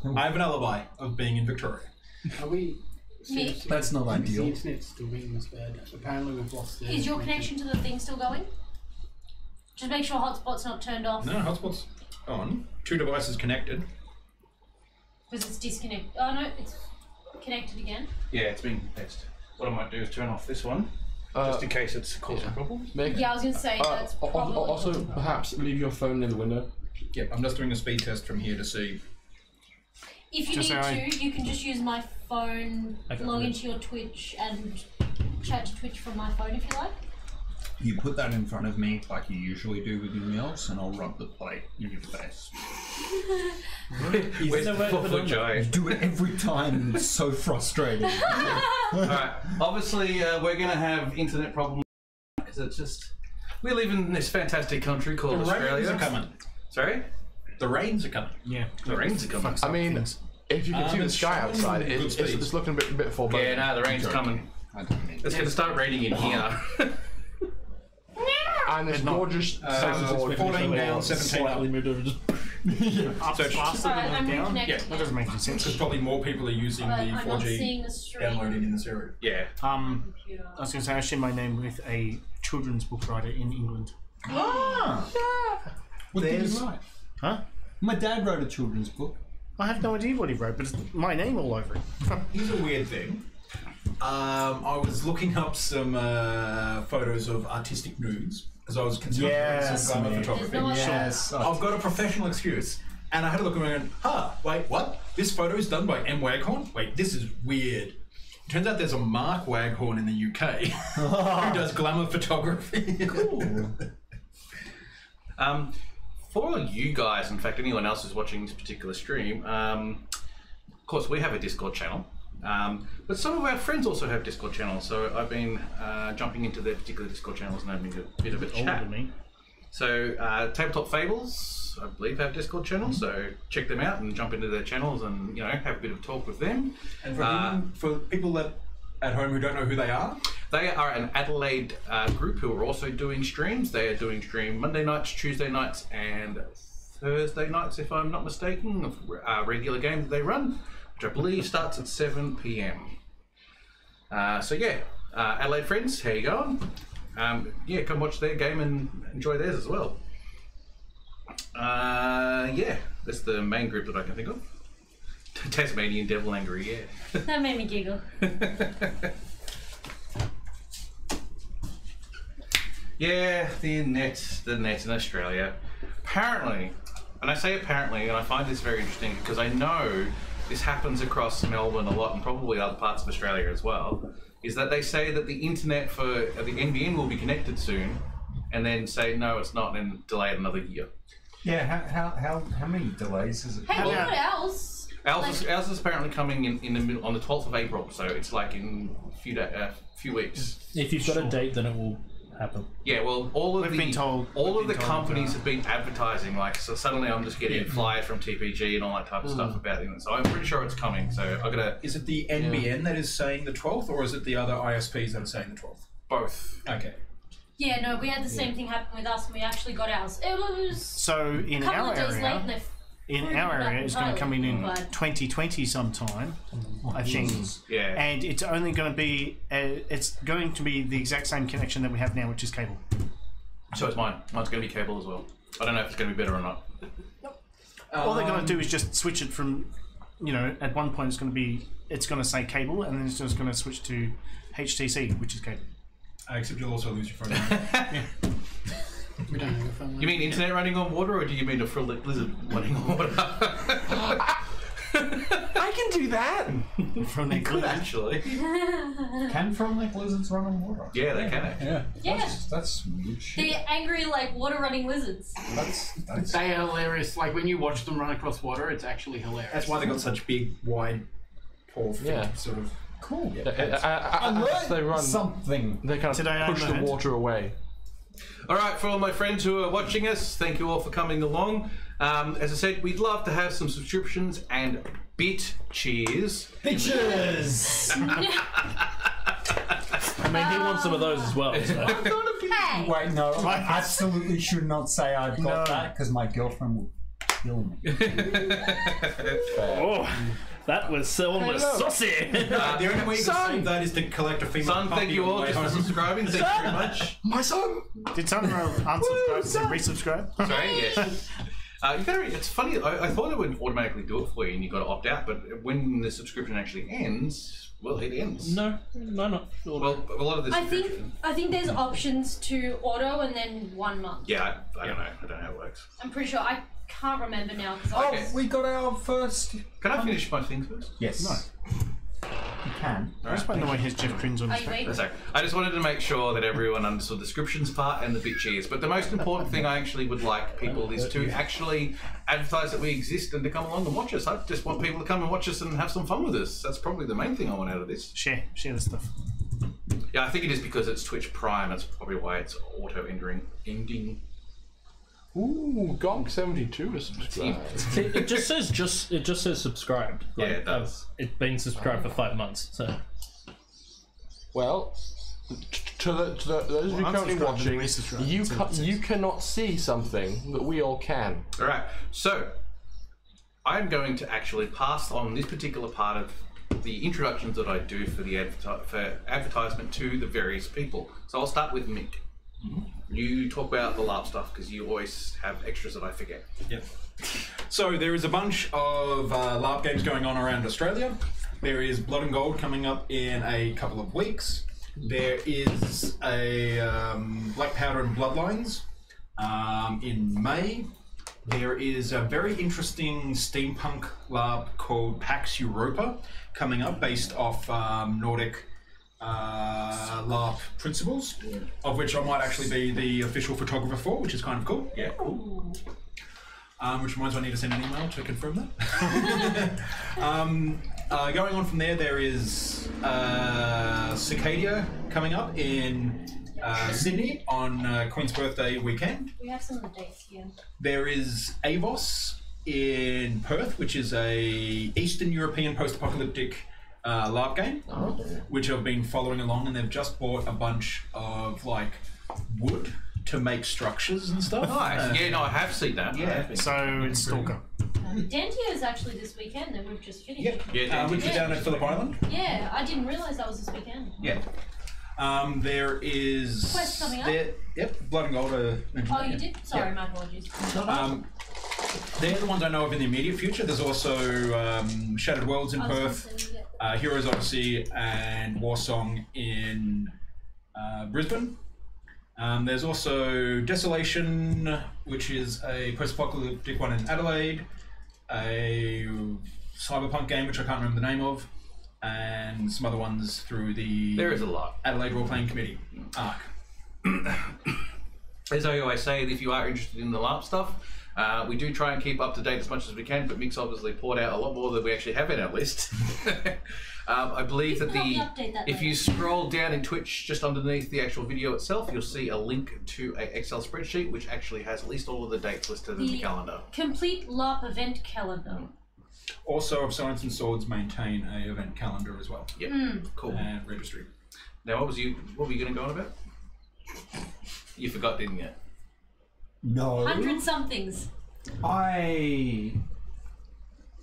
I have an alibi of being in Victoria. Are we... Nick? That's not ideal. The internet's still being this bad. Apparently we've lost it. Is your connection to the thing still going? Just make sure hotspot's not turned off. No, hotspot's on. 2 devices connected. Because it's disconnected. Oh no, it's connected again. Yeah, it's being tested. What I might do is turn off this one, just in case it's causing problems. Yeah, I was going to say that's probably... Also, perhaps leave your phone near the window. Yep, I'm just doing a speed test from here to see. If you need to, you can just use my phone, log into your Twitch and chat to Twitch from my phone if you like. You put that in front of me like you usually do with your meals, and I'll rub the plate in your face. Where's the 4-foot giant? You do it every time, and it's so frustrating. Alright, obviously we're going to have internet problems because it's just... We live in this fantastic country called Australia. The rains are coming. Sorry? The rains are coming. Yeah. The rains are coming. I mean, if you can see the sky outside, it's looking a bit foreboding. Yeah, no, the rain's coming. It's going to start raining in here. And this gorgeous soundboard. 14 down, 17 up. Slightly moved over. Up faster Alright, than I'm down. reconnecting. Yeah, That doesn't make any sense. Because probably more people are using the I'm not 4G seeing the stream. downloaded in this area. Yeah. I was going to say I share my name with a children's book writer in England. Ah! What did you write? Huh? My dad wrote a children's book. I have no idea what he wrote, but it's my name all over it. Here's a weird thing. I was looking up some photos of artistic nudes because I was considering some glamour photography. Yes. I've got a professional excuse. And I had a look around and wait, what? This photo is done by M. Waghorn? Wait, this is weird. Turns out there's a Mark Waghorn in the UK who does glamour photography. Cool. For all you guys, in fact, anyone else who's watching this particular stream, of course, we have a Discord channel. But some of our friends also have Discord channels, so I've been jumping into their particular Discord channels and having a bit of a chat. So, Tabletop Fables, I believe, have Discord channels, so check them out and jump into their channels and, you know, have a bit of talk with them. And for people that at home who don't know who they are an Adelaide group who are also doing streams. They are doing stream Monday nights, Tuesday nights, and Thursday nights, if I'm not mistaken, of regular games they run, which I believe starts at 7 PM. So yeah, Adelaide friends, how you going? Yeah, come watch their game and enjoy theirs as well. Yeah, that's the main group that I can think of. Tasmanian Devil Angry, yeah. That made me giggle. Yeah, the net in Australia. Apparently, and I say apparently, and I find this very interesting because I know this happens across Melbourne a lot and probably other parts of Australia as well, is that they say that the internet for the NBN will be connected soon and then say, no, it's not, and delay it another year. Yeah, how many delays is it? Hey, you know what else? Ours is apparently coming in the middle, on the 12th of April, so it's like in a few weeks. If you've got a date, then it will happen. Yeah, well, all of the companies have been advertising, like, so suddenly I'm just getting flyers from TPG and all that type of stuff about it, so I'm pretty sure it's coming, so I gotta... Is it the NBN that is saying the 12th, or is it the other ISPs that are saying the 12th? Both. Okay. Yeah, no, we had the same thing happen with us and we actually got ours. It was So in a couple our of days late area, it's going to come in 2020 sometime, I think. Yeah. And it's only going to be the exact same connection that we have now, which is cable. So it's mine. Mine's going to be cable as well. I don't know if it's going to be better or not. All they're going to do is just switch it from, you know, at one point it's going to say cable, and then it's just going to switch to HTC, which is cable. Except you'll also lose your phone. We don't have a phone. You mean internet running on water, or do you mean a frilled lizard running on water? I can do that. From It could actually. Can frog-neck lizards run on water? Yeah, they can actually. Yeah. That's weird shit. They're angry like water running lizards. That's They are hilarious. Like when you watch them run across water, it's actually hilarious. That's why they got such big, wide, paw feet, Yeah. sort of. cool. As they run, Something. they kind Today I of push the learned- water away. All right, for all my friends who are watching us, thank you all for coming along. As I said, we'd love to have some subscriptions and bit cheers. Bitches! I mean, he wants some of those as well. So. Hey! Wait, no, I absolutely should not say I've got that because my girlfriend will kill me. Oh, that was almost saucy. The only way you can save that is to collect a female Son, puppy thank you on the all way just for home. subscribing. Thank you very much. My son! Did someone unsubscribe and resubscribe? Sorry, yes. You gotta, it's funny, I thought it would automatically do it for you and you got to opt out, but when the subscription actually ends, well, it ends. No, not sure. Well, a lot of this. I think there's options to auto and then 1 month. Yeah, I don't know. I don't know how it works. I'm pretty sure. I can't remember now. Okay. We got our first. Can I finish my things first? Yes. No. You can. I just want to know why his Jeff Cringe on Are his you back. waiting? That's okay. I just wanted to make sure that everyone understood the descriptions part and the bit cheers. But the most important thing I actually would like people is to actually advertise that we exist and to come along and watch us. I just want people to come and watch us and have some fun with us. That's probably the main thing I want out of this. Share the stuff. Yeah, I think it is because it's Twitch Prime. That's probably why it's ending. Ooh, Gonk72 is subscribed. It just says subscribed. Yeah, it does. It's been subscribed for 5 months. So Well, to those of you currently unsubscribe watching, and resubscribe. you cannot see something that we all can. All right, so I'm going to actually pass on this particular part of the introductions that I do for the advertisement to the various people. So I'll start with Mick. You talk about the LARP stuff because you always have extras that I forget. Yep. So there is a bunch of LARP games going on around Australia. There is Blood and Gold coming up in a couple of weeks. There is a Black Powder and Bloodlines in May. There is a very interesting steampunk LARP called Pax Europa coming up based off Nordic LARP principles, of which I might actually be the official photographer for, which is kind of cool. Yeah, cool. Which reminds me I need to send an email to confirm that. Going on from there, there is Cicadia coming up in Sydney on Queen's Birthday weekend. We have some of the dates here. There is Avos in Perth, which is a Eastern European post-apocalyptic LARP game, which I've been following along, and they've just bought a bunch of like wood to make structures and stuff. Nice. Yeah, no, I have seen that. Yeah. So it's Stalker. Dentia is actually this weekend that we've just finished. Yep. Yeah, which is down at Phillip Island. Yeah, I didn't realise that was this weekend. Yeah. There is Quest coming up? Yep, Blood and Gold. Oh, you did? Sorry, Yep. my apologies. They're the ones I know of in the immediate future. There's also Shattered Worlds in I was gonna Perth, say, yeah. Heroes Odyssey, and Warsong in Brisbane. There's also Desolation, which is a post-apocalyptic one in Adelaide, a cyberpunk game which I can't remember the name of, and some other ones through the There is a lot. Adelaide Role Playing Committee ARC. As I always say, if you are interested in the LARP stuff, we do try and keep up to date as much as we can, but Mick's obviously poured out a lot more than we actually have in our list. I believe that Help me update that if later. you scroll down in Twitch, just underneath the actual video itself, you'll see a link to an Excel spreadsheet which actually has at least all of the dates listed in the calendar. Complete LARP event calendar. Also, of Science and Swords maintain a event calendar as well, Yep, cool. and registry. Now, what were you going to go on about? You forgot, didn't you? No. 100 somethings. I.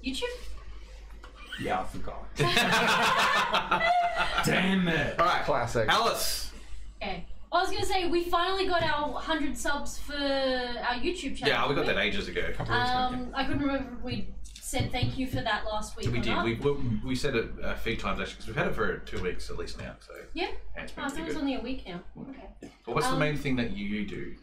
YouTube? Yeah, I forgot. Damn it. All right, Classic. Alice. Okay. I was going to say, we finally got our 100 subs for our YouTube channel. Yeah, we got didn't that ages ago. I couldn't remember if we said thank you for that last week. We or did. Not. We said it a few times actually because we've had it for 2 weeks at least now. So Yeah. and it's Oh, been I thought it pretty was good. only a week now. Okay. But what's the main thing that you do?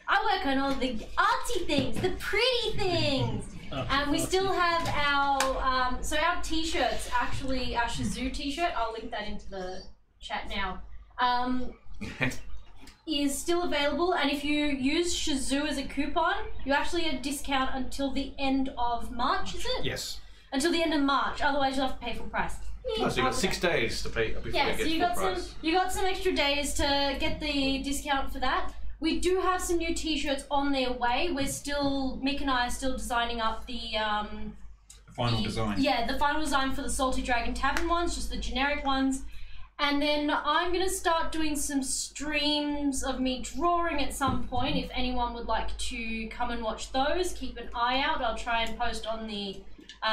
I work on all the artsy things, the pretty things. And we still have our, so our t-shirts, actually, our Shazoo t-shirt, I'll link that into the chat now, is still available. And if you use Shazoo as a coupon, you actually get a discount until the end of March, is it? Yes. Until the end of March, otherwise you'll have to pay full price. Oh, so you got 6 days to pay before Yeah, you so get you full got price. you got some extra days to get the discount for that. We do have some new t-shirts on their way. We're still, Mick and I are still designing up the Final design. Yeah, the final design for the Salty Dragon Tavern ones, just the generic ones. And then I'm going to start doing some streams of me drawing at some point. If anyone would like to come and watch those, keep an eye out. I'll try and post on the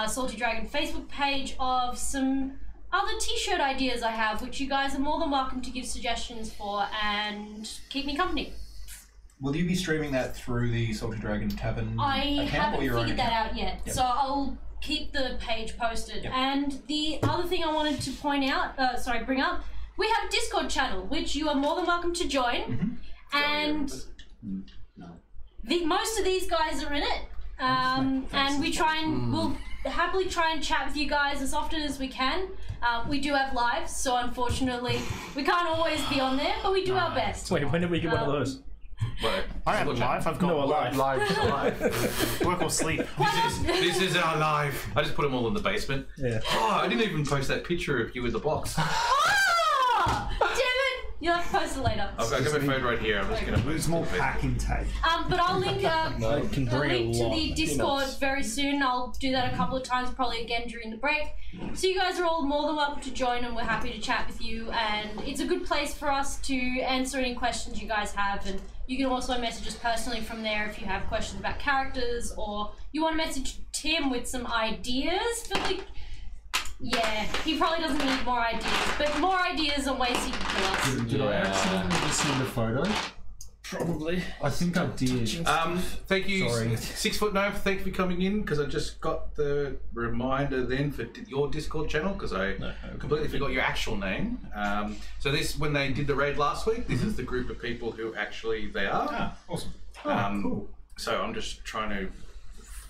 Salty Dragon Facebook page of some other t-shirt ideas I have, which you guys are more than welcome to give suggestions for and keep me company. Will you be streaming that through the Salty Dragon Tavern I account haven't or your own figured that account? out yet, Yep. so I'll keep the page posted. Yep. And the other thing I wanted to bring up, we have a Discord channel, which you are more than welcome to join. And most of these guys are in it. And we try and, we'll happily try and chat with you guys as often as we can. We do have lives, so unfortunately we can't always be on there, but we do our best. Wait, when did we get one of those? Well, I have a life. I've got No, alive. Live. work or sleep. this is our life. I just put them all in the basement. Yeah. Oh, I didn't even post that picture of you in the box. Ah! Damn it! You'll have to post it later. I've got my phone right here. I'm just going to Lose more packing tape. But I'll link can a bring link a to lot the of Discord peanuts. very soon. I'll do that a couple of times, probably again during the break. So you guys are all more than welcome to join, and we're happy to chat with you. And it's a good place for us to answer any questions you guys have. And you can also message us personally from there if you have questions about characters, or you want to message Tim with some ideas for the. Yeah, he probably doesn't need more ideas, but more ideas on ways he can kill us. Did I accidentally just send a photo? Probably. I think I did. Thank you, Sorry. 6 foot Gnome. Thank you for coming in, because I just got the reminder then for your Discord channel, because I completely forgot your actual name. So this, when they did the raid last week, this is the group of people who actually they are. Ah, awesome. Cool. So I'm just trying to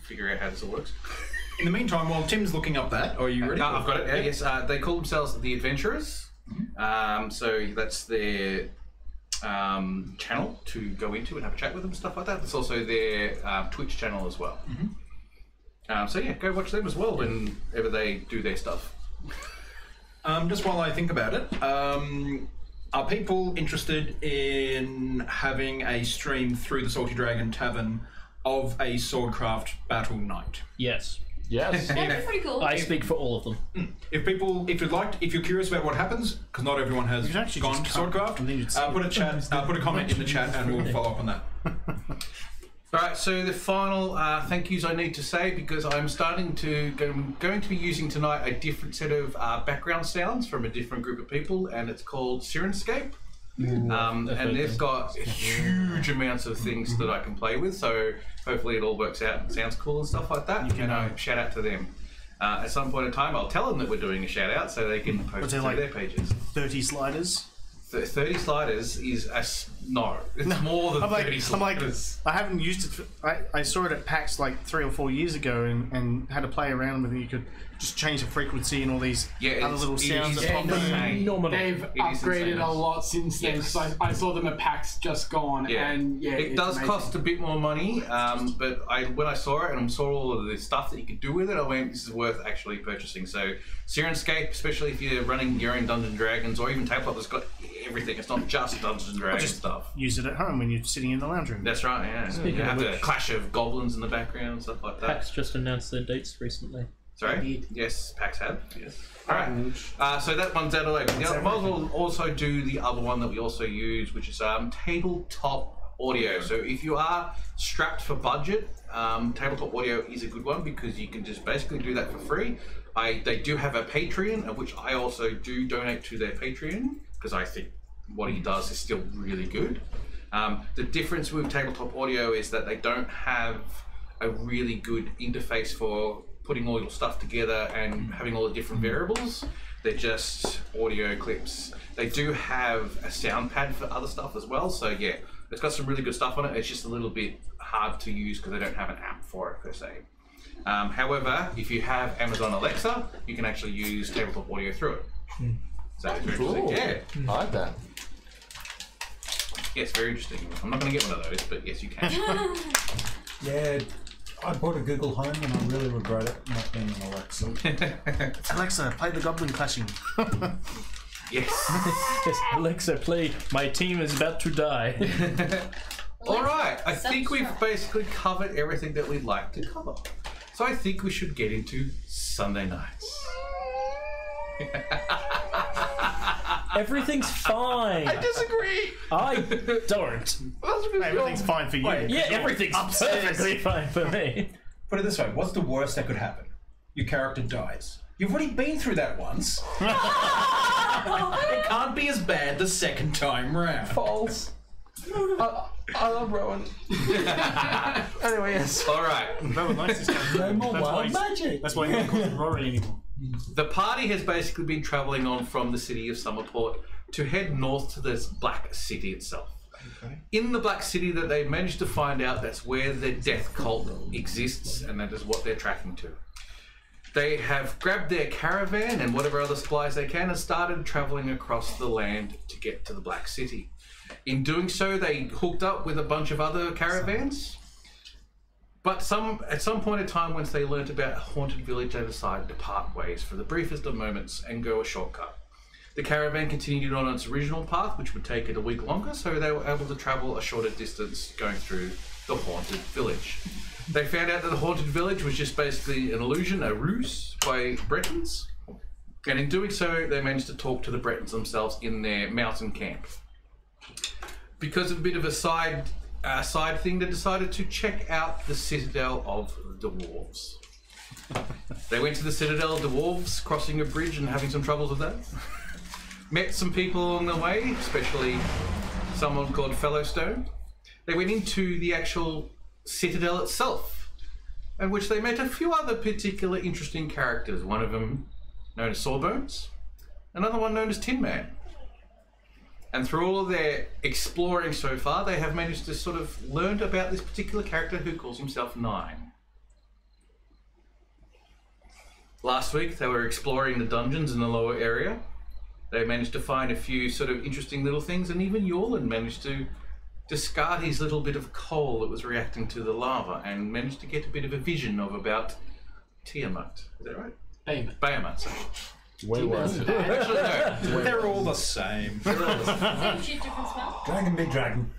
figure out how this all works. In the meantime, while Tim's looking up that, are you ready? I've got it. Yeah, yes, they call themselves the Adventurers. So that's their channel to go into and have a chat with them, stuff like that. It's also their Twitch channel as well. So yeah, go watch them as well whenever they do their stuff. Just while I think about it, are people interested in having a stream through the Salty Dragon Tavern of a Swordcraft Battle Night? Yes. Yes. That'd be pretty cool. I speak for all of them. If you're curious about what happens, because not everyone has You can actually gone to just come Swordcraft, and then you'd see put a comment in the chat, and we'll follow up on that. All right, so the final thank yous I need to say, because I'm going to be using tonight a different set of background sounds from a different group of people, and it's called Sirenscape. And they've got huge amounts of things that I can play with, so hopefully it all works out and sounds cool and stuff like that. Shout out to them. At some point in time, I'll tell them that we're doing a shout out so they can post it to their pages. 30 sliders. 30 sliders is no. It's more than 30 sliders. I haven't used it. I saw it at PAX like 3 or 4 years ago and had to play around with it. You could just change the frequency and all these other little sounds that pop in. Nominal. They've upgraded a lot since then. Yes. So I saw them at PAX just gone, and it it's does amazing. cost a bit more money, but when I saw it and saw all of the stuff that you could do with it, I went, this is worth actually purchasing. So Sirenscape, especially if you're running your own Dungeons and Dragons or even Tabletop, has got everything. It's not just Dungeons and Dragons stuff. Use it at home when you're sitting in the lounge room. That's right, yeah. Speaking You of have the which- clash of goblins in the background and stuff like that. PAX just announced their dates recently. Sorry? Yes, PAX have. Yes. Alright, so that one's out of the way. I might as well also do the other one that we also use, which is tabletop audio. So if you are strapped for budget, tabletop audio is a good one because you can just basically do that for free. They do have a Patreon, of which I also do donate to their Patreon because I think what he does is still really good. The difference with tabletop audio is that they don't have a really good interface for putting all your stuff together and having all the different variables. They're just audio clips. They do have a sound pad for other stuff as well, so yeah, it's got some really good stuff on it. It's just a little bit hard to use because they don't have an app for it per se. However, if you have Amazon Alexa, you can actually use tabletop audio through it. So it's very interesting. Cool. Yeah. I like that. Yeah, it's very interesting. I'm not going to get one of those, but yes, you can. Yeah, I bought a Google Home and I really regret it not being an Alexa. Alexa, play the Goblin Clashing. Yes. Yes, Alexa, play. My team is about to die. All right, I think we've basically covered everything that we'd like to cover. So I think we should get into Sunday nights. Everything's fine. I disagree. I don't. Everything's fine for you. Yeah, everything's perfectly fine for me. Put it this way: what's the worst that could happen? Your character dies. You've already been through that once. It can't be as bad the second time round. False. I love Rowan. Anyway, yes. All right. Rowan likes this character. No more That's why wild he's- magic. That's why he don't call him Rory anymore. The party has basically been travelling on from the city of Summerport to head north to this Black City itself. In the Black City, that they've managed to find out that's where the death cult exists, and that is what they're tracking to. They have grabbed their caravan and whatever other supplies they can and started travelling across the land to get to the Black City. In doing so, they hooked up with a bunch of other caravans. But at some point in time, once they learnt about a haunted village, they decided to part ways for the briefest of moments and go a shortcut. The caravan continued on its original path, which would take it a week longer, so they were able to travel a shorter distance going through the haunted village. They found out that the haunted village was just basically an illusion, a ruse by Bretons, and in doing so, they managed to talk to the Bretons themselves in their mountain camp. Because of a bit of a side thing, they decided to check out the Citadel of the Dwarves. They went to the Citadel of the Dwarves, crossing a bridge and having some troubles with that. Met some people along the way, especially someone called Fellowstone. They went into the actual Citadel itself, in which they met a few other particular interesting characters. One of them known as Sawbones, another one known as Tin Man. And through all of their exploring so far, they have managed to sort of learn about this particular character who calls himself Nine. Last week, they were exploring the dungeons in the lower area. They managed to find a few sort of interesting little things, and even Yorlin managed to discard his little bit of coal that was reacting to the lava and managed to get a bit of a vision of about Tiamat. Is that right? Bahamut, sorry. Way worse. Actually, no. They're all the same. Same shit, different smell. Dragon, big dragon.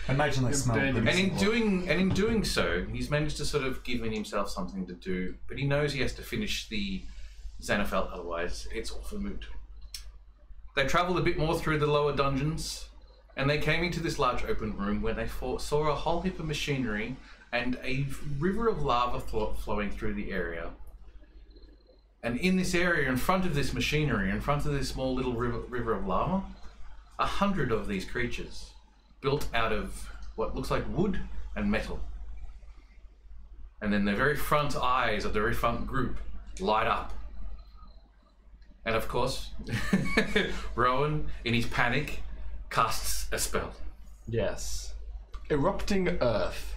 Imagine they smell. And in doing so, he's managed to sort of give himself something to do, but he knows he has to finish the Xanafelt, otherwise it's all for moot. They travelled a bit more through the lower dungeons, and they came into this large open room where they saw a whole heap of machinery and a river of lava flowing through the area. And in this area, in front of this machinery, in front of this small little river of lava, 100 of these creatures, built out of what looks like wood and metal. And then the very front eyes of the very front group light up. And of course, Rowan, in his panic, casts a spell. Yes. Erupting Earth.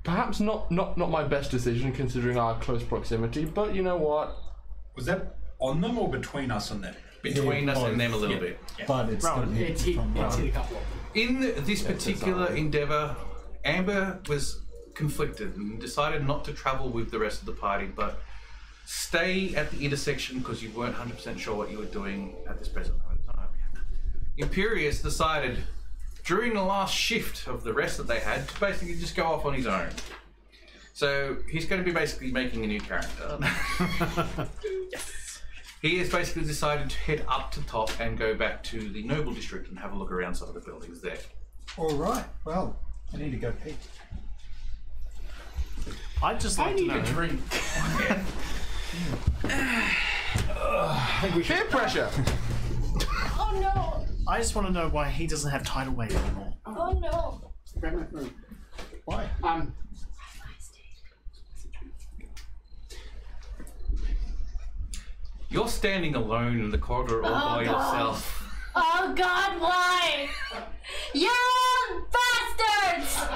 Perhaps not my best decision considering our close proximity, but you know what? Was that on them or between us and them? Between us and them a little bit. But it's still It's hit a couple of them. In this particular endeavour, Amber was conflicted and decided not to travel with the rest of the party, but stay at the intersection because you weren't 100% sure what you were doing at this present moment in time. Imperius decided during the last shift of the rest that they had to basically just go off on his own. So he's going to be basically making a new character. Yes. He has basically decided to head up to top and go back to the Noble District and have a look around some of the buildings there. all right. Well, I need to go pee. I'd just like to know. drink. Peer pressure! Oh no! I just want to know why he doesn't have tidal wave anymore. Oh no! Grab my phone. Why? You're standing alone in the corridor all by yourself. Oh God, why? You bastards!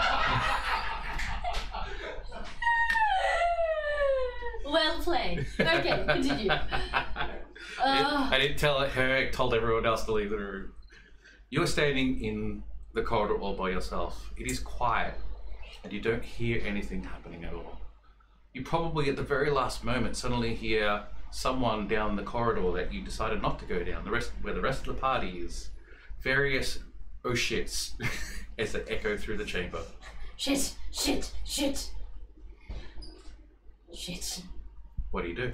Well played. Okay, continue. I didn't tell her, I told everyone else to leave the room. You're standing in the corridor all by yourself. It is quiet, and you don't hear anything happening at all. You probably, at the very last moment, suddenly hear someone down the corridor that you decided not to go down, where the rest of the party is. Various oh shits as they echo through the chamber. Shit, shit, shit. Shit. What do you do?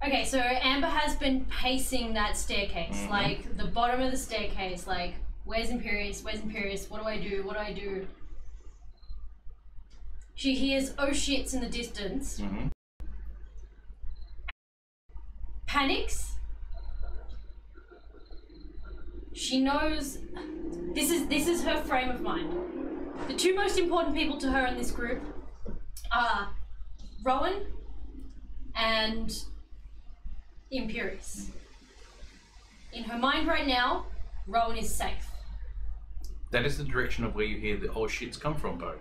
Okay, so Amber has been pacing that staircase, like the bottom of the staircase, like, where's Imperius? Where's Imperius? What do I do? What do I do? She hears oh shits in the distance. Panics. She knows this is her frame of mind. The two most important people to her in this group are Rowan and Imperius. In her mind right now, Rowan is safe. That is the direction of where you hear the oh shits come from, Bo.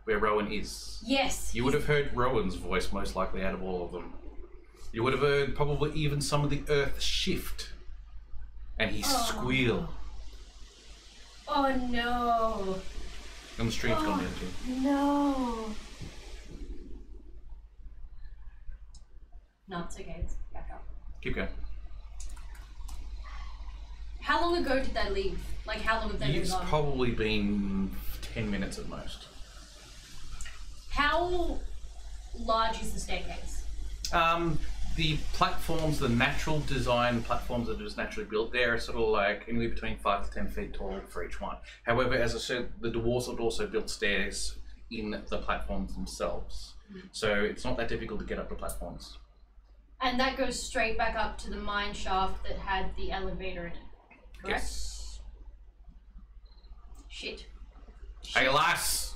Where Rowan is. Yes. You would have heard Rowan's voice most likely out of all of them. You would have heard probably even some of the earth shift. And he squeal. Oh no. And the stream's gone down too. No. No, it's okay. It's back up. Keep going. How long ago did they leave? Like, how long have they been It's gone? probably been 10 minutes at most. How large is the staircase? The platforms, the natural design platforms that are just naturally built, they're sort of like anywhere between 5 to 10 feet tall for each one. However, as I said, the dwarves had also built stairs in the platforms themselves. So it's not that difficult to get up the platforms. And that goes straight back up to the mine shaft that had the elevator in it, correct? Yes. Shit. Hey lass!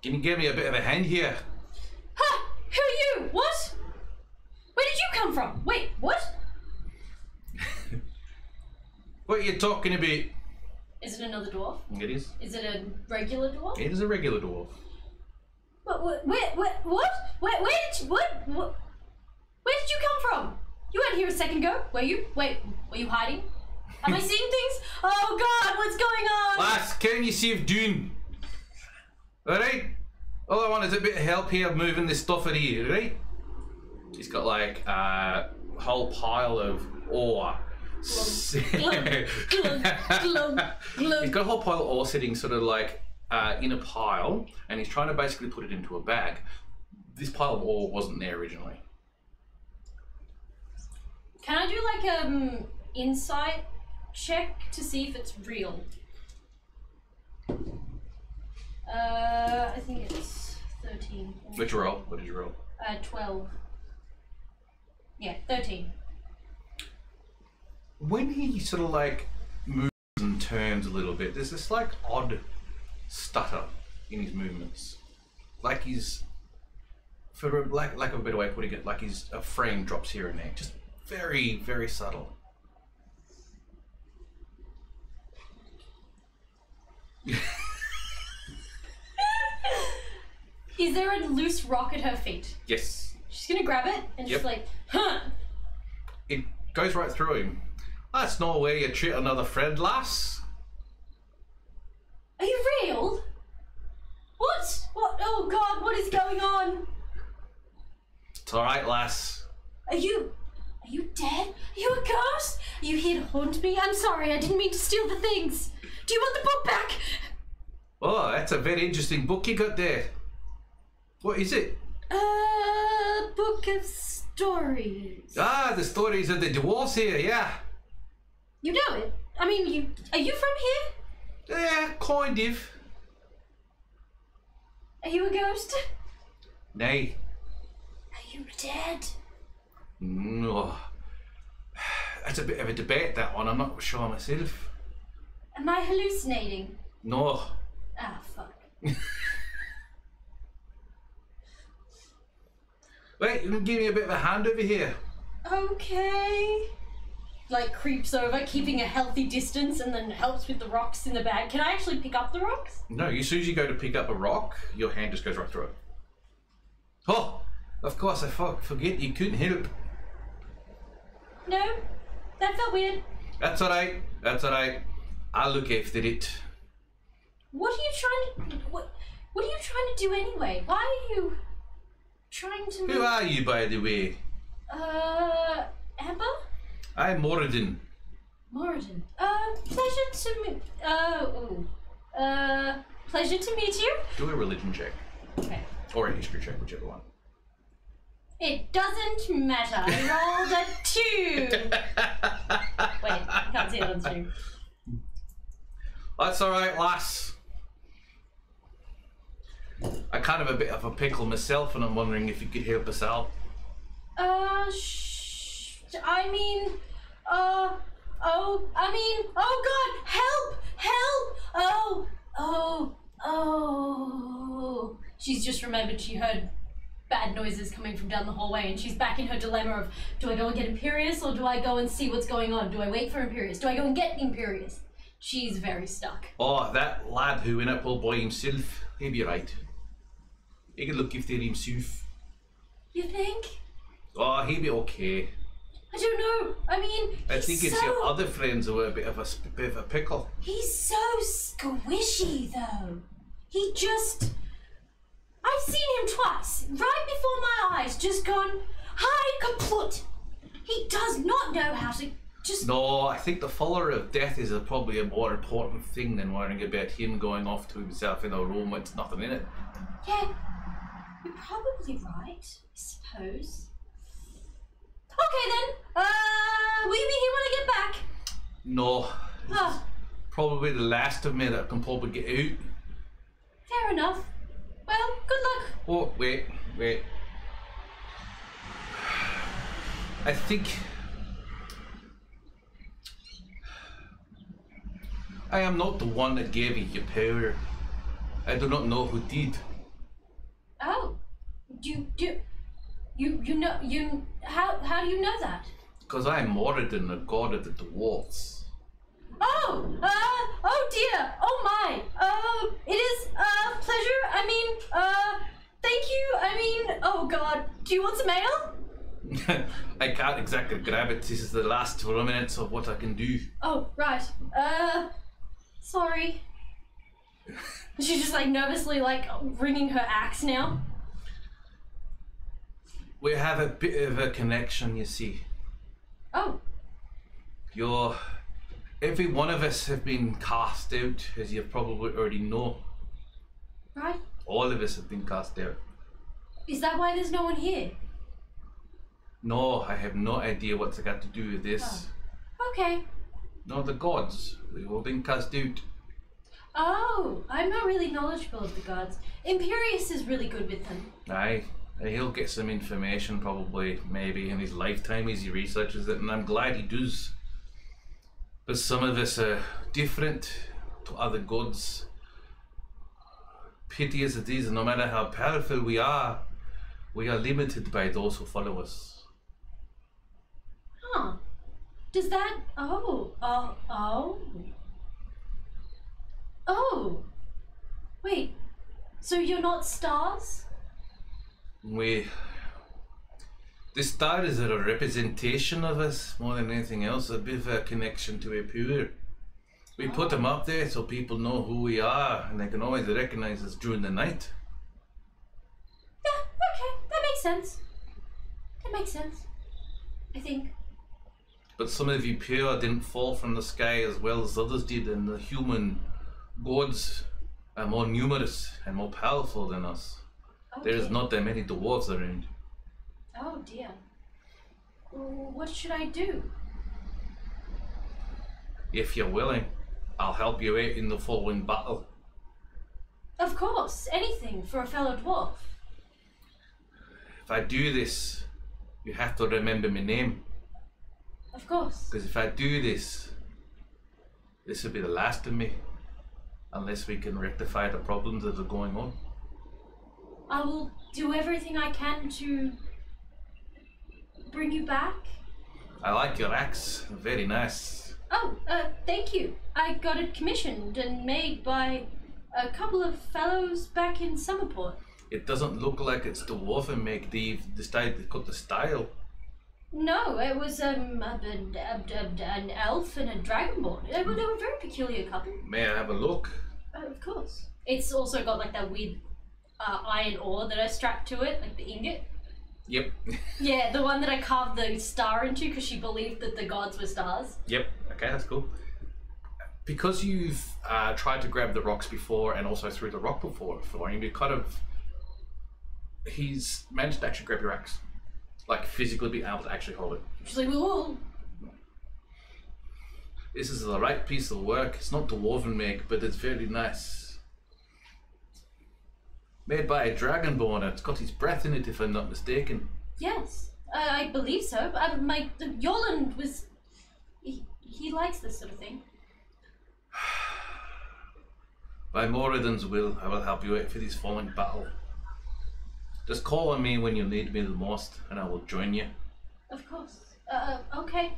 Can you give me a bit of a hand here? Ha! Who are you? What? Where did you come from? Wait, what? What are you talking about? Is it another dwarf? It is. Is it a regular dwarf? It is a regular dwarf. What? Where did you, where did you come from? You weren't here a second ago, were you? Wait, were you hiding? Am I seeing things? Oh God, what's going on? Lass, can you save Dune? Alright? All I want is a bit of help here moving this stuff out of here, right? He's got like a whole pile of ore. He's got a whole pile of ore sitting sort of like in a pile, and he's trying to basically put it into a bag. This pile of ore wasn't there originally. Can I do like insight check to see if it's real? I think it's 13. What'd you roll? What did you roll? 12. Yeah, 13. When he sort of like moves and turns a little bit, there's this like odd stutter in his movements. Like he's, for lack of a better way of putting it, like his a frame drops here and there. Just very, very subtle. Is there a loose rock at her feet? Yes. She's gonna grab it and just like, huh. It goes right through him. That's no way you treat another friend, lass. Are you real? What? What? Oh God, what is going on? It's alright, lass. Are you dead? Are you a ghost? Are you here to haunt me? I'm sorry, I didn't mean to steal the things. Do you want the book back? Oh, that's a very interesting book you got there. What is it? A book of stories. Ah, the stories of the dwarves here, yeah. You know it. I mean, are you from here? Yeah, kind of. Are you a ghost? Nay. Are you dead? No. That's a bit of a debate, that one. I'm not sure myself. Am I hallucinating? No. Ah, fuck. Wait, you can give me a bit of a hand over here. Okay. Like creeps over, keeping a healthy distance, and then helps with the rocks in the bag. Can I actually pick up the rocks? No, as soon as you go to pick up a rock, your hand just goes right through it. Oh, of course, I forget you couldn't help. No, that felt weird. That's alright, that's alright. I'll look after it. What are you trying to... What are you trying to do anyway? Why are you trying to... Who are you, by the way? Amber? I'm Moradin. Moradin. Pleasure to meet... pleasure to meet you. Do a religion check. Okay. Or a history check, whichever one. It doesn't matter. I rolled a 2. Wait, I can't see it on stream. That's alright, lass. I kind of a bit of a pickle myself, and I'm wondering if you could help us out. Oh God, help! Oh. She's just remembered she heard bad noises coming from down the hallway, and she's back in her dilemma of, do I go and get Imperius, or do I go and see what's going on? Do I wait for Imperius? Do I go and get Imperius? She's very stuck. Oh, that lad who went up all by himself, he'll be right. He can look after himself. You think? Oh, he'll be okay. I don't know. I mean, I think it's your other friends who are a bit of a pickle. He's so squishy, though. He just... I've seen him twice, right before my eyes, just gone, hi, kaput. He does not know how to just... No, I think the follower of death is probably a more important thing than worrying about him going off to himself in a room with nothing in it. Yeah, you're probably right, I suppose. Okay then, will you be here when I get back? No, this is probably the last of me that can probably get out. Fair enough. Well, good luck. Oh, wait. I think I am not the one that gave you your power. I do not know who did. Oh, how do you know that? Because I am Moradin, the god of the dwarves. Oh dear, oh my, it is a pleasure, thank you, oh God, do you want some ale? I can't exactly grab it, this is the last 4 minutes of what I can do. Oh, right, sorry. She's just like nervously like ringing her axe now. We have a bit of a connection, you see. Oh. Every one of us have been cast out, as you probably already know. Right. All of us have been cast out. Is that why there's no one here? No, I have no idea what's got to do with this. Oh. Okay. No, the gods. We've all been cast out. Oh, I'm not really knowledgeable of the gods. Imperius is really good with them. Aye. He'll get some information probably, maybe, in his lifetime as he researches it, and I'm glad he does. But some of us are different to other gods. Pity as it is, no matter how powerful we are limited by those who follow us. Huh. Does that... Oh. Wait, so you're not stars? The star is a representation of us more than anything else, a bit of a connection to a power. We put them up there so people know who we are and they can always recognize us during the night. Yeah, okay, that makes sense. I think. But some of you pure didn't fall from the sky as well as others did, and the human gods are more numerous and more powerful than us. Okay. There is not that many dwarves around. Oh dear. What should I do? If you're willing, I'll help you out in the following battle. Of course, anything for a fellow dwarf. If I do this, you have to remember my name. Of course. Because if I do this, this will be the last of me. Unless we can rectify the problems that are going on. I will do everything I can to bring you back. I like your axe. Very nice. Oh, thank you. I got it commissioned and made by a couple of fellows back in Summerport. It doesn't look like it's dwarven make. They've decided to cut the style. No, it was an elf and a dragonborn. They were a very peculiar couple. May I have a look? Of course. It's also got like that weird iron ore that I strapped to it, like the ingot. Yep. Yeah, the one that I carved the star into because she believed that the gods were stars. Yep. Okay, that's cool. Because you've tried to grab the rocks before and also threw the rock before him, you kind of... He's managed to actually grab your axe. Like physically be able to actually hold it. She's like, whoa. This is the right piece of work. It's not dwarven make, but it's very nice. Made by a dragonborn. It's got his breath in it, if I'm not mistaken. Yes, I believe so. Yoland was... He likes this sort of thing. By Moradin's will, I will help you wait for this falling battle. Just call on me when you need me the most, and I will join you. Of course. Okay.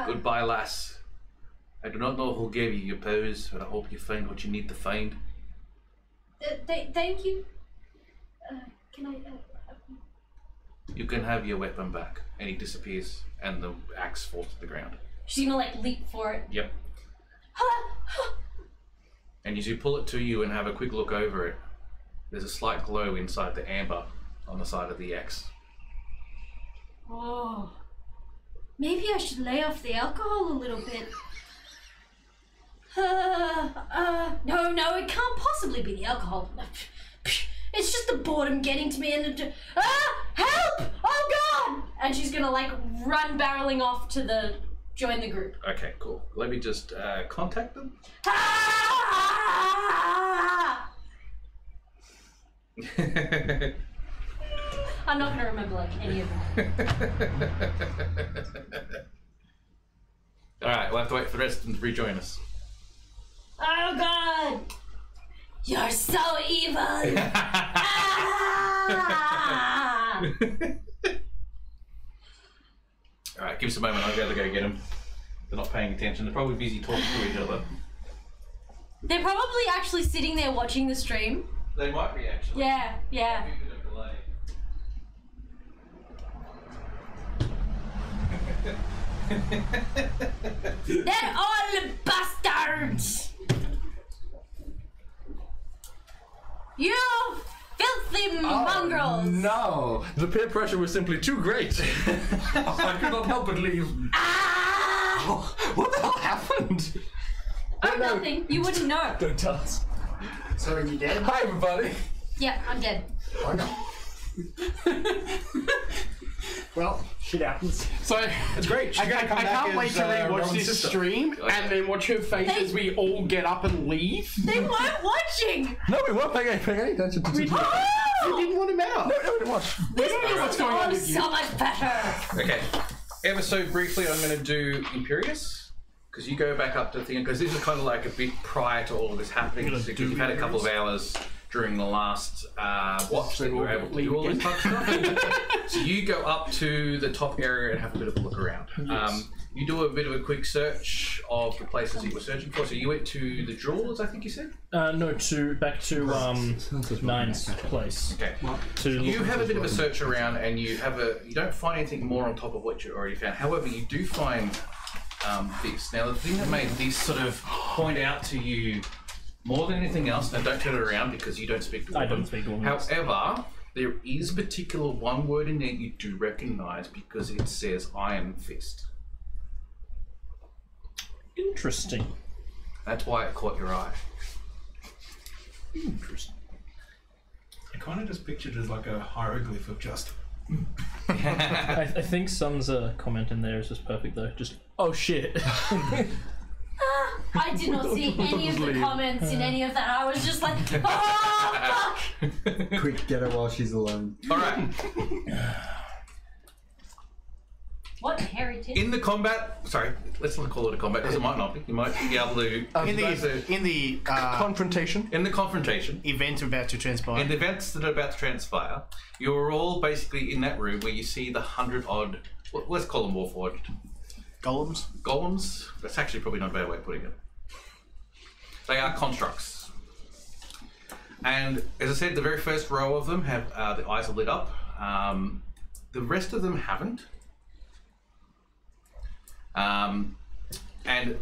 Goodbye, lass. I do not know who gave you your powers, but I hope you find what you need to find. Thank you. Can I... You can have your weapon back. And he disappears, and the axe falls to the ground. She's gonna like leap for it. Yep. And as you pull it to you and have a quick look over it, there's a slight glow inside the amber on the side of the axe. Oh. Maybe I should lay off the alcohol a little bit. No, it can't possibly be the alcohol. It's just the boredom getting to me and help! Oh God! And she's gonna like run barreling off to join the group. Okay, cool. Let me just contact them. I'm not gonna remember like any of them. Alright, we'll have to wait for the rest of them to rejoin us. Oh God! You're so evil! Alright, give us a moment, I'll be able to go get them. They're not paying attention, they're probably busy talking to each other. They're probably actually sitting there watching the stream. They might be actually. Yeah. They're all bastards! You filthy mongrels! No! The peer pressure was simply too great. I could not help but leave. What the hell happened? Oh, nothing. You wouldn't know. Don't tell us. So are you dead? Hi, everybody. Yeah, I'm dead. Well, shit happens. So It's great. I can't wait to rewatch this stream and then watch her face as we all get up and leave. They weren't watching! No, we weren't paying any attention to You didn't want him out. No, we didn't watch. This what's is going on all with you. so much better! Okay, ever so briefly I'm going to do Imperious. Because you go back up to the thing, because this is kind of like a bit prior to all of this happening. Because you've had a couple of hours during the last watch that you were able to do all this type of stuff. So you go up to the top area and have a bit of a look around. Yes. You do a bit of a quick search of the places that you were searching for. So you went to the drawers, I think you said? No, back to Nine's place. Okay. You have a bit of a search around, and you don't find anything more on top of what you already found. However, you do find this. Now, the thing that made this sort of point out to you more than anything else, now don't turn it around because you don't speak Dwarven. I don't speak Dwarven. However, there is particular one word in there you do recognise because it says Iron Fist. Interesting. That's why it caught your eye. Interesting. I kind of just pictured it as like a hieroglyph of just. I think Sun's comment in there is just perfect though. Just, oh shit. I did not see any of the comments in any of that. I was just like, oh, fuck! Quick, get her while she's alone. Alright. What hairy tits? In the combat, sorry, let's not call it a combat because it might not be. You might be able to. In the Confrontation. In the confrontation. event about to transpire. In the events that are about to transpire, you're all basically in that room where you see the 100-odd, let's call them Warforged. Golems? Golems? That's actually probably not a bad way of putting it. They are constructs. And as I said, the very first row of them have, the eyes are lit up. The rest of them haven't. And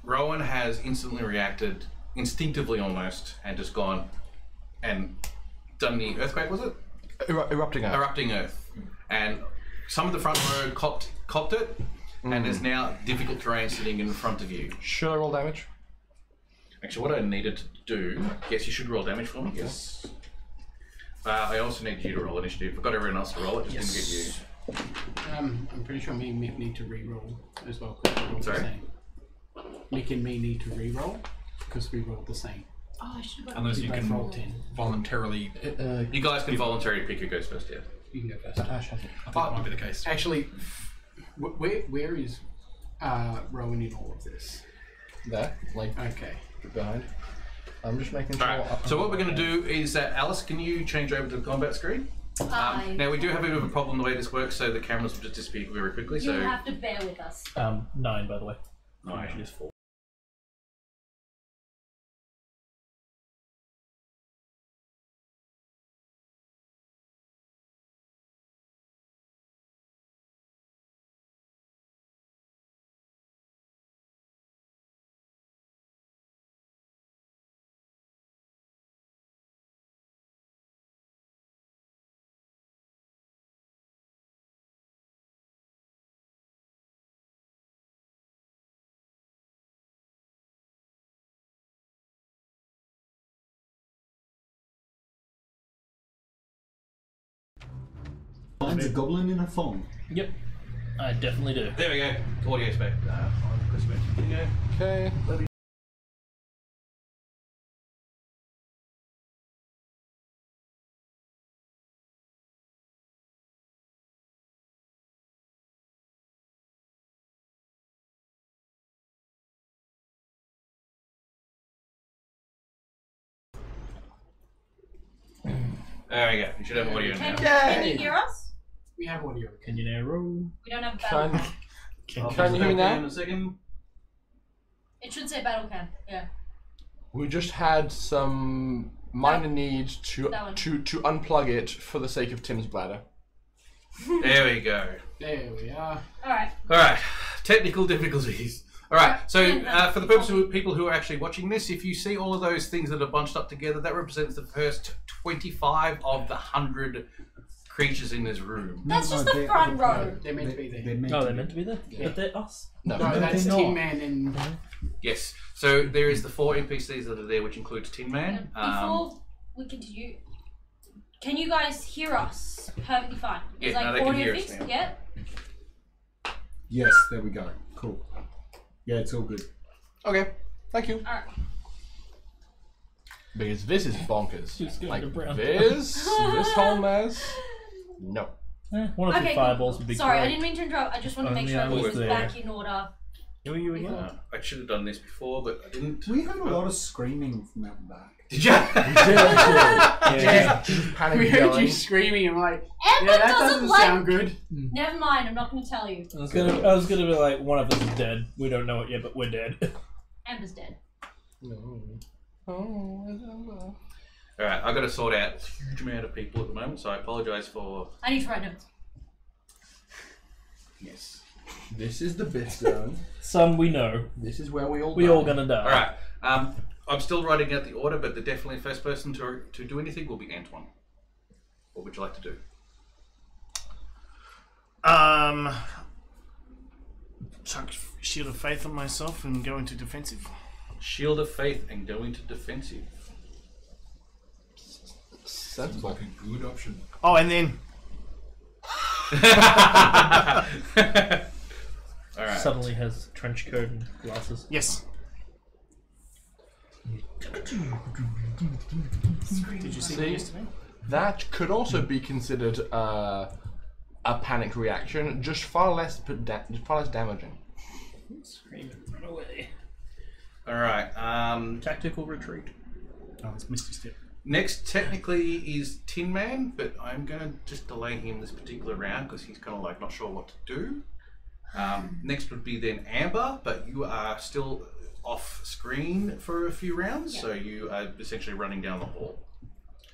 Rowan has instantly reacted, instinctively almost, and just gone and done the earthquake, was it? Erupting Earth. Erupting Earth. And some of the front row copped it, and there's now difficult terrain sitting in front of you. Should I roll damage? Actually, what I needed to do, yes, you should roll damage for me, yes. I also need you to roll initiative. I've got everyone else to roll it, just didn't get you. I'm pretty sure me and Mick need to re-roll as well. 'Cause we rolled Sorry? the same. Mick and me need to re-roll because we rolled the same. Oh, I should have Unless We you both can rolled 10. voluntarily. You guys can voluntarily pick who goes first, yeah. You can go first. I think that might be the case. Actually, where is Rowan in all of this? There, like Okay. behind. I'm just making sure. Alright, so what we're going to do is, Alice, can you change over to the combat screen? Now we do have a bit of a problem the way this works, so the cameras will just disappear very quickly. You'll So have to bear with us. 9, by the way. 9. Actually, it's 4. Finds a goblin in a phone. Yep. I definitely do. There we go. Audio spec. Okay. There we go. You should have audio now. Can you hear us? We have audio. Can you now roll? We don't have battle Can, cam. can you hear me In now? a second. It should say battle cam. Yeah. We just had some minor need to That one. to unplug it for the sake of Tim's bladder. There we go. There we are. Alright. Alright, technical difficulties. Alright, so for the purpose of people who are actually watching this, if you see all of those things that are bunched up together, that represents the first 25 of the 100 creatures in this room. That's just the front row. They're meant to be there. Oh, they're meant to be there? Yeah. But they're us. No. No, that's they're Tin not. Man and Yes, so there is the 4 NPCs that are there, which includes Tin Man. Before we continue, can you guys hear us perfectly fine? Yeah, Is like no, they can audio hear us fixed? now. Yeah? Yes, there we go. Cool. Yeah, it's all good. Okay. Thank you. Alright. Because this is bonkers. Who's going Like to Brown? this whole mess. No. One or two Okay, fireballs would be sorry, I great. didn't mean to interrupt. I just want to make Only sure I was this is there. back in order. Who are you again? I should have done this before, but I didn't. We heard a lot of screaming from out the back. Did you? yeah. Panic We heard yelling. you screaming. I'm like, Ember yeah, that doesn't doesn't like. sound good. Never mind, I'm not going to tell you. I was gonna be like, one of us is dead. We don't know it yet, but we're dead. Ember's dead. Alright, I've got to sort out a huge amount of people at the moment, so I apologise for. I need to write notes. Yes. This is the bit zone. Some we know. This is where we all We die. all gonna die. Alright, I'm still writing out the order, but the definitely first person to do anything will be Antoine. What would you like to do? Chuck Shield of Faith on myself and go into defensive. Shield of Faith and go into defensive. Sensible. Like a good option. Oh, and then Alright. Suddenly has trench coat and glasses. yes. Did you see See? yesterday? That could also be considered a panic reaction, just far less damaging. Scream and run away. Alright, Tactical retreat. Oh, it's Misty Step. next technically is Tin Man, but I'm going to just delay him this particular round because he's kind of like not sure what to do. Next would be then Amber, but you are still off screen for a few rounds, so you are essentially running down the hall.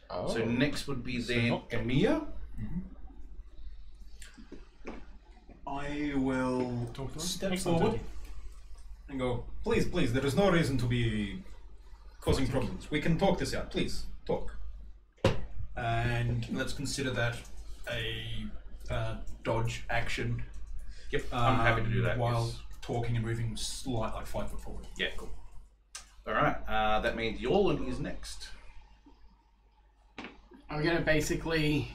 Oh. So next would be then Amir. I will step Excellent. forward and go, please, please, there is no reason to be causing problems. We can talk this out. Please, talk. And let's consider that a dodge action. Yep, I'm happy to do that. While yes. talking and moving slight, like 5 foot forward. Yeah, cool. Alright, that means Yorlan is next. I'm gonna basically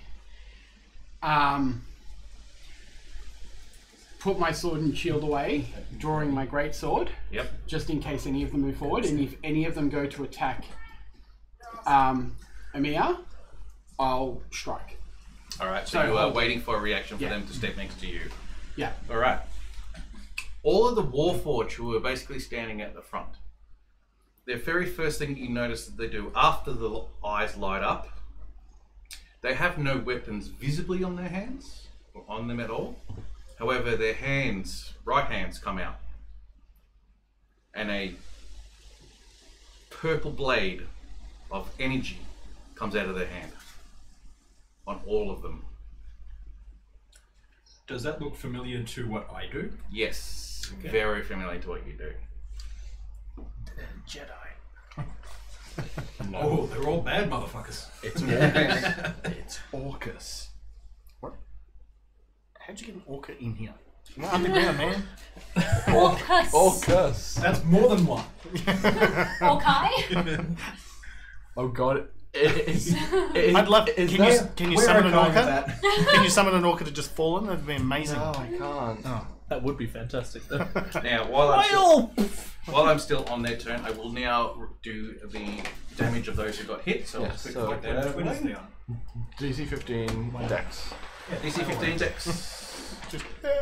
put my sword and shield away, drawing my great sword. Yep. Just in case any of them move forward, and if any of them go to attack Amir, I'll strike. All right. So you are waiting for a reaction for them to step next to you. Yeah. All right. All of the Warforged who are basically standing at the front. The very first thing you notice that they do after the eyes light up, they have no weapons visibly on their hands or on them at all. However, their hands, right hands, come out, and a purple blade of energy comes out of their hand on all of them. Does that look familiar to what I do? Yes, very familiar to what you do. Jedi. Oh, they're all bad motherfuckers. It's Orcus. It's Orcus. What? How'd you get an orca in here? You're not underground, man. Orcus. Orcus. That's more than one. Okay. Oh god. I'd love. Can you summon an orca? Can you summon an orca to just fall in? That'd be amazing. No, I can't. Oh. That would be fantastic, though. Now, while I'm still on their turn, I will now do the damage of those who got hit. So Yes, I'll so- quick that out of the way. DC 15 Dex. DC 15 Dex.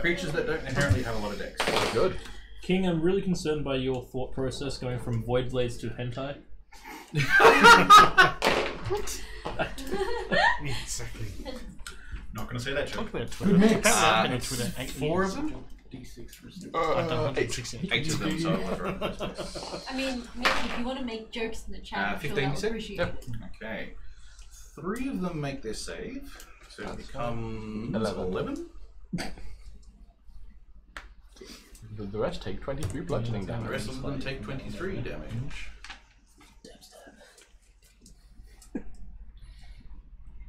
Creatures that don't inherently have a lot of Dex. Good. King, I'm really concerned by your thought process going from Void Blades to hentai. Exactly. Not going to say that Talk joke. about Twitter. Good mix. Apparently I've been on Twitter 8 4 years. of them? D6 for I've done 8. 116. 8 of them, so I was right. I mean, Mick, if you want to make jokes in the chat, I'm sure 15 that you would said? appreciate it. Okay. 3 of them make their save. So it becomes 11. 11. The rest take 23 bludgeoning The damage. rest of them take 23 damage.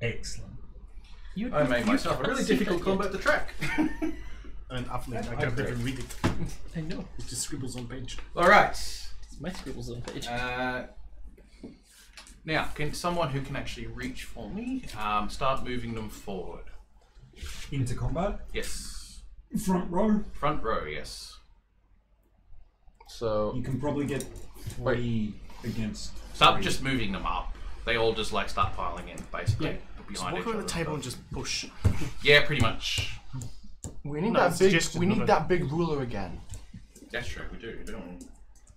Excellent. I made myself a really difficult combat to track. And Upland, I can't even read it. I know. It just scribbles on page. Alright. It's my scribbles on page. Now, can someone who can actually reach for me start moving them forward? Into combat. Yes. Front row. Front row, yes. So You can probably get 3 against. Start 3. just moving them up. They all just like start piling in, basically. Yeah. Just Behind walk each over other. the table and just push. Yeah, pretty much. we need No, that it's big. suggested, We not need a- that big ruler again. That's true, we do. Don't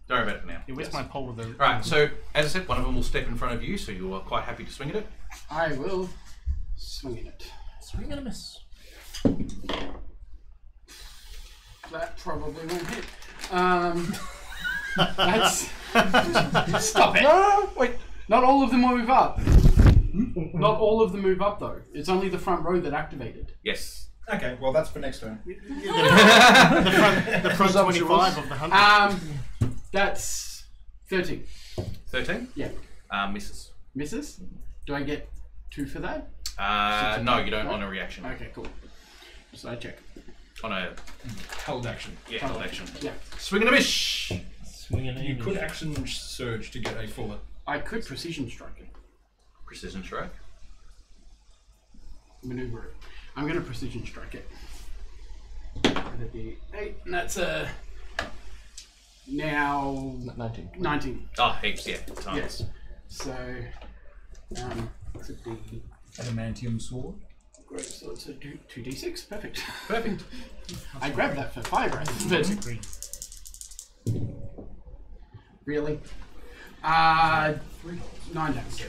worry about it for now. Yeah, where's my pole with the... Alright, so as I said, one of them will step in front of you, so you are quite happy to swing at it. I will swing at it. Swing and a miss. That probably won't hit. That's... Stop it! No, wait. Not all of them will move up. Not all of them move up though. It's only the front row that activated. Yes. Okay, well that's for next turn. The front 25 of the 100. That's 13. 13? Yeah. Misses. Misses? Do I get 2 for that? No, you don't on a reaction. Okay, cool. So I check. On a Held action. held action. Yeah. Swing and a miss! Swing and a You miss. could action surge to get a full. I could precision strike it. Precision strike. Maneuver it. I'm going to precision strike it. That'd be 8. And that's now 19. 19. Oh, heaps, yeah. Tons. Yes. So, it's a D. Adamantium sword. Great, so it's a 2d6. Perfect. Perfect. I grabbed that for 5 rounds. But really? 9 damage.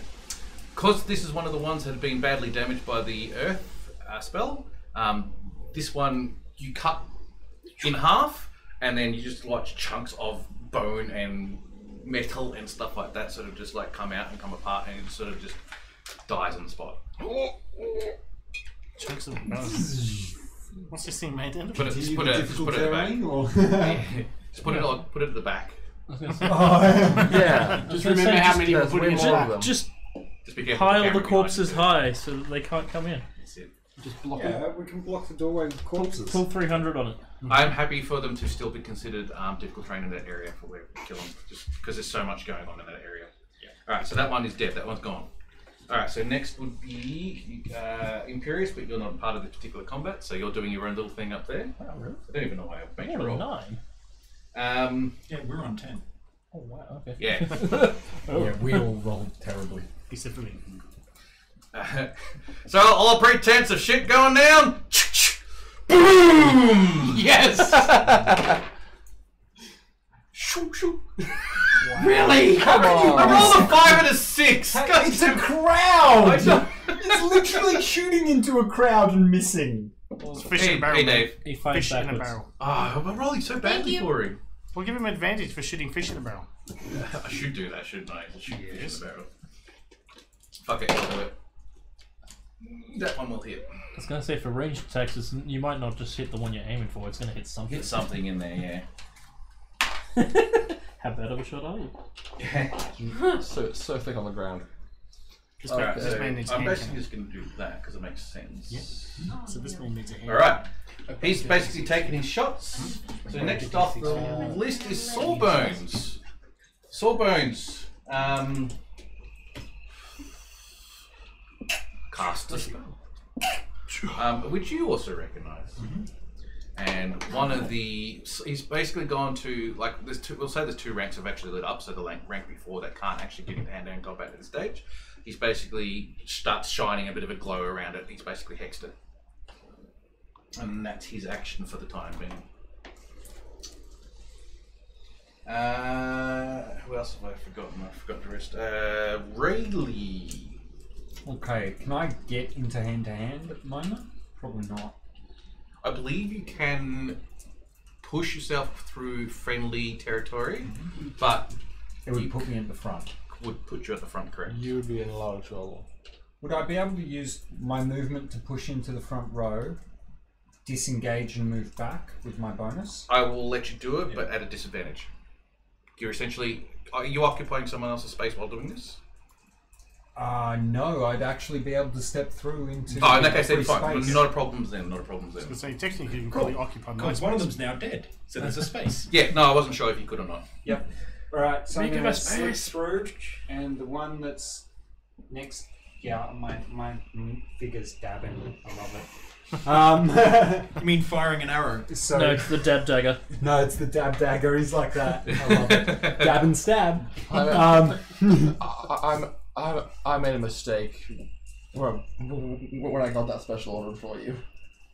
Because this is one of the ones that have been badly damaged by the earth spell, this one you cut in half and then you just watch chunks of bone and metal and stuff like that sort of just like come out and come apart and it sort of just dies on the spot. Chunks of bone. What's this thing made out of? Just put it at the back. Or? Just put it at the back. Yeah. Just remember how many we're there's putting way in more of the them. Just Just be careful. pile the camera corpses behind high so that they can't come in. you. That's it. Just block it. Yeah, we can block the doorway with corpses. Pull 300 on it. I'm happy for them to still be considered difficult terrain in that area for where we kill them, just because there's so much going on in that area. Yeah. All right, so that one is dead. That one's gone. Alright, so next would be Imperious, but you're not part of this particular combat, so you're doing your own little thing up there. Oh, really? I don't even know why I make you Level roll. 9. Yeah, we're on 10. Oh, wow, okay. Yeah. Yeah, we all rolled terribly. Except for me. So all pretense of shit going down. Boom! Yes! Shoo, shoo. Really? Come on! I rolled a 5 and a 6. It's a crowd! It's literally shooting into a crowd and missing. It's fish in a barrel. Hey, Dave. He fights Fish in a backwards. barrel. Oh, I'm rolling so badly you. for him. We'll give him advantage for shooting fish in a barrel. I should do that, shouldn't I? I'll shoot fish in the barrel. Fuck it, I'll do it. That one will hit. I was going to say, for ranged attacks, you might not just hit the one you're aiming for, it's going to hit something. Hit something in there, yeah. How bad of a shot are you? So thick on the ground. Alright, This so man needs I'm hand basically cannon. just going to do that because it makes sense. So this man needs a hand. Alright. He's basically taking his shots. So next off the list is Sawbones. Sawbones. Cast a spell. Which you also recognise. And one of the, he's basically gone to, like, there's two, we'll say there's 2 ranks have actually lit up, so the rank before that can't actually get into hand-to-hand combat at this stage. He's basically starts shining a bit of a glow around it. He's basically hexed it. And that's his action for the time being. Who else have I forgotten? I forgot the rest. Rayleigh. Okay, can I get into hand-to-hand at the moment? Probably not. I believe you can push yourself through friendly territory, but It would put me in the front. would put you at the front, correct? You would be in a lot of trouble. Would I be able to use my movement to push into the front row, disengage and move back with my bonus? I will let you do it, but at a disadvantage. You're essentially, are you occupying someone else's space while doing this? No, I'd actually be able to step through into Oh, in that case, free then fine. space. Not a problem then, not a problem then. So technically you can probably occupy my Because one of space. them's now dead, so there's a space. Yeah, no, I wasn't sure if you could or not. Yep. Alright, so Make I'm him going a to slip space. through, and the one that's next... Yeah, my figure's dabbing. I love it. You mean firing an arrow? So, No, it's the dab dagger. no, it's the dab dagger. He's like that. I love it. Dab and stab. I made a mistake when I got that special order for you.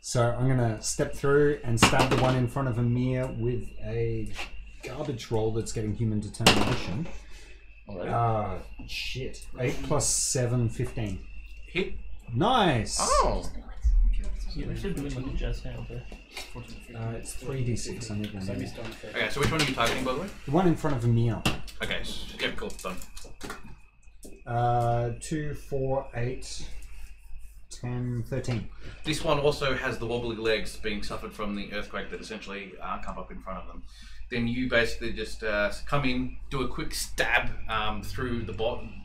So I'm gonna step through and stab the one in front of Amir with a garbage roll that's getting human determination. Alright. Shit. 8 plus 7, 15. Hit. Nice! Oh! You should do it like a jazz hand there. It's 3d6. I need one more. Okay, so which one are you targeting, by the way? The one in front of Amir. Okay, yeah, cool, done. 2, 4, 8, 10, 13. This one also has the wobbly legs being suffered from the earthquake that essentially come up in front of them. Then you basically just come in, do a quick stab through the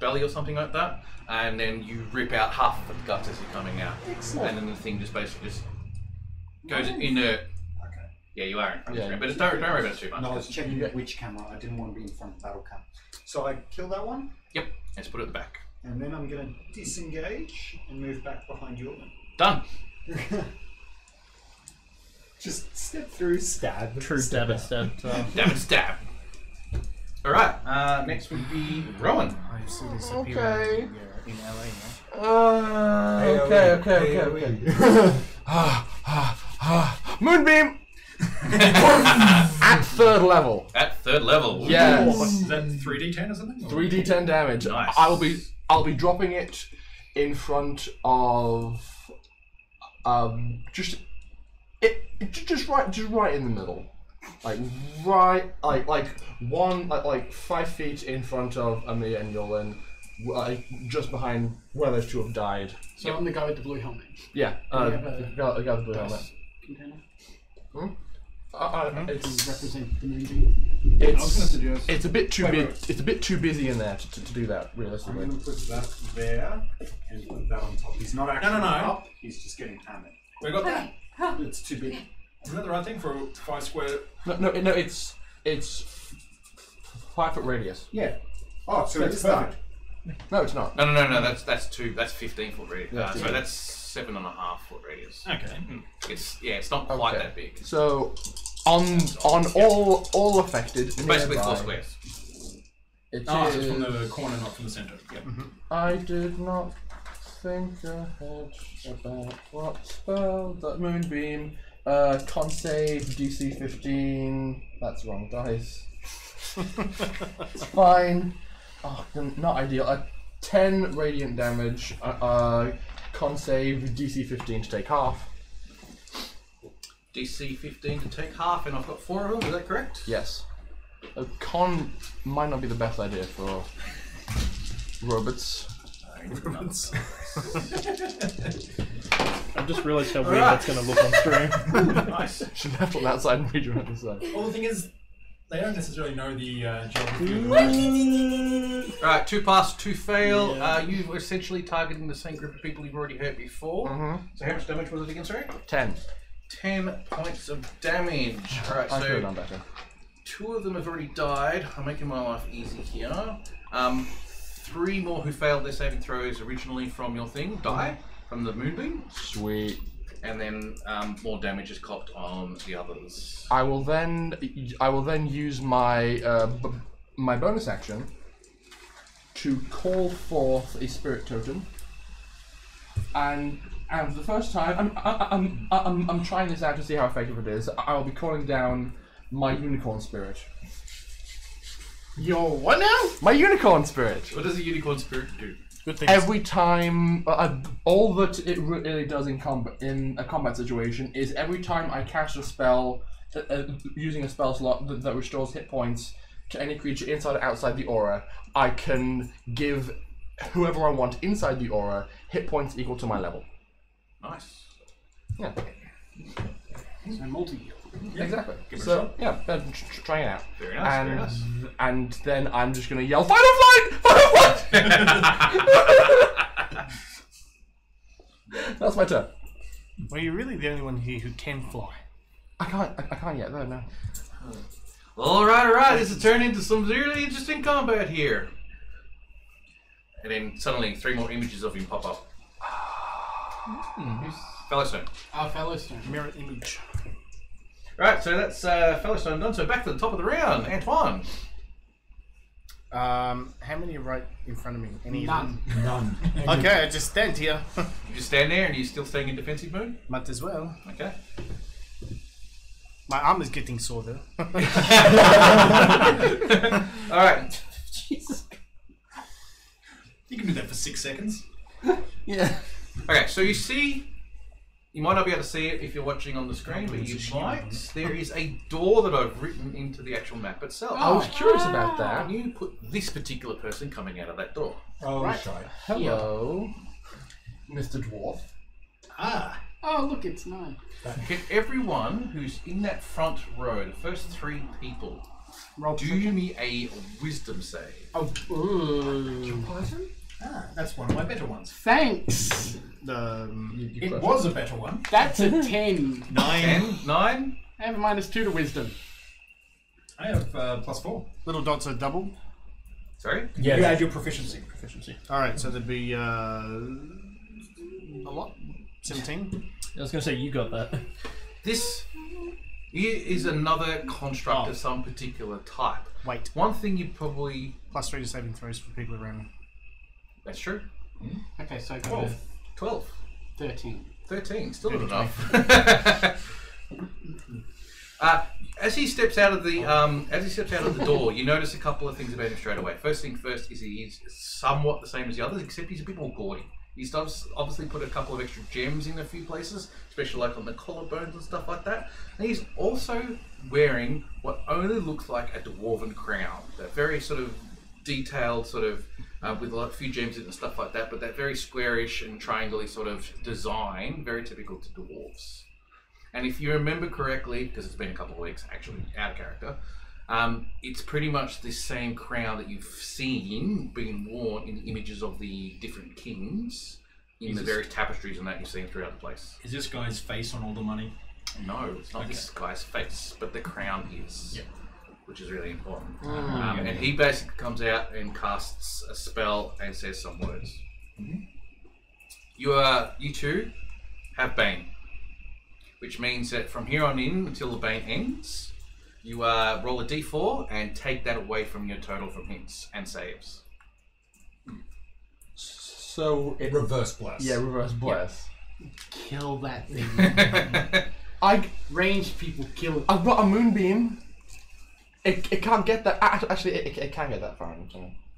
belly or something like that, and then you rip out half of the guts as you're coming out. Excellent. And then the thing just basically just goes inert. Okay. Yeah, you are in front of the Yeah. screen, but don't worry about it too much. No, I was checking which camera. I didn't want to be in front of battle cam. So I kill that one, Yep, let's put it at the back. and then I'm going to disengage and move back behind you. Done. Just step through, stab. True dab and stab. Damn it, stab. Alright, next would be Rowan. I see this Okay. appearing in LA, Moonbeam! At 3rd level. At 3rd level. Yes. Is that 3d10 or something? Or- 3d10 damage. Nice. I'll be dropping it in front of just right in the middle. Like like 5 feet in front of Amir and Yolan, just behind where those two have died. So I'm the guy with the blue helmet. Yeah, Do you have a the guy with the blue helmet. Container It's to represent the moonbeam. I was going to suggest. it's a bit too big. It's a bit too busy in there to do that I'm realistically. going to put that there and put that on top. He's not actually no. up, he's just getting hammered. We got that. It's too big. Isn't that the right thing for 5 square? No. It's 5 foot radius. Yeah. Oh, so That's it's perfect. No, it's not. No. That's 15 foot radius. So that's 7.5 foot radius. Okay. It's not quite that big. So on all affected. Basically nearby, 4 squares. It So it's is- from the corner, not from the centre. Yep. I did not think ahead about what spell that Moonbeam. Con save DC 15. That's wrong dice. It's fine. Oh, not ideal. 10 radiant damage. Con save DC 15 to take half. DC 15 to take half, and I've got 4 of them. Is that correct? Yes. Con might not be the best idea for robots. I've just realised how weird that's going to look on stream. Nice. Should have on that side and read you on the side. Well, the thing is, they don't necessarily know the geography of the Alright, 2 pass, 2 fail. You were essentially targeting the same group of people you've already hurt before. So how much damage was it again, sorry? 10. 10 points of damage. Alright, I could have so done better. 2 of them have already died. I'm making my life easy here. 3 more who failed their saving throws originally from your thing die from the moonbeam. Sweet. And then more damage is copped on the others. I will then use my my bonus action to call forth a spirit totem, and for the first time, I'm trying this out to see how effective it is. I will be calling down my unicorn spirit. Yo, what now? My unicorn spirit. What does a unicorn spirit do? Good things. Every time, all that it really does in a combat situation is every time I cast a spell using a spell slot that restores hit points to any creature inside or outside the aura, I can give whoever I want inside the aura hit points equal to my level. Nice. Yeah. So multi. Exactly. Give it a So shot. yeah, try it out. Very nice, very nice. And then I'm just gonna yell, "Fight or flight! Fight or flight!" That's my turn. Well, you're really the only one here who can fly. I can't yet though. No. Alright, this has turned into some really interesting combat here. And then suddenly 3 more images of him pop up. Fellowstone. Our Fellowstone. Mirror image. Right, so that's Fellowstone done. So back to the top of the round, Antoine. How many are right in front of me? Any of them? None. Okay, I just stand here. You just stand there and you're still staying in defensive mode? Might as well. Okay. My arm is getting sore though. Alright. Jesus. You can do that for 6 seconds. Yeah. Okay, so you see, you might not be able to see it if you're watching on the screen, but you might. There is a door that I've written into the actual map itself. I was curious about that. And you put this particular person coming out of that door. Oh, Right. shite. Hello, Mr. Dwarf. Ah. Oh, look, it's 9. Can everyone who's in that front row, the first 3 people, Roll do me a wisdom save? Oh, ooh. Ah, that's one of my better ones. Thanks. It was a better one. That's a 10. 10? 9? I have a -2 to wisdom. I have +4. Little dots are double. Sorry? Yeah. You add your proficiency. Alright, so there'd be a lot? 17? I was going to say, you got that. This is another construct of some particular type. Wait. One thing you probably... +3 to saving throws for people around me. That's true. Okay, so go 12. to 12. 13. 13. Still not enough. As he steps out of the door, you notice a couple of things about him straight away. First thing first is he is somewhat the same as the others, except he's a bit more gaudy. He's obviously put a couple of extra gems in a few places, especially like on the collarbones and stuff like that. And he's also wearing what only looks like a dwarven crown. That very sort of detailed sort of, with a few gems in it and stuff like that, but that very squarish and triangle-y sort of design, very typical to dwarves. And if you remember correctly, because it's been a couple of weeks actually out of character, it's pretty much the same crown that you've seen being worn in the images of the different kings in the various tapestries and that you've seen throughout the place. Is this guy's face on all the money? No, it's not this guy's face, but the crown is. Yep. which is really important. And he basically comes out and casts a spell and says some words. You two have Bane, which means that from here on in until the Bane ends, you roll a d4 and take that away from your total from hits and saves. So it reverse bless. Yeah, reverse bless. Kill that thing. I ranged people kill it. I've got a moonbeam. It can't get that. Actually, it can get that far.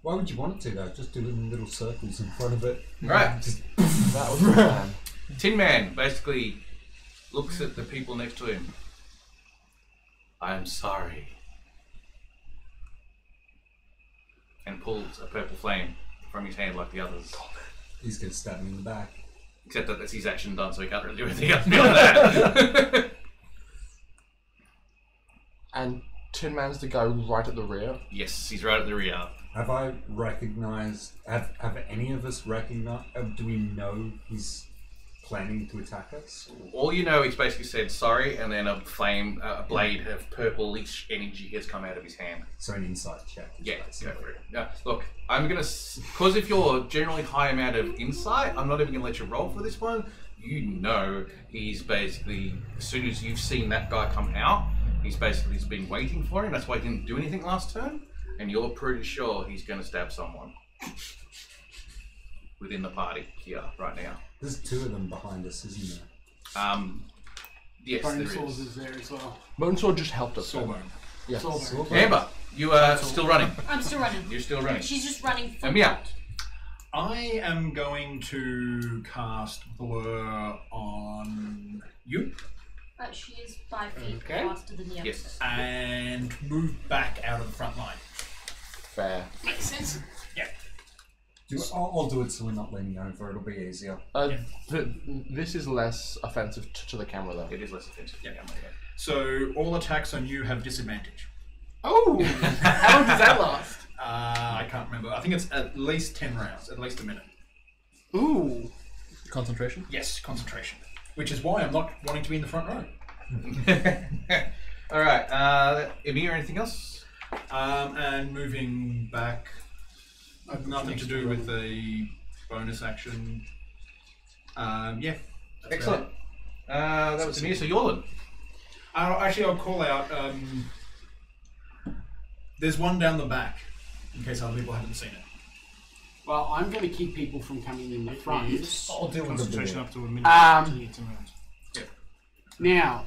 Why would you want it to though? Just do it in little circles in front of it. Right. Just that was the plan. Tin Man basically looks at the people next to him. I'm sorry. And pulls a purple flame from his hand like the others. He's going to stab me in the back. Except that that's his action done, so he can't really do anything else beyond that. And Tin Man's the guy right at the rear. Yes, he's right at the rear. Have I recognised? Have any of us recognised? Do we know he's planning to attack us? All you know, he's basically said sorry, and then a flame, a blade of purplish energy has come out of his hand. So an insight check. Yeah, go for it. Yeah, look, I'm gonna, because if you're generally high amount of insight, I'm not even gonna let you roll for this one. You know, he's basically, as soon as you've seen that guy come out, he's been waiting for him. That's why he didn't do anything last turn, and you're pretty sure he's gonna stab someone within the party here right now. There's two of them behind us, isn't there? Yes, Bone there Swords is. is there as well. Bone Sword just helped us. Sawbone. Yeah. Sawbone. Amber, you are still running. I'm still running. You're still running. She's just running full And me out. I am going to cast Blur on you. She is 5 feet Okay. faster than the others. And move back out of the front line. Fair. Makes sense. Yeah. I'll do it so we're not leaning over. It'll be easier. This is less offensive to the camera, though. It is less offensive. Yeah. So all attacks on you have disadvantage. Oh! How long does that last? I can't remember. I think it's at least 10 rounds, at least a minute. Ooh. Concentration? Yes, concentration. Which is why I'm not wanting to be in the front row. Alright, Emir, anything else? And moving back, nothing to do with the bonus action. Yeah. that's Excellent. That was Emir, so Yorlin. Actually, I'll call out. There's one down the back, in case other people haven't seen it. Well, I'm going to keep people from coming in the front. I'll deal with the Concentration ball. up to a minute. Now,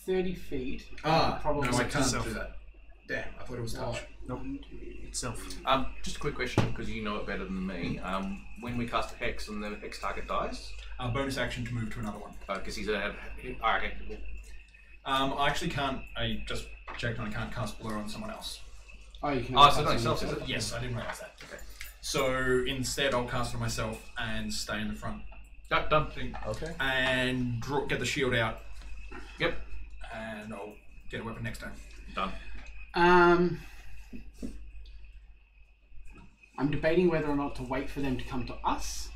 30 feet. No, I can't itself. do that. Damn, I thought it was touch. Nope. Itself. Just a quick question, because you know it better than me. When we cast a hex and the hex target dies, Bonus action to move to another one. because he's a. Alright, okay. I actually can't. I just checked and I can't cast Blur on someone else. Oh, you can. Oh, it's not yourself, is it? Yes, I didn't realise that. Okay. So instead, I'll cast it on myself and stay in the front. Done. Okay. And get the shield out. Yep. And I'll get a weapon next turn. Done. I'm debating whether or not to wait for them to come to us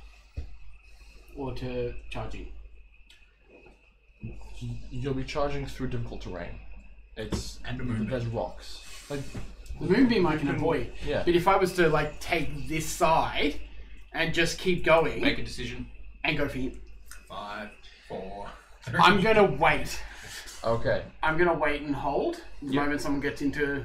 or to charge in. You'll be charging through difficult terrain. It's and a moonbeam. There's rocks. Like, the moonbeam I can avoid. Yeah. But if I was to like take this side and just keep going, Make a decision. and go for him, 5, 4. I'm gonna wait. Okay. I'm gonna wait and hold. The Yep. moment someone gets into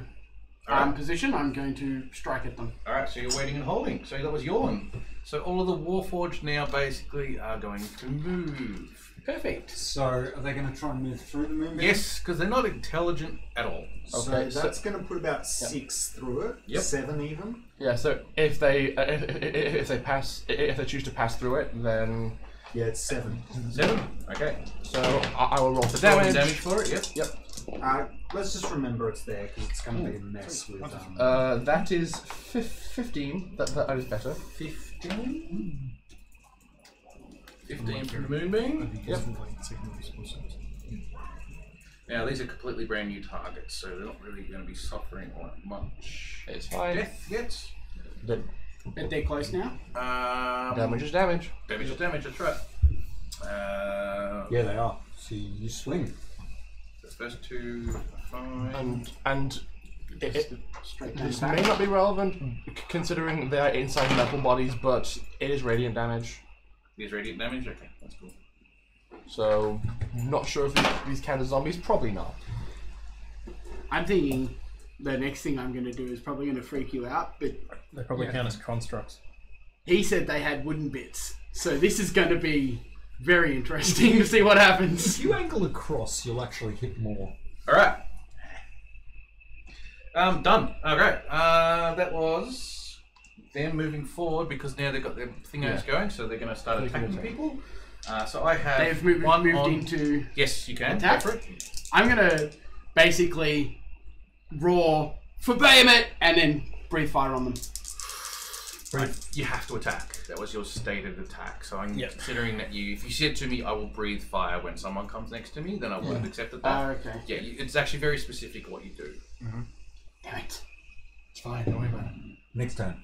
Alright. position, I'm going to strike at them. Alright, so you're waiting and holding. So that was Yorlin. So all of the Warforged now basically are going to move. Perfect. So, are they going to try and move through the moonbeam? Yes, because they're not intelligent at all. So that's going to put about 6 through it. Yep. 7 even. Yeah. So if they if they choose to pass through it, then Yeah, it's 7. 7. Okay. so I will roll for Roll the damage. damage for it. Yep. Yep. Let's just remember it's there because it's going to be a mess with. That is 15. That is better. 15. 15 from the moonbeam. Yep. Now these are completely brand new targets, so they're not really going to be suffering all that much. It's fine. Death gets. The But they're close now. damage is damage. Damage is damage. That's right. Yeah, they are. So you swing. the first two are fine. And Straight down this the back. may not be relevant considering they are inside metal bodies, but it is radiant damage. It is radiant damage? Okay, that's cool. So, not sure if these count as zombies. Probably not. I'm thinking the next thing I'm going to do is probably going to freak you out, but They probably count as constructs. he said they had wooden bits. So this is going to be very interesting to see what happens. If you angle across, you'll actually hit more. Alright. Done. Okay. That was them moving forward because now they've got their thingos going, so they're going to start attacking people. So I have They've moved one on... into Yes, you can. attack. Go for it. I'm going to basically roar for Behemoth and then breathe fire on them. You have to attack. That was your stated attack. So I'm considering that if you said to me, I will breathe fire when someone comes next to me, then I would have accepted that. Okay. Yeah, it's actually very specific what you do. Damn it. It's fine. Don't worry about it. Next turn.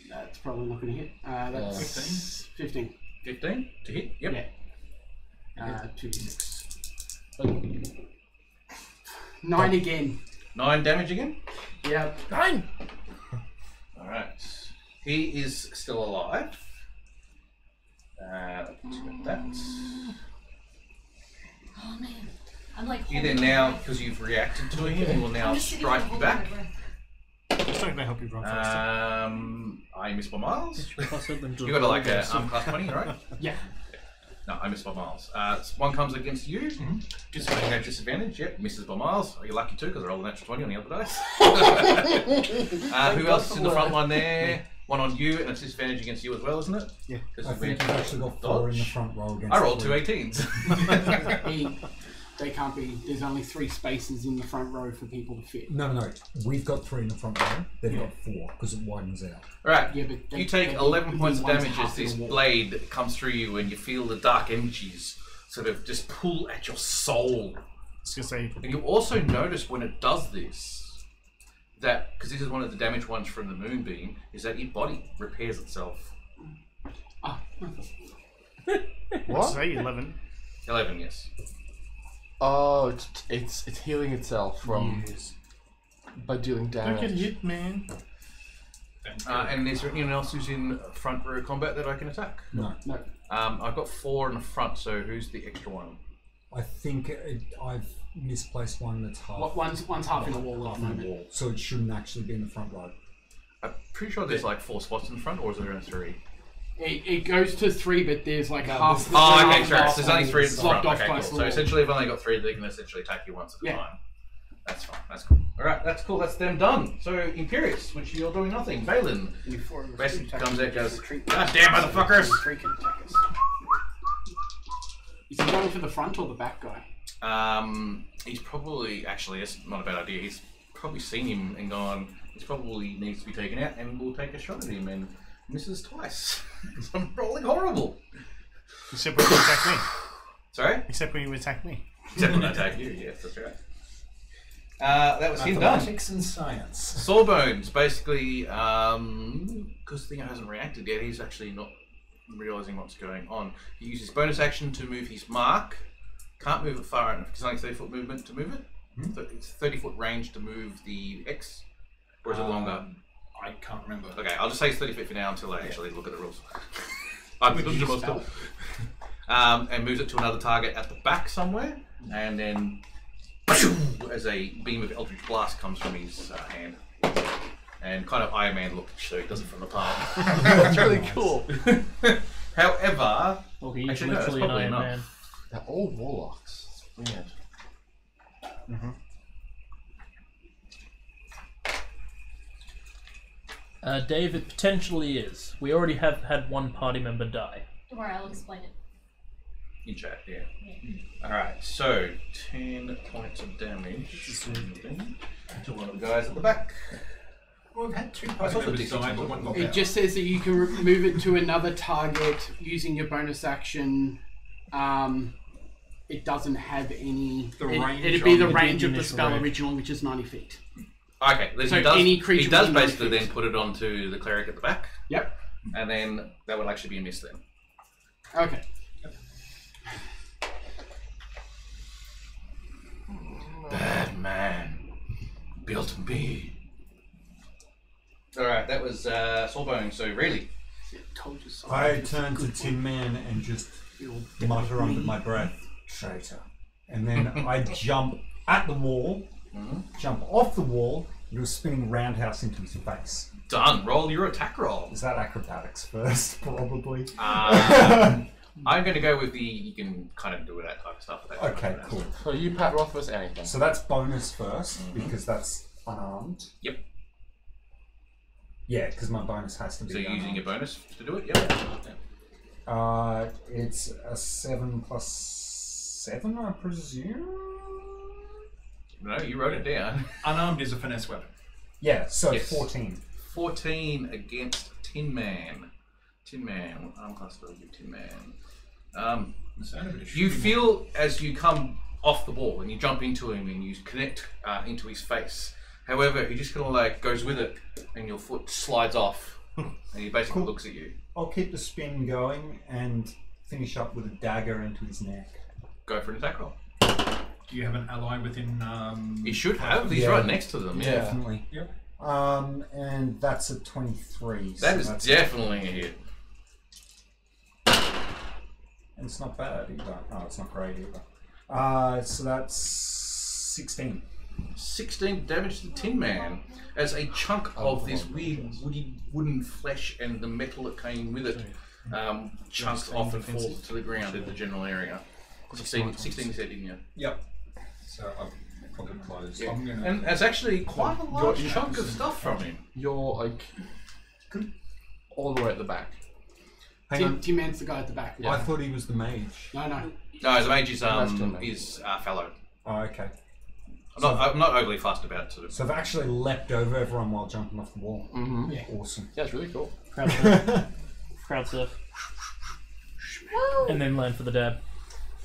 That's probably not going to hit. That's 15. 15 to hit? Yep. Yeah. 2d6. 9 again. 9 damage again? Yep. 9! Alright. He is still alive. Let's get that. Oh man, I'm like. He then now, because you've reacted to him, he will now I'm just sitting strike there you holding back. my breath. It's not going to help you run faster. I missed by miles. Plus them to You got like a plus 20, right? Yeah. No, I missed by miles. One comes against you. Disadvantage. Yep, misses by miles. You're lucky too because I rolled a natural 20 on the other dice. Who else is in the front line there? One on you, and it's disadvantage against you as well, isn't it? Yeah. I think you've actually got 4 in the front row against I rolled two three. 18s. They can't be. There's only 3 spaces in the front row for people to fit. No. We've got 3 in the front row. They've got 4 because it widens out. Alright, Yeah, but you take 11 points of one's damage half as this the wall. blade comes through you and you feel the dark energies sort of just pull at your soul. I was going to say, And you also notice when it does this, that, because this is one of the damage ones from the moonbeam, is that your body repairs itself. What? say 11. 11, yes. Oh, it's healing itself from Yes. by dealing Don't get damage. hit, man. And is there anyone else who's in front row combat that I can attack? No. No. I've got 4 in the front, so who's the extra one? I think I've misplaced one that's half. One's half in the wall at half the in the moment. wall, so it shouldn't actually be in the front row. I'm pretty sure there's like 4 spots in the front, or is there only 3? It goes to 3, but there's like half. Oh, okay, half sure. off So there's only 3 in the front. blocked off Okay, by cool. the So wall. essentially, I've only got 3 that can essentially attack you once at a Yeah. time. That's fine. That's cool. Alright, that's cool. That's them done. So, Imperius, which you're doing nothing. Valen basically comes out and goes, God damn, motherfuckers! 3 can attack us. Is he going for the front or the back guy? He's probably, actually, it's not a bad idea. He's probably seen him and gone, he's probably needs to be taken out, and we'll take a shot at him and misses twice. Because I'm rolling horrible. Except when you attack me. Sorry? Except when you attack me. Except when I attack you, yes, that's right. That was him done. Mathematics and science. Sawbones, basically, because Thingo hasn't reacted yet, he's actually not realising what's going on. He uses bonus action to move his mark. Can't move it far enough, because it's only 30-foot movement to move it. It's 30-foot range to move the X, or is it longer? I can't remember. Okay, I'll just say it's 30 feet for now until I actually look at the rules. I'm the most and moves it to another target at the back somewhere, and then as a beam of Eldritch Blast comes from his hand. And kind of Iron Man look, so he does it from the palm. That's really cool. However, Well, he is actually, no, that's literally an probably Iron enough. Man. They're all warlocks. It's weird. Dave, it potentially is. We already have had one party member die. Don't worry, I'll explain it. In chat, yeah. Alright, so 10 points of damage to one of the guys at the back. We've had 2 I party thought the members D6 die, was but one got It out. just says that you can move it to another target using your bonus action. It doesn't have any. The range It'd be the on- range of the initial spell range. original, which is 90 feet. Okay, then So he does, any creature he does within basically 90 then feet. put it onto the cleric at the back, Yep. and then that would actually be a miss then. Okay. built me. Alright, that was Sawbone, so really. Told you so. I turn to Tin Man and just mutter under my breath, traitor. And then I jump at the wall, jump off the wall, do a spinning roundhouse into his face. Done. Roll your attack roll. Is that acrobatics first, probably? I'm going to go with the, you can kind of do that type of stuff. Okay, cool. So you Pat Rothfuss anything. So that's bonus first, because that's unarmed. Yep. Yeah, because my bonus has to be So you're unarmed. using your bonus to do it? Yep. It's a 7 plus 7, I presume? No, you wrote it down. Unarmed is a finesse weapon. Yeah, so Yes. 14. 14 against Tin Man. Tin Man, arm class ability, Tin Man. You feel as you come off the wall and you jump into him and you connect into his face. However, he just kind of like goes with it and your foot slides off and he basically looks at you. I'll keep the spin going and finish up with a dagger into his neck. Go for an attack roll. Do you have an ally within? He should have. He's right next to them. Yeah. Definitely. Yep. And that's a 23. That so is that's definitely a hit. And it's not bad either. Oh, it's not great either. So that's 16. 16 damage to the Tin Man as a chunk of this weird wooden flesh and the metal that came with it chunks off and falls to the ground in the general area. 16 you said, didn't you? Yep. So I've probably closed. Yeah. I'm gonna... And that's actually quite a large chunk of stuff from him. You're like all the way at the back. Hang on. Tin Man's the guy at the back. I thought he was the mage. No. No, the mage is fallow. Oh, okay. I'm not overly fussed about it. Sort of. So I've actually leapt over everyone while jumping off the wall. Mm-hmm. Yeah. Awesome. Yeah, it's really cool. Crowd surf. Crowd surf. And then land for the dab.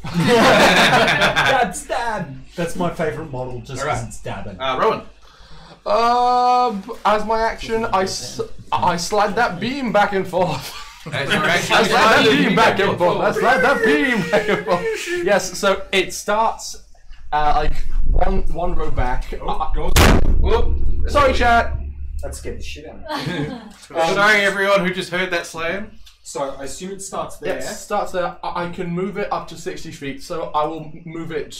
Dad stab! That's my favourite model just because it's dabbing. Rowan. As my action, I slide that beam back and forth. As your action, I slide that beam back and forth. I slide that beam back and forth. Yes, so it starts like one row back. Sorry, chat. That scared the shit out of me. Sorry, everyone who just heard that slam. So I assume it starts there. It starts there. I can move it up to 60 feet, so I will move it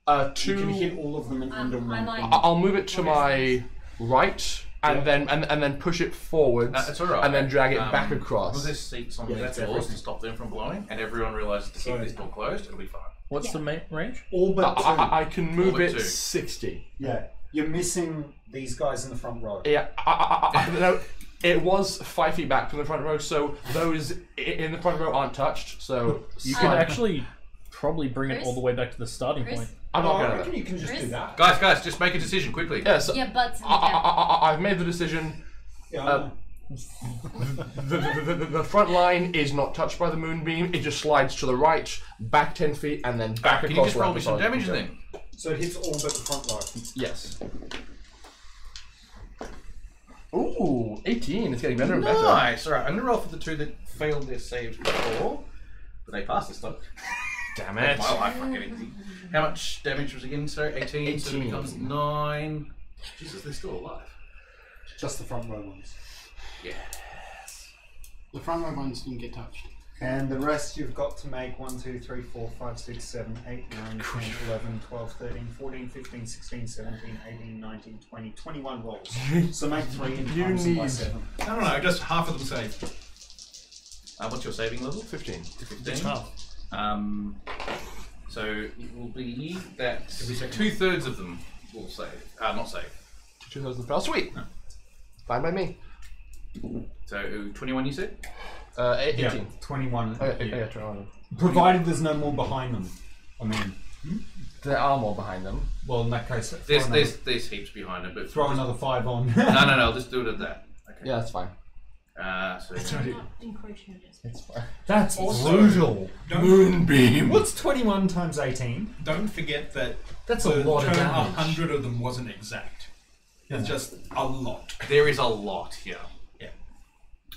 to. You can hit all of them in under one. I'll move it to my right, and then push it forwards. That's all right. And then drag it back across. Well, there's seats on the doors to stop them from blowing, and everyone realizes to keep this door closed, it'll be fine. What's the range? All but two. I can move but it two. 60. Yeah. You're missing these guys in the front row. Yeah, no, it was 5 feet back from the front row, so those in the front row aren't touched. So You can actually probably bring it all the way back to the starting point. I'm not I gonna. reckon you can just do that. Guys, just make a decision quickly. Yeah, so Yeah, butts in the gap. I've made the decision. Yeah, The front line is not touched by the moonbeam. It just slides to the right, back 10 feet, and then back Can you across. just roll me some wherever damage solid then? So it hits all but the front row. Yes. Ooh, 18. It's getting better and better. Nice. All right, I'm gonna roll for the two that failed their saves before, but they passed this time. Damn Make it. my life fucking easy. How much damage was again? Sorry, 18. So it becomes 9. Jesus, they're still alive. Just the front row ones. Yeah. The front row ones didn't get touched. And the rest you've got to make 1, 2, 3, 4, 5, 6, 7, 8, 9, 10, 11, 12, 13, 14, 15, 16, 17, 18, 19, 20, 21 rolls. So make 3 and You times them by need- 7. I don't know, just half of them saved. What's your saving level? 15. 15. So it will be that 2/3 of them will save. Not save. 2,000 spell. Sweet. Fine by me. So 21 you said? 18. Yeah, 21. Yeah, 21. Provided there's no more behind them. I mean, There are more behind them. well, in that case, There's heaps behind it, but throw another 5 on. no, just do it at that. Okay. Yeah, that's fine. So It's fine. That's Also- brutal. Moonbeam. What's 21 times 18? Don't forget that That's the a lot of turn damage. 100 of them wasn't exact. It's just a lot. there is a lot here. Yeah.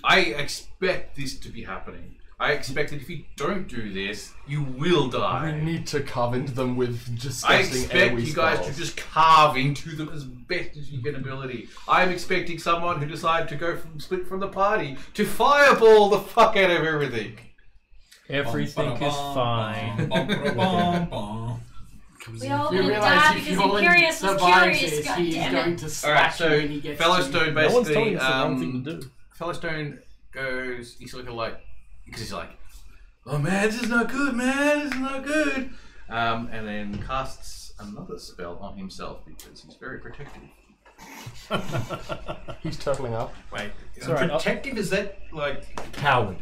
I expect this to be happening. I expect that if you don't do this, you will die. We need to carve into them with I disgusting expect AoE you guys spells. to just carve into them as best as you can ability. I'm expecting someone who decided to go split from the party to fireball the fuck out of everything. Everything is fine. We all You gonna realise die if because Yulin Imperius was survives curious. this, God he's damn going it. to Alright, slash you so when he gets Fellowstone No one's telling basically, us the wrong thing to do. Fellowstone goes, he's looking like, because he's like, oh man, this is not good, man, this is not good. And then casts another spell on himself because he's very protective. He's turtling up. Wait, Sorry, protective, is that like Coward.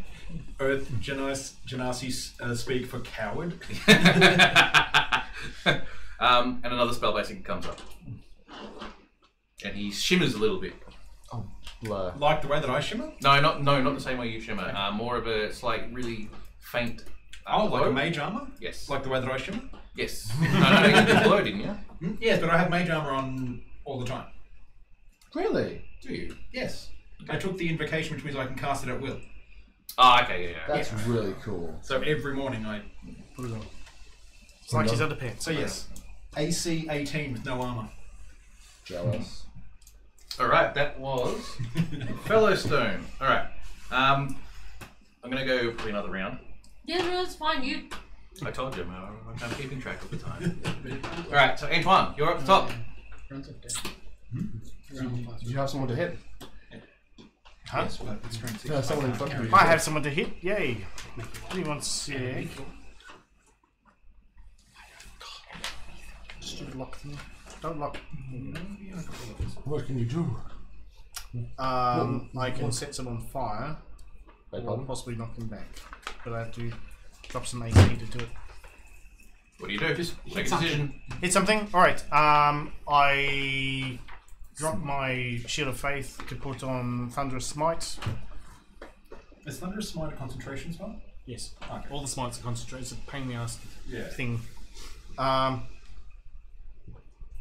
Earth Genasi speak for coward? And another spell basically comes up. And he shimmers a little bit. Blur. Like the way that I shimmer? No, not the same way you shimmer. More of a, it's like really faint. Oh, like a glow. mage armor? Yes. Like the way that I shimmer? Yes. No, you did glow, didn't you? Yes, but I have mage armor on all the time. Really? Do you? Yes. I took the invocation, which means I can cast it at will. Oh, okay, yeah. That's really cool. So every morning I Put it on. It's like his underpants. So yes, AC 18 with no armor. Jealous. Alright, that was Fellowstone. Alright. I'm gonna go play another round. Yeah, no, it's fine. You. I told you, I'm keeping track of the time. Alright, so Antoine, you're up the top. Did you have someone to hit? Huh? Someone in front of you. I have someone to hit. Yay. Give me one sec. Stupid lock thing. Don't lock. What can you do? I can set someone on fire. Wait, Or pardon? possibly knock them back. But I have to drop some AC to do it. What do you do? Just make a decision. Hit something? Alright. I drop my Shield of Faith to put on Thunderous Smite. Is Thunderous Smite a concentration spell? Yes. Okay. All the smites are concentrated. It's a pain in the ass Yeah. thing.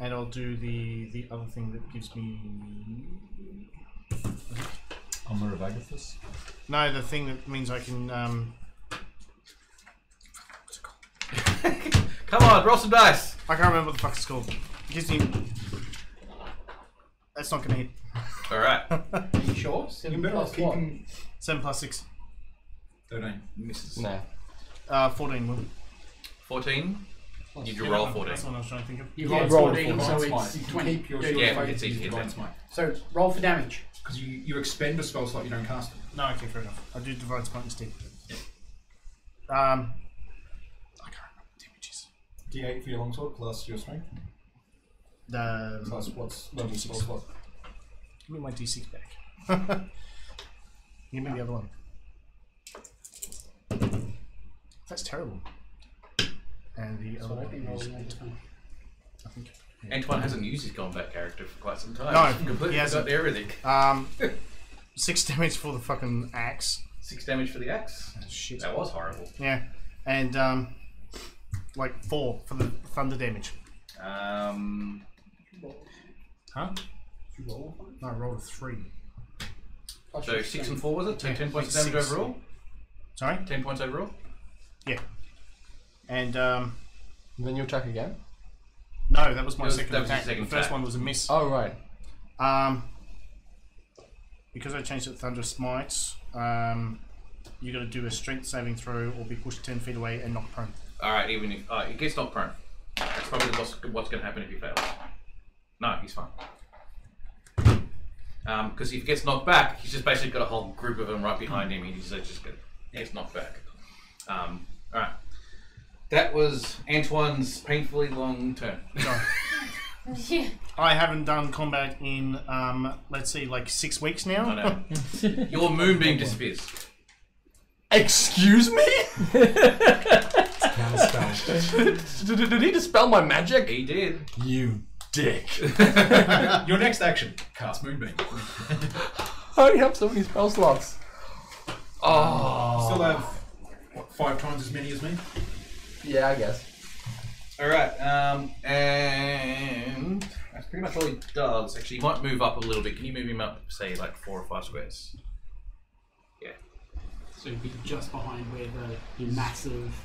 And I'll do the other thing that gives me. Armor of Agathis. No, the thing that means I can. What's it called? Come on, roll some dice. I can't remember what the fuck it's called. It gives me. That's not gonna hit. Alright. Are you sure? You better off keeping 7 plus 6. 13. Misses. Nah. 14 will. 14. Did you roll 14? That's what I was trying to think of. You Yeah, rolled roll 14, for so Divine it's Smite. 20. Keep your Yeah, shield yeah, of faith it's and easy, Divine it's Smite. So roll for damage. Because you expend a spell slot, you don't cast it. No, okay, fair enough. I do Divine Smite instead. I can't remember the damages. D8 for your longsword plus your strength. Plus what's level spell slot? Give me my D6 back. Give me the other one. That's terrible. And the other one is 8. I think. Antoine hasn't used his combat character for quite some time. No, He's completely he hasn't. forgot everything. 6 damage for the fucking axe. 6 damage for the axe. Shit. That was horrible. Yeah. And like 4 for the thunder damage. Huh? No, I rolled a 3. So 6 and 4 was it? So Yeah, 10 points like of damage 6. overall? Sorry? 10 points overall? Yeah. And Then you attack again? no, that was my That was- second that was your attack. second The first attack. one was a miss. Oh, right. Because I changed it to Thunder Smite, you got to do a strength saving throw or be pushed 10 feet away and knocked prone. Alright, even if. He gets knocked prone. That's probably what's going to happen if he fails. No, he's fine. Because if he gets knocked back, he's just basically got a whole group of them right behind him. He's just gets knocked back. Alright. That was Antoine's painfully long turn. Sorry. Yeah. I haven't done combat in, let's see, like 6 weeks now. I know. Your moonbeam disappears. Excuse me? Counterspell. Did he dispel my magic? He did. You dick. Your next action, cast Moonbeam. I only have so many spell slots. Still have, what, 5 times as many as me? Yeah, I guess. Alright, and that's pretty much all he does. Actually, he might move up a little bit. Can you move him up, say, like 4 or 5 squares? Yeah. So he'd be just behind where the massive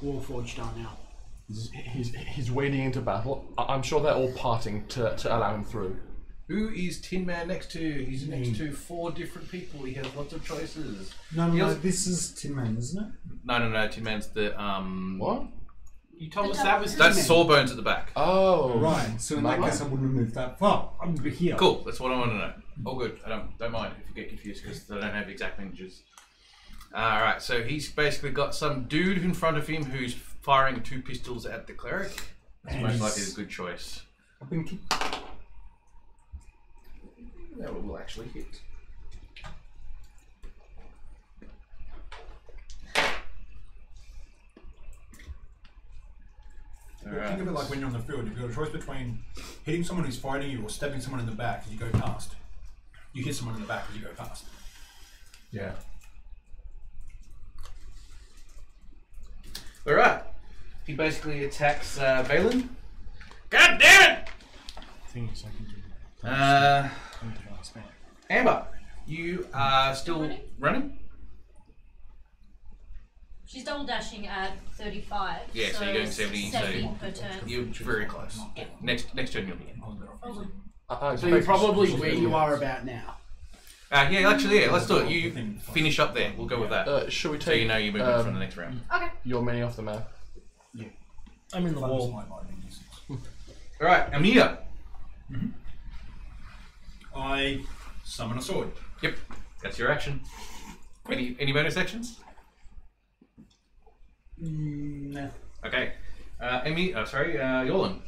Warforged are now. He's wading into battle. I'm sure they're all parting to allow him through. Who is Tin Man next to? He's next to 4 different people. He has lots of choices. No, this is Tin Man, isn't it? No. Tin Man's the What? You told us that was That's Sawbones at the back. Oh, Right. So in that case, I wouldn't have moved that far. I'm here. Cool. That's what I want to know. All good. I don't mind if you get confused because they don't have exact images. All right. So he's basically got some dude in front of him who's firing 2 pistols at the cleric. That's most likely a good choice. I've been That will actually hit. Think of it like when you're on the field. You've got a choice between hitting someone who's fighting you or stabbing someone in the back as you go past. You hit someone in the back as you go past. Yeah. All right. He basically attacks Valen. God damn it! Thing is, I can do Amber, you are still running? She's double dashing at 35. Yeah, so you're going 70, so per turn. you're very close. Yeah. Next turn you'll be in. So you're probably where you are about now. Yeah, actually, yeah, let's do it. You finish up there. We'll go with that. Should we take? So you know you're moving from the next round. Okay. Your mini off the map. Yeah. I'm in the wall. Alright, Amir. I summon a sword. Yep, that's your action. Any bonus actions? No. Okay. Yolan.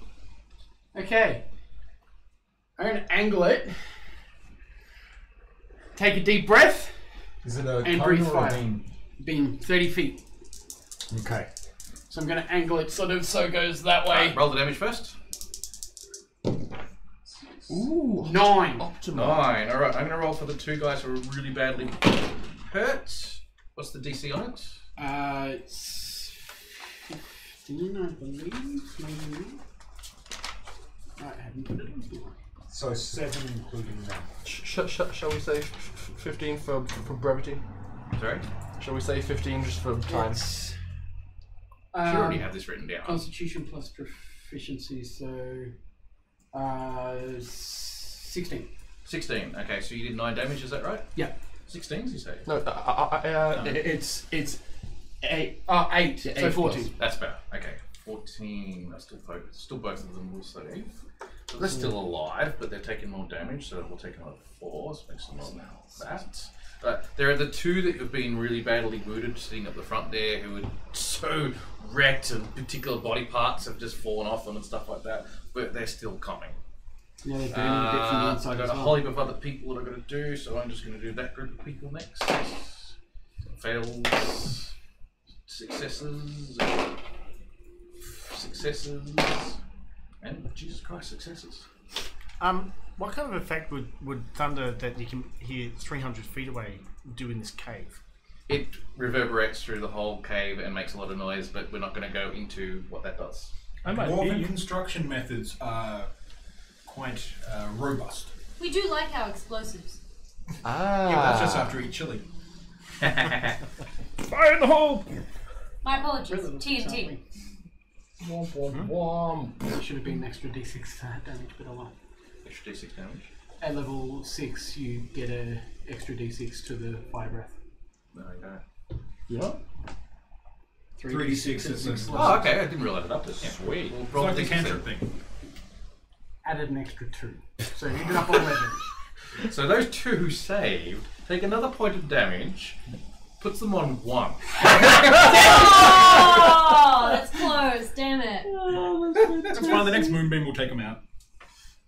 Okay. I'm going to angle it. Take a deep breath. Is it a and cone breathe or fire. a beam? Beam 30 feet. Okay. So I'm going to angle it sort of so it goes that way. Roll the damage first. Ooh. 9. Optimal. 9. Alright, I'm going to roll for the 2 guys who are really badly hurt. What's the DC on it? It's 15, I believe. Maybe. I haven't put it in here. So 7 including that. Shall we say 15 for brevity? Sorry? Shall we say 15 just for time? You already have this written down. Constitution plus proficiency, so 16. 16. Okay, so you did 9 damage, is that right? Yeah. 16s, you say? No, it's 8. 8. So 8 14. That's better. Okay, 14. That's still both of them will save. So they're still alive, but they're taking more damage, so we'll take another 4. So makes them on that. There are the 2 that have been really badly wounded sitting up the front there who are so wrecked and particular body parts have just fallen off them and stuff like that, but they're still coming. Yeah, they're burning a bit from the inside I've got as a well. whole heap of other people that I've got to do, so I'm just going to do that group of people next. Fails, successes, and Jesus Christ, successes. What kind of effect would thunder that you can hear 300 feet away do in this cave? It reverberates through the whole cave and makes a lot of noise, but we're not going to go into what that does. Dwarven construction methods are quite robust. We do like our explosives. Yeah, but that's just after eat chili. Fire in the hole! My apologies. TNT. Womp womp womp. There should have been an extra d6 damage, but oh well. Extra D6 damage. At level 6, you get an extra d6 to the fire breath. There we go. Yeah? 3d6 is a Oh, okay. I didn't realise it up to Sweet. We'll It's roll like the D6 cantrip then. thing. Added an extra 2. So you ended up on 11. So those 2 who saved take another point of damage, puts them on 1. Oh, that's close. Damn it. That's fine. The next moonbeam will take them out.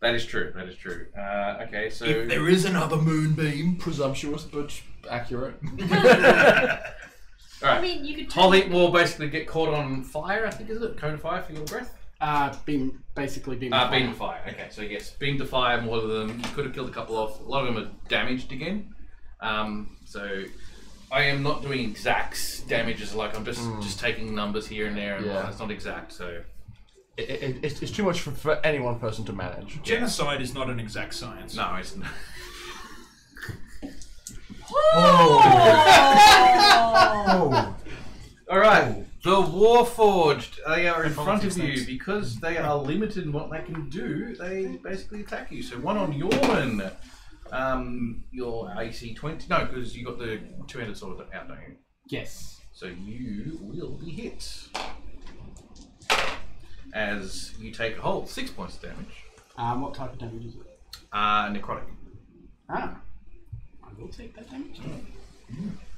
That is true. That is true. Okay, so If there is another moonbeam, Presumptuous but accurate. all right. I mean, you could. Holly will basically get caught on fire. I think is it cone of fire for your breath. Beam of fire. Beam of fire. Okay, so yes, beam to fire. More of them. You could have killed a couple off. A lot of them are damaged again. So I am not doing exact damages. Like I'm just taking numbers here and there, and it's not exact. So It's too much for any one person to manage. genocide is not an exact science. no, it's not. Oh. All right. The Warforged, they are in front of you because they are limited in what they can do. They basically attack you. So one on Yorman. Your AC 20. No, because you got the two-handed sword out, don't you? Yes. So you will be hit. As you take a whole 6 points of damage. What type of damage is it? Necrotic. I will take that damage.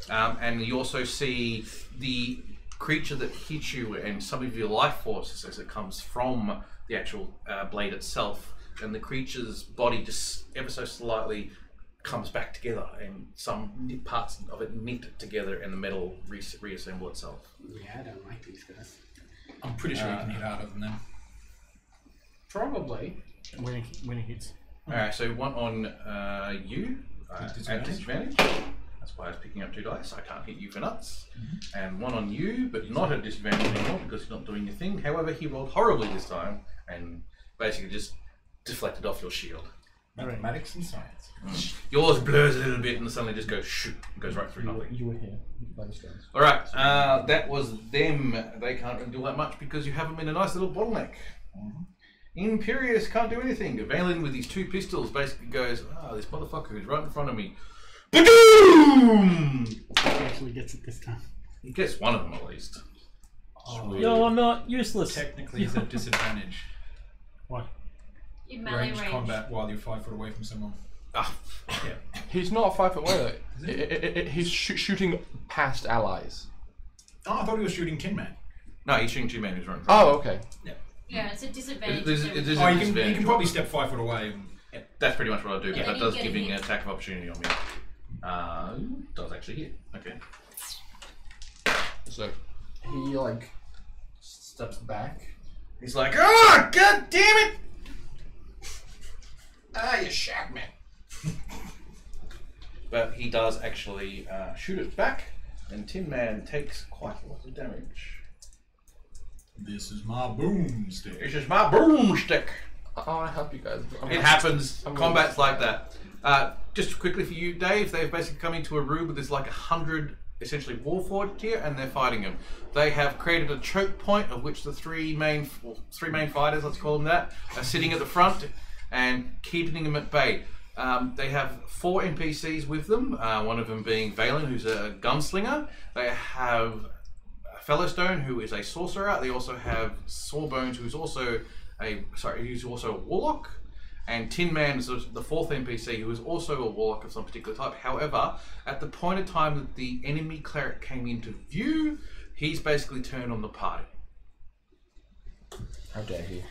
And you also see the creature that hits you and some of your life force as it comes from the actual blade itself, and the creature's body just ever so slightly comes back together, and some parts of it knit together, and the metal reassemble itself. Yeah, I don't like these guys. I'm pretty sure you can hit harder than them. Probably. When it hits. Alright, so one on you at disadvantage. That's why I was picking up 2 dice. I can't hit you for nuts. And one on you, but not at disadvantage anymore because you're not doing your thing. However, he rolled horribly this time and basically just deflected off your shield. Mathematics and science. Yours blurs a little bit and suddenly just goes shoot, goes right through nothing. You were here by the stones. Alright, that was them. They can't really do that much because you have them in a nice little bottleneck. Imperious can't do anything. Valen with his 2 pistols basically goes, this motherfucker is right in front of me. Ba-doom! He actually gets it this time. He gets one of them at least. You're not useless. Technically, he's at disadvantage. What? In melee Range range. combat while you're 5 foot away from someone. Ah, Yeah. He's not 5 foot away though. He's shooting past allies. Oh, I thought he was shooting Tin Man. no, he's shooting 2 men who's running in front Oh, of okay. Yeah, it's a disadvantage. There's so- a Oh, you disadvantage. can probably step 5 foot away. And, That's pretty much what I'll do, Yeah, but that and does you give get me a an hit. attack of opportunity on me. Does actually hit. Okay. So he like steps back. He's like, oh, god damn it! You shot me. But he does actually shoot it back, and Tin Man takes quite a lot of damage. this is my boomstick. This is my broomstick. I want to help you guys. It happens. I'm Combat's like that. Just quickly for you, Dave, they've basically come into a room where there's like 100 essentially Warforged here, and they're fighting him. They have created a choke point of which the three main fighters, let's call them that, are sitting at the front and keeping them at bay. They have 4 NPCs with them, one of them being Valen, who's a gunslinger. They have Fellowstone, who is a sorcerer. They also have Sawbones, who's also a warlock. And Tin Man is the 4th NPC, who is also a warlock of some particular type. However, at the point in time that the enemy cleric came into view, he's basically turned on the party. How dare he?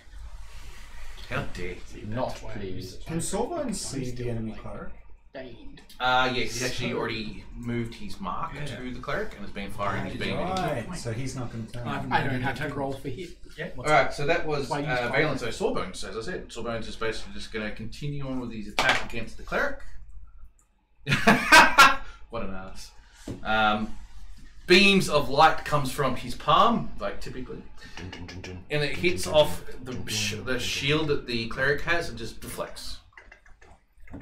How dare he? Not please. Can Sawbones see the enemy cleric? Yeah, he's actually already moved his mark to the cleric and has been firing his beam. Right, so he's not going to turn. I don't have to roll for hit. Alright, so that was Why use Valen. So Sawbones, as I said, Sawbones is basically just going to continue on with his attack against the cleric. What an ass. Beams of light comes from his palm, like typically, and it hits off the shield that the cleric has and just deflects.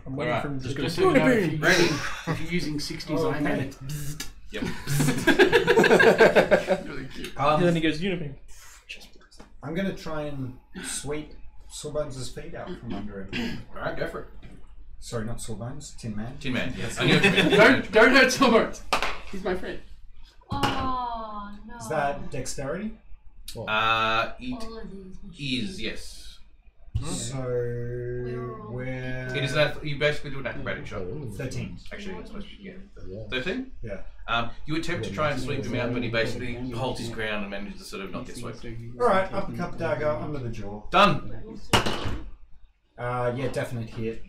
I'm waiting Alright. for him to Just just go. gonna say, Ready? if you're using 60s Iron Man, it's bzzzt. Yep. And then he goes Unibeam. I'm going to try and sweep Sawbones' feet out from under him. Alright, go for it. Sorry, not Sawbones, Tin Man. Tin Man, yes. I knew what you meant. Don't hurt Silvers. He's my friend. Oh no. Is that dexterity? It All of these is, yes. So we're It is you basically do an acrobatic shot. 13. Actually, it's supposed to be 13. Yeah. You attempt to try and sweep him out, but he basically holds his ground and manages to sort of not get swept. Alright, uppercut dagger under the jaw. Done. Yeah, definite hit.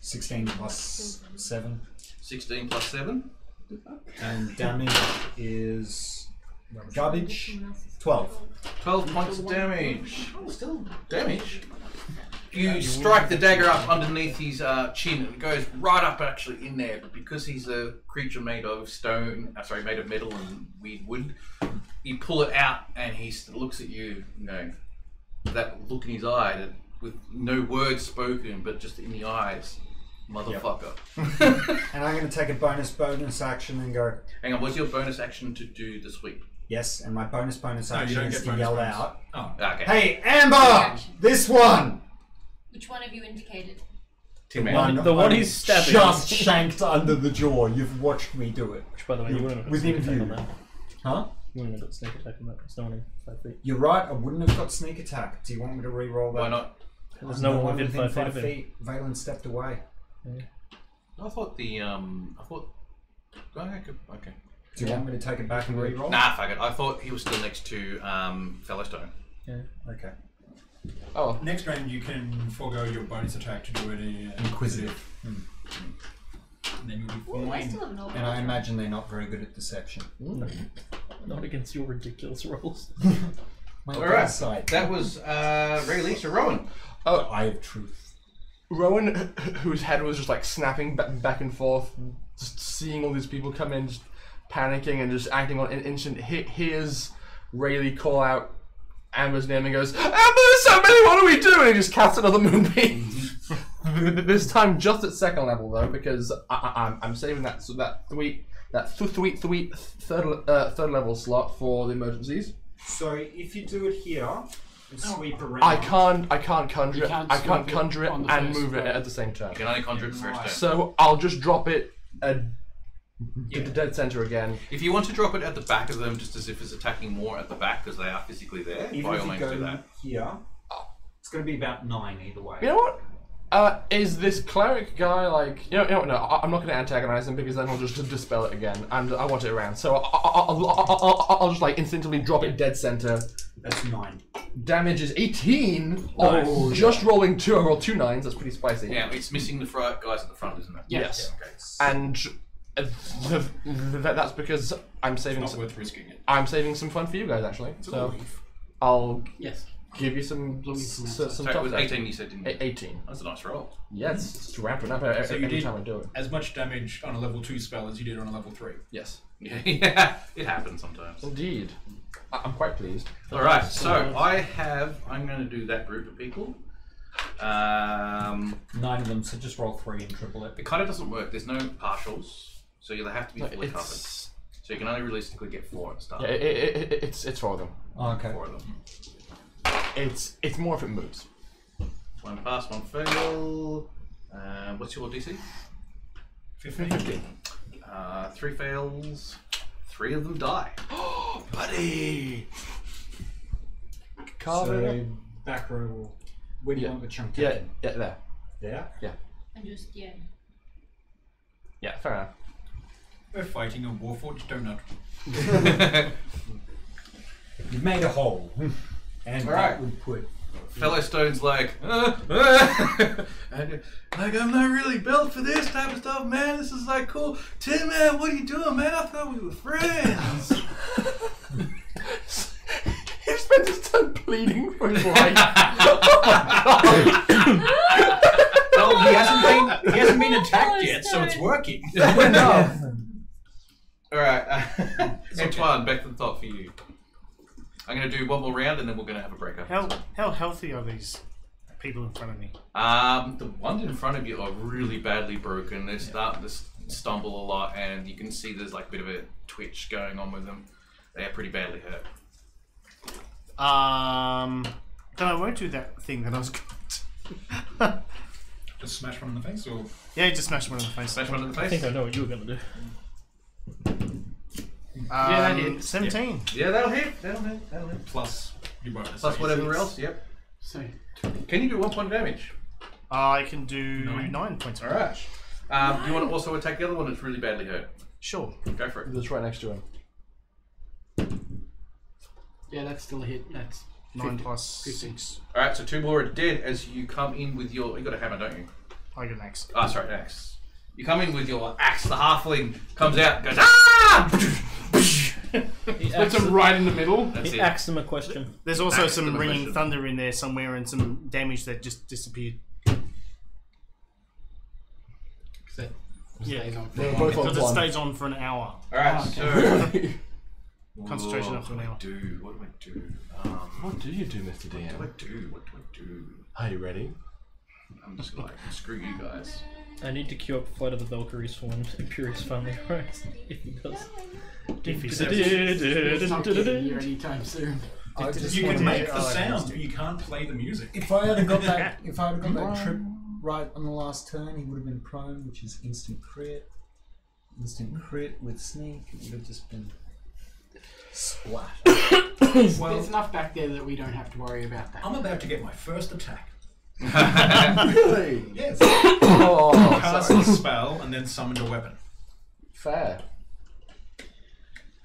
16 plus 7. 16 plus 7. And damage is garbage. 12. 12 points of damage. Still damage. You strike the dagger up underneath his chin, and it goes right up actually in there. But because he's a creature made of made of metal and weird wood, you pull it out, and he looks at you, with that look in his eye, with no words spoken, but just in the eyes. Motherfucker. And I'm going to take a bonus action and go. Hang on, what's your bonus action to do the sweep? Yes, and my bonus No, you action don't is get to bonus yell bonus. out. Oh. Okay. Hey, Amber! This one! Which one have you indicated? Tin The Man. one, The one I'm he's stabbing. Just shanked under the jaw. You've watched me do it. Which, by the way, you wouldn't have got Within sneak attack on view. that. Huh? You wouldn't have got sneak attack on that. It's no one in 5 feet. You're right, I wouldn't have got sneak attack. Do you want me to re-roll that? Why not? There's no one within 5 feet of him. Valen stepped away. I thought the Okay. Do you want me to take it back and re-roll? Nah, fuck it. I thought he was still next to Fellowstone. Yeah. Okay. Oh, Next round, you can forego your bonus attack to do it. Inquisitive. And then you'll be Ooh, I fine. still have an old And I imagine they're not very good at deception. Not against your ridiculous rolls. My Alright, insight. that was Ray Lee to Rowan. The Eye of Truth. Rowan, whose head was just like snapping back and forth, just seeing all these people come in, just panicking and just acting on an instant, hears Rayleigh call out Amber's name and goes, "Amber, there's so many, what do we do?" And he just casts another moonbeam. This time just at second level though, because I'm saving that third level slot for the emergencies. So if you do it here and sweep around, I can't conjure You it. can't I can't sweep it conjure it on the and first move it turn. at the same turn. You can only conjure it first turn. So I'll just drop it at the dead center again. If you want to drop it at the back of them, just as if it's attacking more at the back because they are physically there, even by if all you means go do that. here, it's going to be about 9 either way. You know what? Is this cleric guy like? You know what? No, I'm not going to antagonize him because then he'll just dispel it again, and I want it around. So I'll just like instinctively drop it dead center. That's 9. Damage is 18. Nice. Oh, just rolling 2. I rolled 2 9s. That's pretty spicy. Yeah, it's missing the guys at the front, isn't it? Yes. Yeah, okay. And that's because I'm saving. It's not worth risking it. I'm saving some fun for you guys actually. It's a So relief. I'll Yes. give you some So it tough was 18 you said, didn't you? 18. That's a nice roll. Yes, it's ramping up So you every did time I do it. as much damage on a level 2 spell as you did on a level 3. Yes. Yeah, it happens sometimes. Indeed. I'm quite pleased. Alright, so I'm going to do that group of people. 9 of them, so just roll 3 and triple it. It kind of doesn't work. There's no partials, so they have to be No, fully covered. it's So you can only realistically get 4 at the start. yeah, it's for them. Oh, okay. 4 of them. It's more if it moves. 1 pass, 1 fail. What's your DC? 15. 3 fails. 3 of them die. Oh, buddy! So, back row will. Where do you Yeah. want the chunk Yeah, taken? yeah, there. There? And just, yeah. Yeah, fair enough. We're fighting a Warforged donut. You've made a hole. And Alright. that would put. Fellowstone's like, like I'm not really built for this type of stuff, man. This is like cool. Tin Man, what are you doing, man? I thought we were friends. He spent his time pleading for his life. Oh my god! Well, he hasn't been attacked yet, so it's working. Alright, Antoine, back to the top for you. I'm going to do one more round and then we're going to have a break up. How healthy are these people in front of me? The ones in front of you are really badly broken. They're starting to stumble a lot, and you can see there's like a bit of a twitch going on with them. They are pretty badly hurt. Then I won't do that thing that I was going to. Just smash one in the face, or Yeah, just smash one in the face. Smash one in the I think face. I know what you were going to do. Yeah, 17. Yeah, that'll hit. That'll hit. plus your bonus. Plus so whatever it's- else. Yep. So, Can you do 1 point of damage? I can do 9. 9 points. All right. Do you want to also attack the other one that's really badly hurt? Sure. Go for it. That's right next to him. yeah, that's still a hit. That's 9 50. plus 15. 6. All right. So 2 more are dead as you come in with your. You got a hammer, don't you? I get an axe. Ah, sorry, an axe. You come in with your axe. The halfling comes out and goes ah! Puts him right in the middle. That's He it. asked him a question. There's also Axe to some the ringing question. thunder in there somewhere and some damage that just disappeared. Yeah. Stays on. They're both on Because it one. stays on for an hour. All right. okay. So. Concentration up to an What hour. do I do? What do I do? What do you do, Mr. DM? What do I do? What do I do? Are you ready? I'm just like, screw you guys. I need to queue up Flight of the Valkyries for when Imperius finally arrives. If he does. If he It's not getting here anytime soon. I just You want can to- make the sound, but you can't play the music. If I had got that, trip right on the last turn, he would have been prone, which is instant crit. Instant crit with sneak. It would have just been splat. There's enough back there that we don't have to worry about that. I'm about to get my first attack. Really? Yes. Oh, Cast sorry. a spell and then summoned a weapon. Fair.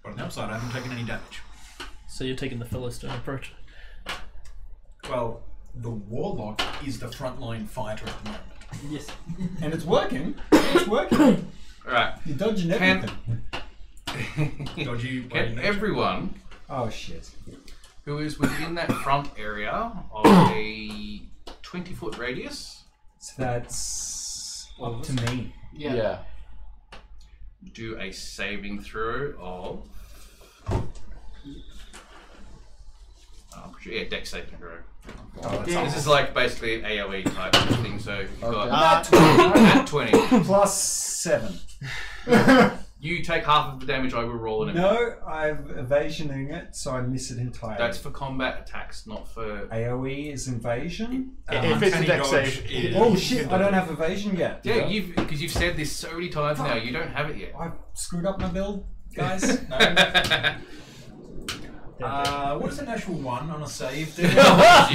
But on the upside, I haven't taken any damage. So you're taking the Philistine approach. Well, the warlock is the frontline fighter at the moment. Yes. And it's working. It's working. Alright. You're dodging everything. Dodgy. Can everyone Oh shit. who is within that front area of a 20-foot radius So that's up to me. Yeah. do a saving throw of dex saving throw. This is like basically an AoE type thing, so you've got at 20. Plus 7. You take half of the damage, I will roll an No, I'm evasioning it, so I miss it entirely. That's for combat attacks, not for... AoE is invasion. If it's a dex save. Oh shit! I don't have evasion yet. Yeah, because you've said this so many times now, you don't have it yet. I screwed up my build, guys. What is an actual one on a save? We got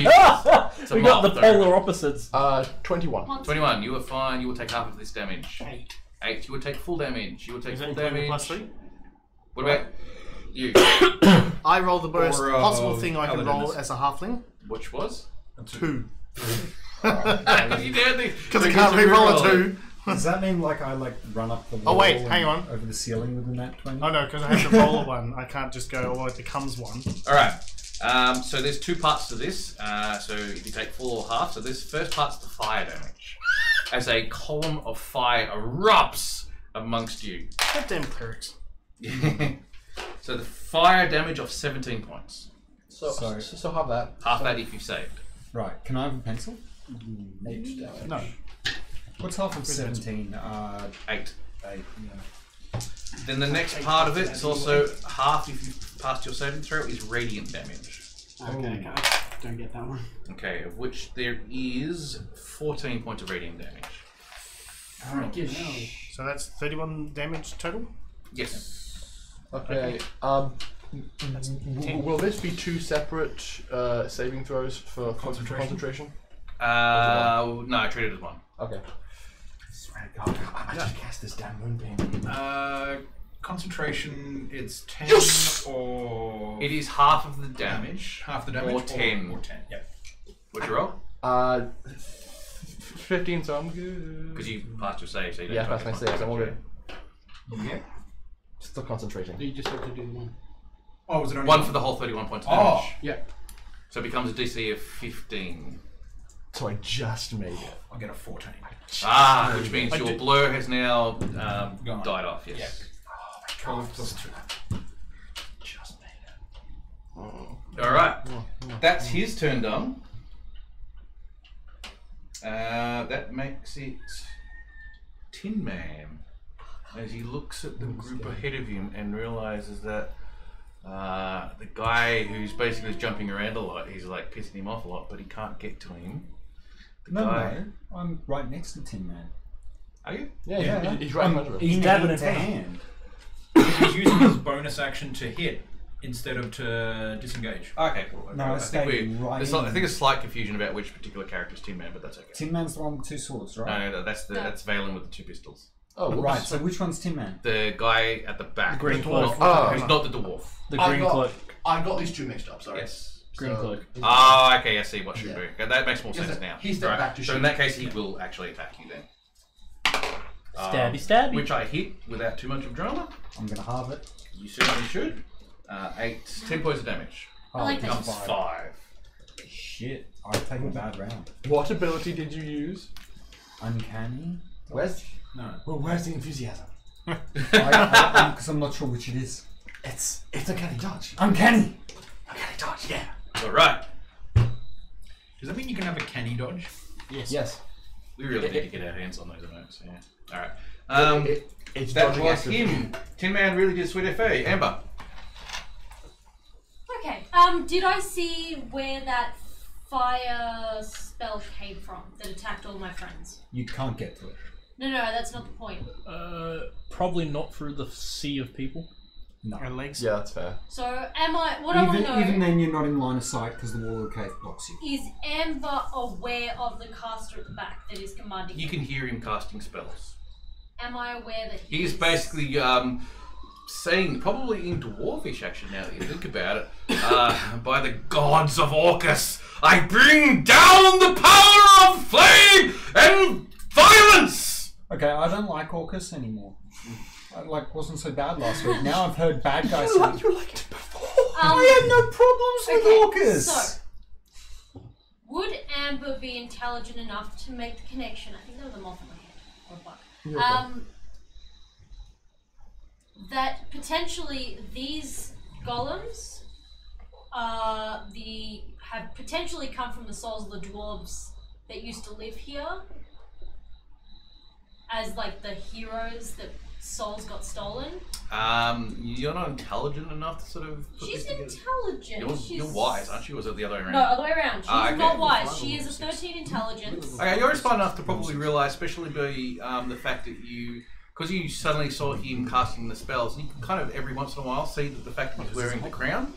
the polar opposites. 21. 21, you are fine, you will take half of this damage. 8, you will take full damage. You will take full damage. +3? What about you? I roll the most Or, possible thing I can Paladin roll is- as a halfling. Which was? 2. Because Because I can't re-roll a 2. Does that mean like I run up the wall? Oh wait, and hang on. Over the ceiling with a nat 20? Oh no, because I have to roll a 1. I can't just go, oh, it becomes 1. Alright, so there's two parts to this. So if you take full or half, so this first part's the fire damage. As a column of fire erupts amongst you. Goddamn clerics. So the fire damage of 17 points. So have that. Half that if you've saved. Right, can I have a pencil? 8 damage. No. What's half of 17? 8. 8, yeah. Then the next part of it is also half if you've passed your saving throw is radiant damage. Okay, I don't get that one. Okay, of which there is 14 points of radiant damage. Freaking hell. So that's 31 damage total? Yes. Okay. Will this be 2 separate saving throws for concentration? No, I treat it as one. Okay. Swear to God, I just cast this damn moonbeam. Concentration, it's 10 or... It is half of the damage. Half the damage? Or 10. Or 10, yep. What'd you roll? 15, so I'm good. Because you passed your save, so you don't Yeah, try that's my to save, so I'm all good. Yeah. Still concentrating. You just have to do the one. Oh, was it only one for the whole 31 points of damage? Oh, yeah. So it becomes a DC of 15. So I just made it. I'll get a 14. Which means your blur has now died off, yes. Yeah. 12 plus 2. Just made it. Alright. That's his turn done. That makes it Tin Man. As he looks at the group ahead of him and realizes that the guy who's basically jumping around a lot, he's like pissing him off a lot, but he can't get to him. No, I'm right next to Tin Man. Are you? Yeah, he's right in front of it. He's dabbing hand in to front of hand. He's using his bonus action to hit instead of to disengage. Okay, cool. No, I I think stayed right there's in. I think there's slight confusion about which particular character is Tin Man, but that's okay. Tin Man's the one with 2 swords, right? No, that's Valen with the 2 pistols. Oh, whoops. Right, so which one's Tin Man? The guy at the back. The green who's cloak. not- who's not the dwarf. The green cloak. I got these two mixed up, sorry. Yes. Green cloak. Oh, okay, I see what should Yeah. be. Okay, that makes more Yes, sense now. he stepped back to So shoot. in that case, he will actually attack you then. Stabby, stabby. Which I hit without too much of drama. I'm gonna halve it. You certainly should. 10 points of damage. I like that. Becomes 5. Shit, I've taken a bad round. What ability did you use? Uncanny? Where's No. Well, where's the enthusiasm? Because I'm not sure which it is. It's uncanny dodge. Uncanny! Uncanny dodge, yeah. Alright. Does that mean you can have a canny dodge? Yes. We really need to get our hands on those emotes. Yeah. All right. It's that dodging was active. him. Tin Man really did sweet FA. Amber. Okay. Did I see where that fire spell came from that attacked all my friends? You can't get to it. No, that's not the point. Probably not through the sea of people. No. Our legs. Yeah, that's fair. So am I? What I want to know Even then, you're not in line of sight because the wall of the cave blocks you. is Amber aware of the caster at the back that is commanding? You can hear him casting spells. Am I aware that He's basically saying, probably in Dwarvish actually now that you think about it, by the gods of Orcus, I bring down the power of flame and violence! Okay, I don't like Orcus anymore. I wasn't so bad last week. Now I've heard bad guys say... You liked it before. I had no problems with Orcus! So, would Amber be intelligent enough to make the connection? I think that was a moth in my head. Or a bug. That potentially these golems have potentially come from the souls of the dwarves that used to live here as like the heroes that souls got stolen. You're not intelligent enough to sort of put She's this together. intelligent. You're wise, aren't you? Or is it the other way around? No, other way around. She's okay. not wise. She is a 13 intelligence. Okay, you're smart enough to probably realise, especially by the fact that because you suddenly saw him casting the spells, you can kind of every once in a while see that the fact that he's wearing the crown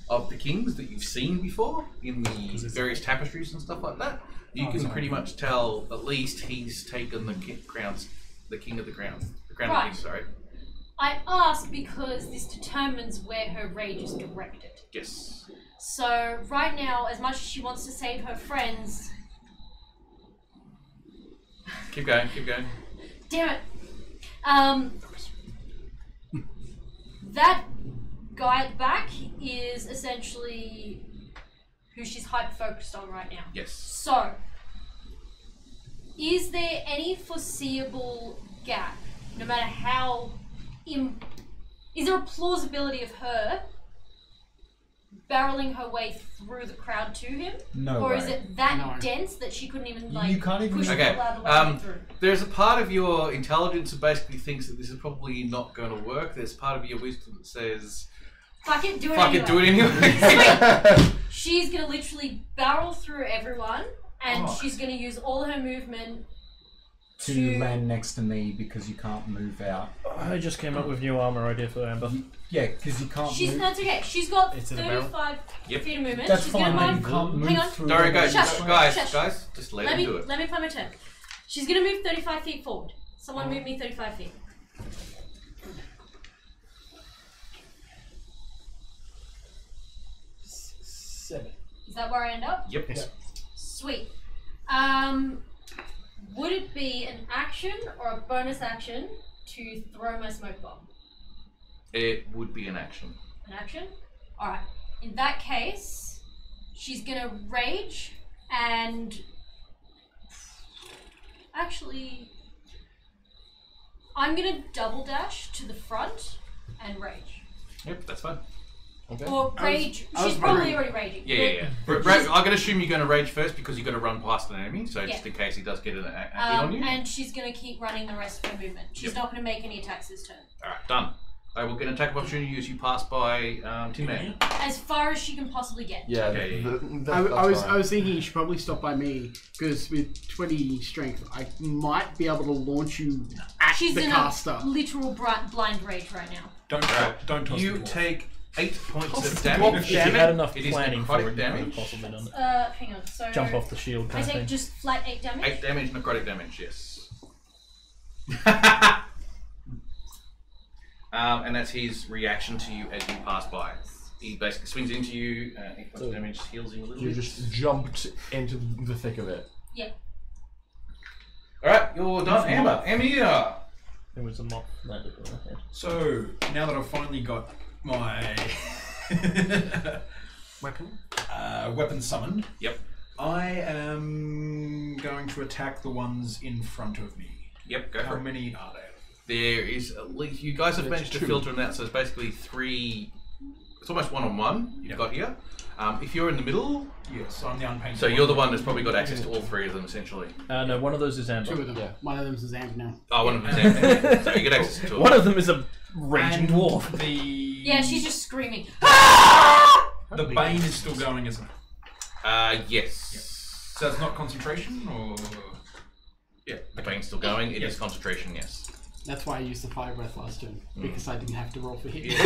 of the kings that you've seen before in the various tapestries and stuff like that, you can pretty much tell at least he's taken the crown of the crown of kings, sorry. I ask because this determines where her rage is directed. Yes. So right now, as much as she wants to save her friends... Keep going. Damn it. That guy at the back is essentially who she's hyper-focused on right now. Yes. So, is there any foreseeable gap, no matter how... is there a plausibility of her barreling her way through the crowd to him? No Or way. is it that dense that she couldn't even, like, You can't even- push Okay, the crowd away through? there's a part of your intelligence that basically thinks that this is probably not going to work. There's part of your wisdom that says, Fuck it, do it fuck anyway. it, do it anyway. Sweet. She's gonna literally barrel through everyone, and she's gonna use all her movement To land next to me because you can't move out. I just came up with new armor idea for Amber. Yeah, because you can't She's move. that's okay. She's got It's in a barrel. 35 Yep. feet of movement. That's she's fine, gonna but you can't move hang on. through. Sorry, guys, Shush, guys, shush. just let Let him do it. me play my turn. She's gonna move 35 feet forward. Someone move me 35 feet. Seven. Is that where I end up? Yep. Yeah. Sweet. Would it be an action or a bonus action to throw my smoke bomb? It would be an action. An action? Alright. In that case, she's gonna rage and... Actually... I'm gonna double dash to the front and rage. Yep, that's fine. Okay. Or rage. I was She's probably wondering- already raging. Yeah. I'm going to assume you're going to rage first because you've got to run past an enemy, so just in case he does get a hit on you. And she's gonna keep running the rest of her movement. She's not gonna make any attacks this turn. Alright, done. I will get an attack of opportunity as you pass by Tin Man. As far as she can possibly get. Yeah, Okay. I was thinking you should probably stop by me because with 20 strength, I might be able to launch you at She's the in caster. a literal blind rage right now. Don't toss You the ball. take 8 points of If damage. you had enough It is planning for necrotic it, you could have damage. possibly done it. Hang on. So Jump off the shield I kind of take thing. just flat 8 damage. 8 damage, necrotic damage, yes. And that's his reaction to you as you pass by. He basically swings into you, 8 points of damage, heals you a little You bit. just jumped into the thick of it. Yep. Alright, you're done. Amber. Amber. It was a moth landed on her head. So now that I've finally got my weapon summoned, Yep. I am going to attack the ones in front of me. Yep, go How for it. many are there? There is at least, you guys have There's managed to 2. filter them out, so it's basically 3 it's almost one-on-one you've got here. If you're in the middle, yes, I'm the unpainted. So you're the one that's probably got access to all three of them, essentially. No, one of those is Amber. Two of them. Yeah. One of them is Amber now. Oh, one of them is Amber. So you get access to two. One of them is a raging dwarf. Yeah, she's just screaming. The Bane is still going, isn't it? Yes. Yep. So it's not concentration, or yeah, the Bane's still going. It is concentration, yes. That's why I used the fire breath last turn, because I didn't have to roll for hit. Yeah.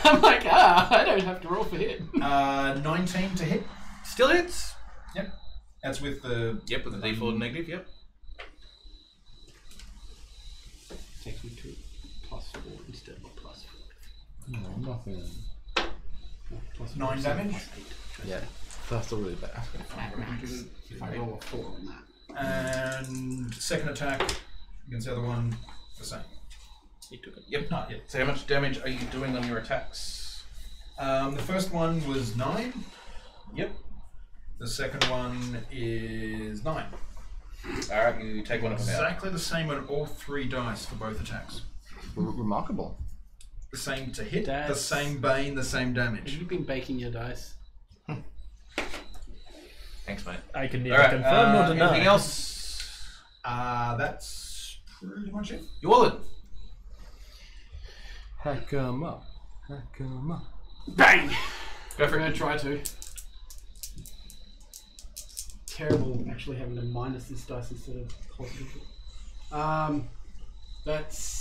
I'm like, I don't have to roll for hit. 19 to hit. Still hits. Yep. That's with the with the D4 negative. Yep. Takes me to +4 instead of +4. No, nothing. No, +4, 9 damage. Yeah, that's still really bad. At max, if I roll a 4 on that. And second attack against the other one, the same. He took it. Yep, not yet. So how much damage are you doing on your attacks? The first one was 9. Yep. The second one is 9. Alright, you take one of them out. Exactly the same on all 3 dice for both attacks. Remarkable. The same to hit, the That's- same bane, the same damage. Have you been baking your dice? Thanks, mate. I can neither Alright, confirm nor deny. anything else? That's pretty much it. You wallet. Hack 'em up. Hack 'em up. Bang! Go for I'm it. gonna try to. Terrible actually having to minus this dice instead of positive. That's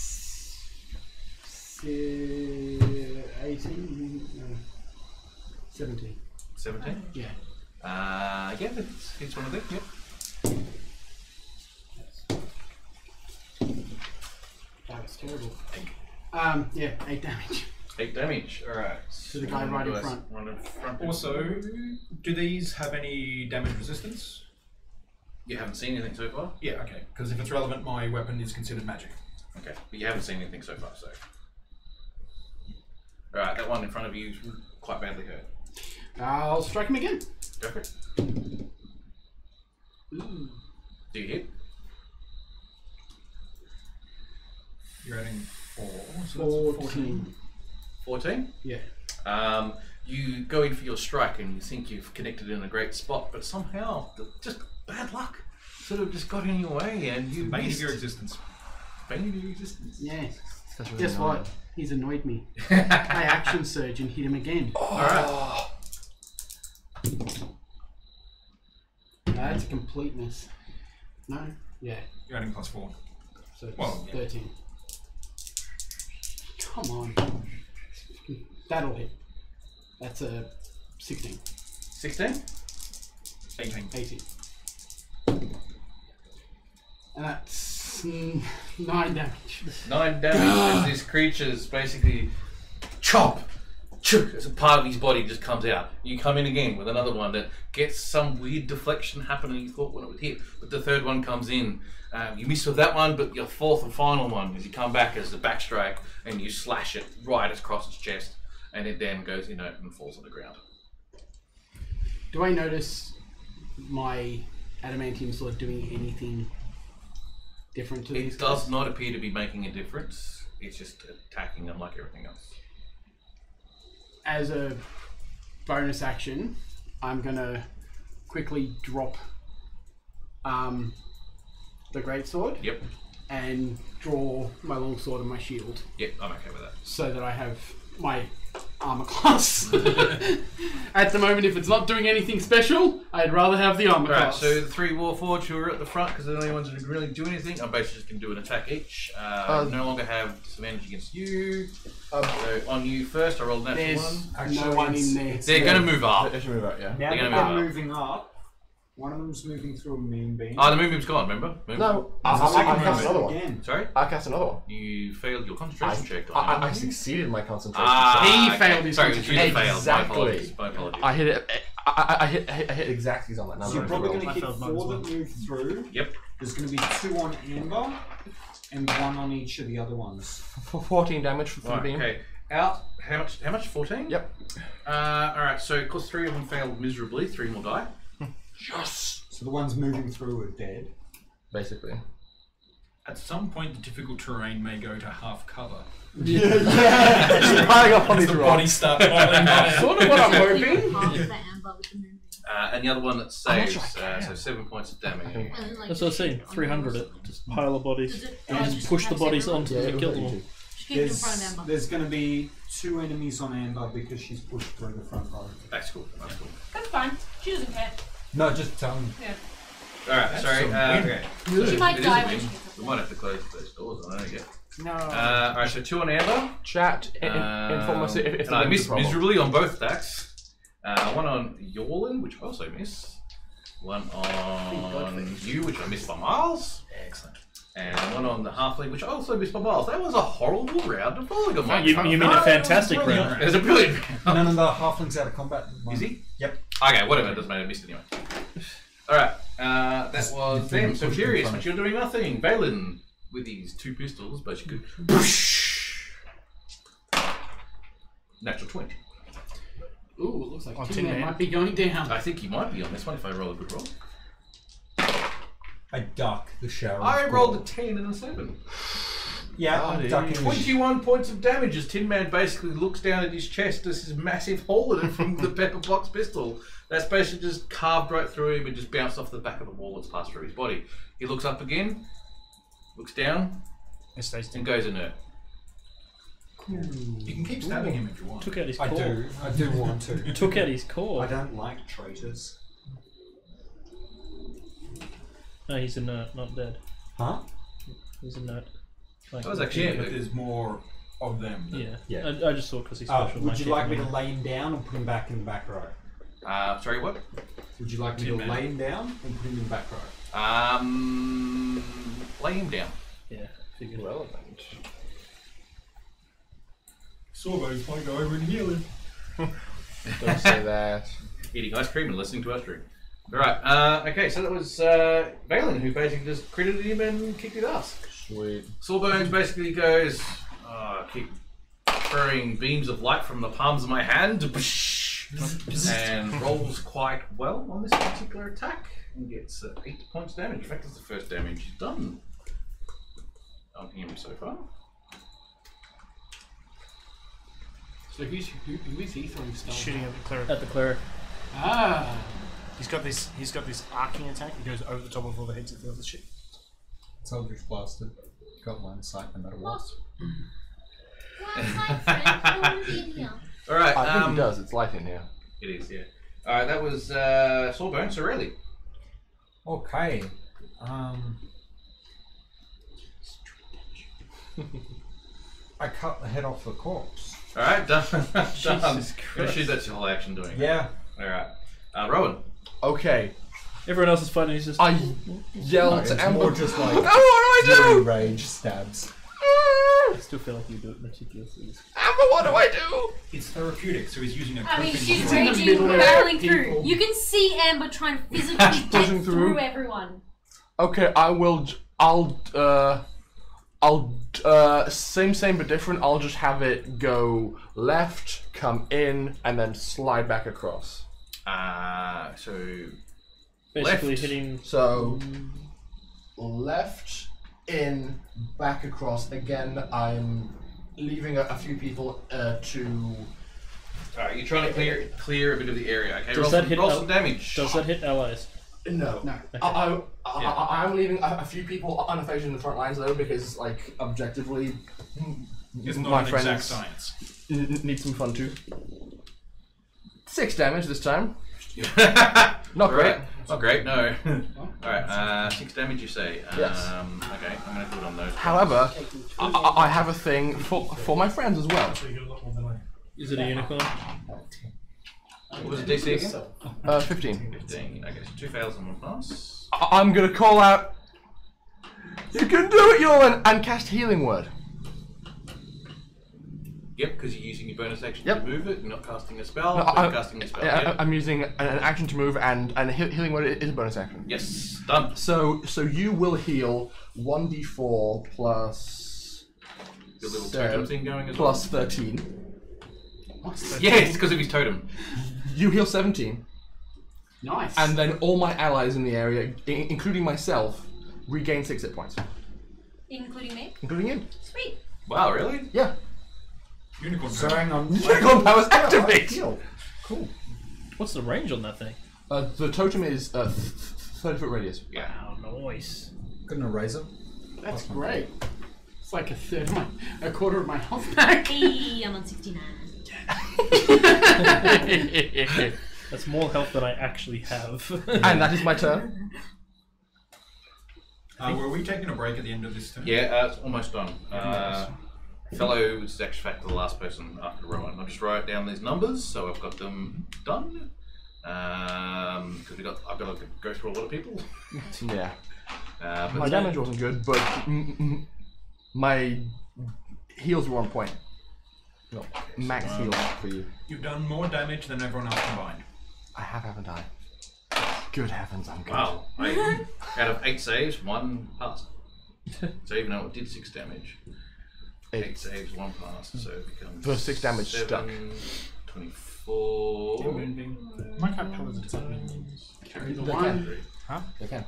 18? No. 17. 17? Yeah. Yeah, it's one of them. Yep. That was terrible. Yeah, 8 damage. 8 damage. Alright. To the guy right in front. One in front. Also, do these have any damage resistance? You haven't seen anything so far? Yeah, okay. Because if it's relevant, my weapon is considered magic. Okay, but you haven't seen anything so far, so. Alright, that one in front of you is quite badly hurt. I'll strike him again. Go for it. Ooh. Do you hit? You're adding 4. So that's 14. 14? Yeah. You go in for your strike and you think you've connected in a great spot, but somehow, just bad luck sort of just got in your way and you bane of missed. your existence. Bane of your existence. Yeah. That's really Guess annoying. what? He's annoyed me. I action surge and hit him again. Alright. That's a complete miss. No? Yeah. You're adding +4. So it's Well, yeah. 13. Come on. That'll hit. That's a 16. 16? 18. 18. And that's 9 damage. 9 damage as this creature's basically chop, chook, as a part of his body just comes out. You come in again with another one that gets some weird deflection happening you thought when it would hit, but the third one comes in. You miss with that one, but your fourth and final one is you come back as the back strike and you slash it right across its chest, and it then goes inert and falls on the ground. Do I notice my adamantium sword doing anything different to these It does guys? not appear to be making a difference. It's just attacking them like everything else. As a bonus action, I'm gonna quickly drop the greatsword. Yep. And draw my longsword and my shield. Yep, I'm okay with that. So that I have my armor class. At the moment, if it's not doing anything special, I'd rather have the armor Right, class. so the 3 Warforged who are at the front because they're the only ones that really do anything. I'm basically just going to do an attack each. No longer have disadvantage against you. So on you first, I rolled a natural one. no one in there. They're going to move up. They should move out, yeah. Now They're that gonna they're move up. moving up, one of them's moving through a moonbeam. Oh, the moonbeam's gone, remember? No, I I cast another one. again. Sorry? I cast another one. You failed your concentration check. I succeeded my concentration. Ah, He failed his Sorry, you concentration. failed. My Exactly. apologies. My apologies. I hit it. I hit exactly on that. So you're probably going to hit failed 4 mine as well. that move through. Yep. There's going to be 2 on Amber and 1 on each of the other ones. 14 damage for the Right, beam. okay. Out. How much? How much? 14? Yep. Alright, so of course 3 of them failed miserably. 3 more die. Yes. So the ones moving through are dead. Basically. At some point, the difficult terrain may go to half cover. Just piling up on these rocks. Body start piling up. Sort of what I'm hoping. And the other one that saves, so 7 points of damage. That's what I was saying. 300 it. Just pile of bodies. And you just push the bodies onto them and kill them all. There's going to be 2 enemies on Amber because she's pushed through the front row. That's cool. That's cool. That's fine. She doesn't care. No, just tell me. Yeah. Alright, sorry. Okay. She might It die is a when win. she gets up We might have to close those doors. I don't know yet. No. Alright, so 2 on Amber. Chat, inform us if and I the missed problem. miserably on both attacks. 1 on Yorlin, which I also miss. 1 on you, which I missed by miles. Excellent. And 1 on the halfling, which I also missed by miles. That was a horrible round of Volleyball. You mean a fantastic round? It was a brilliant round. None of the halflings out of combat. Is he? Yep. Okay, whatever. It doesn't matter. I missed anyway. Alright, that was them. So Furious, but you're doing nothing. Balin with his 2 pistols, but you could. Natural 20. Ooh, it looks like Oh, Tin Tin Man Man. might be going down. I think he might be on this one if I roll a good roll. I duck the shower. I of rolled a gore. 10 and a 7. Yeah, I'm ducking the 21 points of damage as Tin Man basically looks down at his chest. There's this massive hole in it from the pepper box pistol. That's basically just carved right through him and just bounced off the back of the wall that's passed through his body. He looks up again, looks down, and goes inert. You can keep stabbing him if you want. Took out his I core. do. I do want to. You took out his core. I don't like traitors. No, he's inert, not dead. Huh? He's inert. Like, That was actually Yeah, but there's more of them. Yeah. Yeah. I just saw because he's special. Would you like me to lay him down and put him back in the back row? Sorry, what? Would you like me to lay him down and put him in the back row? Lay him down. Yeah, figured. Relevant. Sawbones might go over and heal him. Don't say that. Eating ice cream and listening to our stream. Alright, okay, so that was Balin who basically just credited him and kicked his ass. Sweet. Sawbones basically goes, keep throwing beams of light from the palms of my hand, and rolls quite well on this particular attack, and gets 8 points damage. In fact, that's the first damage he's done on him so far. So who is he throwing stuff? Shooting at the cleric. At the cleric. Ah. He's got this arcing attack. He goes over the top of all the heads of the other shit. Eldritch blasted. Got line sight no matter what. Alright, I think he does. It's light in here. It is, yeah. Alright, that was Sawbones, so really. Okay. I cut the head off the corpse. Alright, done. Done. Jesus Christ. Shoot, that's your whole action doing. Yeah. Alright. Rowan. Okay. Everyone else is fighting. He's just. I yelled It's to Amber. more just like Oh, what do I fury do? rage stabs. I still feel like you do it meticulously. Amber, what do I do? It's therapeutic, so he's using a I mean, coping she's in the raging, middle of barreling people. through. You can see Amber trying to physically get Pushing through through. everyone. Okay, same but different. I'll just have it go left, come in, and then slide back across. So Basically left. hitting. So left, in, back across. Again, I'm leaving a few people to. Alright, you're trying to clear a bit of the area. Okay, Does that hit roll some damage. Does that hit allies? No. Okay. I'm leaving a few people unaffected in the front lines though, because like objectively, It's my not an friends exact science. need some fun too. 6 damage this time. Not great. Not great, no. Alright, 6 damage you say. Yes. Okay, I'm going to put it on those. However, I have a thing for my friends as well. Is it a unicorn? What was the DC again? 15. 15. Okay, so 2 fails and 1 pass. I'm gonna call out. You can do it, Yolan, and cast Healing Word. Yep, because you're using your bonus action Yep. to move it. You're not casting a spell. No, but you're casting a spell. Yep. I'm using an action to move, and Healing Word is a bonus action. Yes, done. So you will heal 1d4 plus. Your little totem thing going as plus 13. Yes, because of his totem. You heal 17. Nice. And then all my allies in the area, including myself, regain 6 hit points. Including me? Including you. Sweet. Wow, really? Yeah. Unicorn So power. hang on. Unicorn powers activate! Cool. What's the range on that thing? The totem is 30-foot radius. Yeah. Wow, nice. Got an eraser. That's great. It's like a quarter of my health back. Hey, I'm on 69. That's more health than I actually have. And that is my turn. Were we taking a break at the end of this turn? Yeah, it's almost done. Fellow was actually fact the last person after Rowan. I'll just write down these numbers so I've got them done. Because I've got to go through a lot of people. Yeah. But My damage wasn't good, but my heals were on point. No, max heals for you. You've done more damage than everyone else combined. I have, haven't I? Good heavens, I'm good. Wow. Out of 8 saves, 1 passed. So even though it did 6 damage, 8 saves, 1 passed. So it becomes For 6 damage 7, stuck. 24. My cat powers attack. Carry the They one. can. Huh? They can.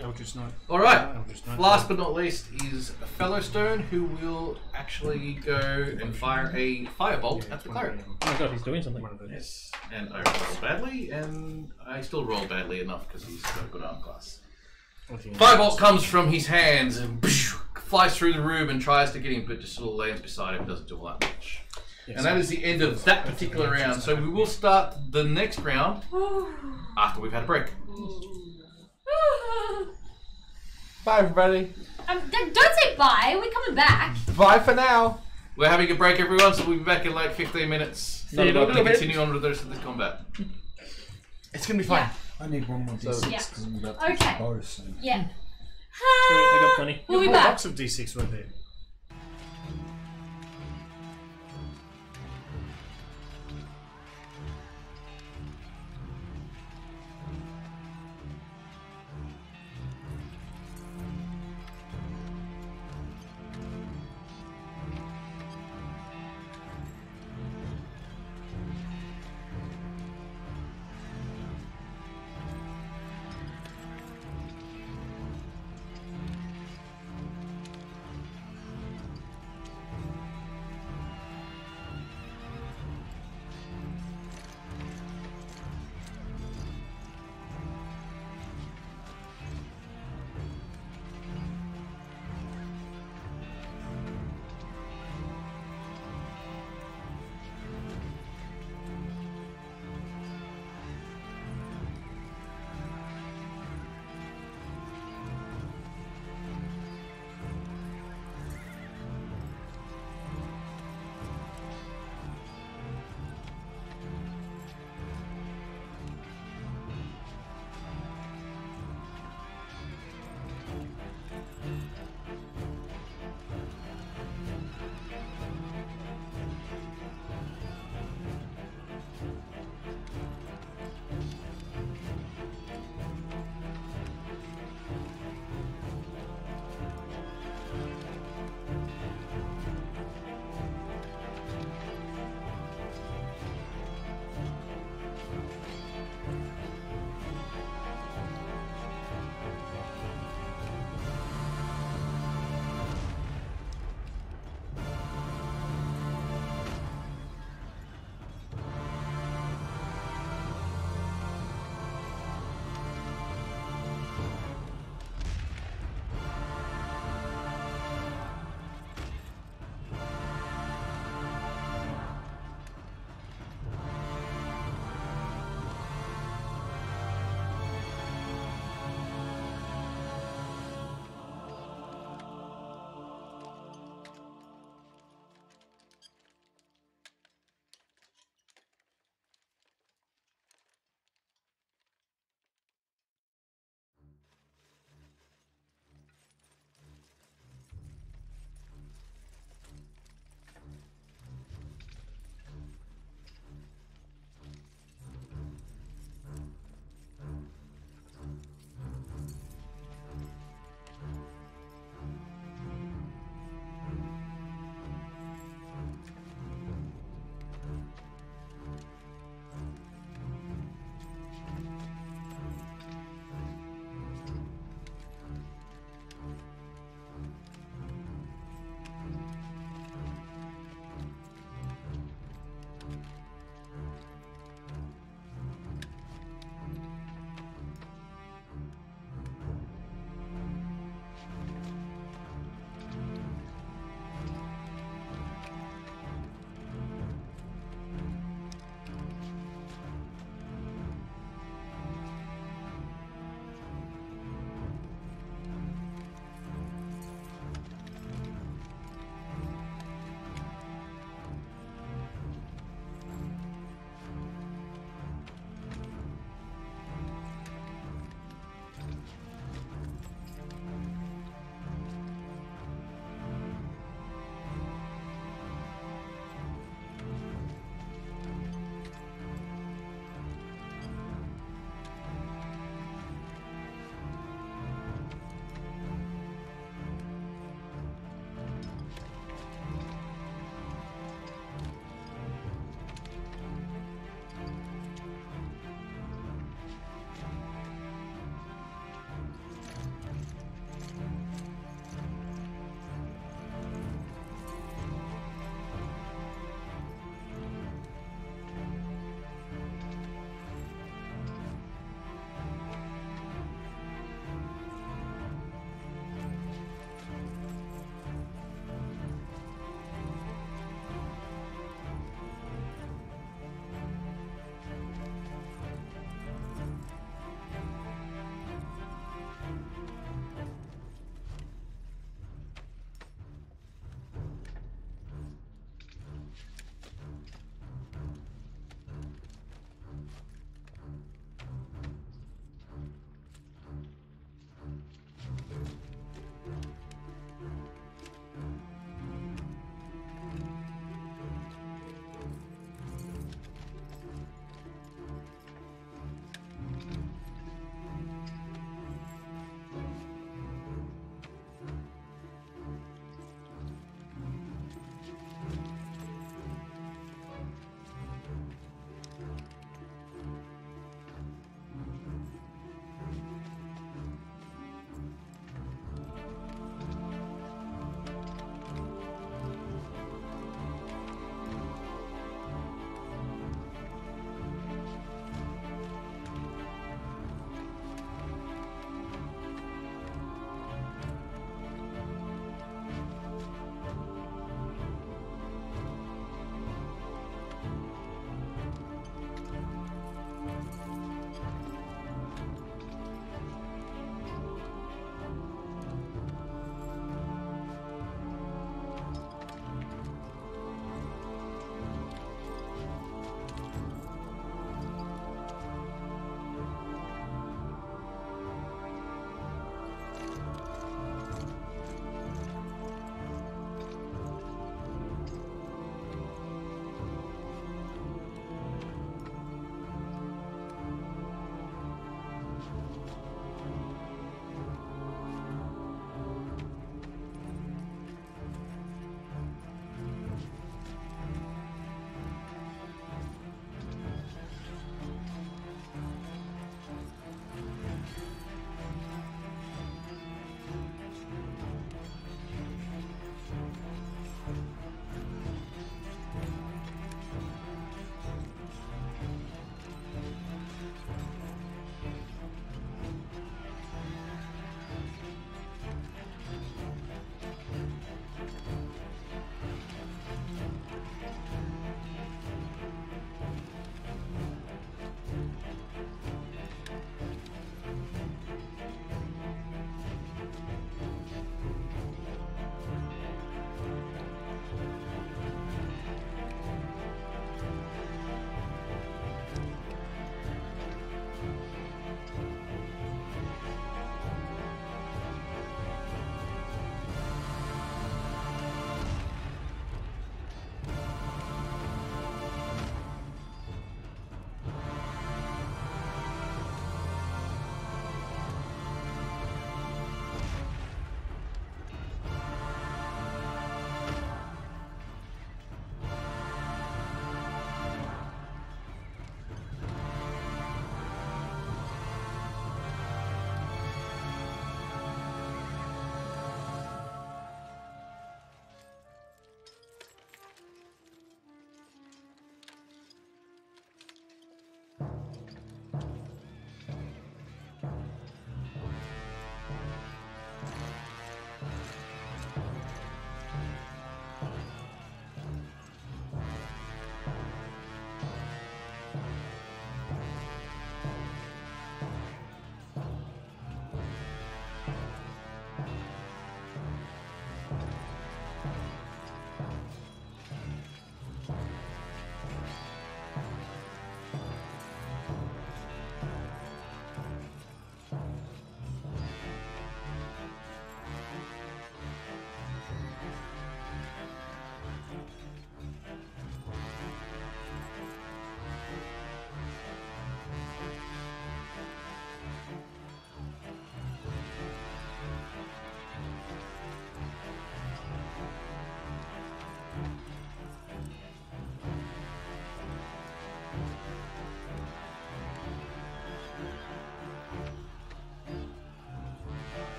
Eldritch Knight. Alright, Eldritch Knight. last but not least is Fellowstone, who will actually go and fire a firebolt at the cleric. Oh my god, he's doing something. Yes, and I roll badly, and I still roll badly enough because he's got a good arm class. Firebolt comes from his hands and flies through the room and tries to get him, but just sort of lands beside him, doesn't do all that much. Yes. And that is the end of that particular round. So we will start the next round after we've had a break. Bye, everybody. Don't say bye. We're coming back. Bye for now. We're having a break, everyone, so we'll be back in like 15 minutes. See you in a little to bit. continue on with the rest of the combat. It's gonna be fun. I need one more D6 Yeah. because I'm about to Okay. bow soon. Yeah. I got plenty. We'll be Whole back. box of D6 right there.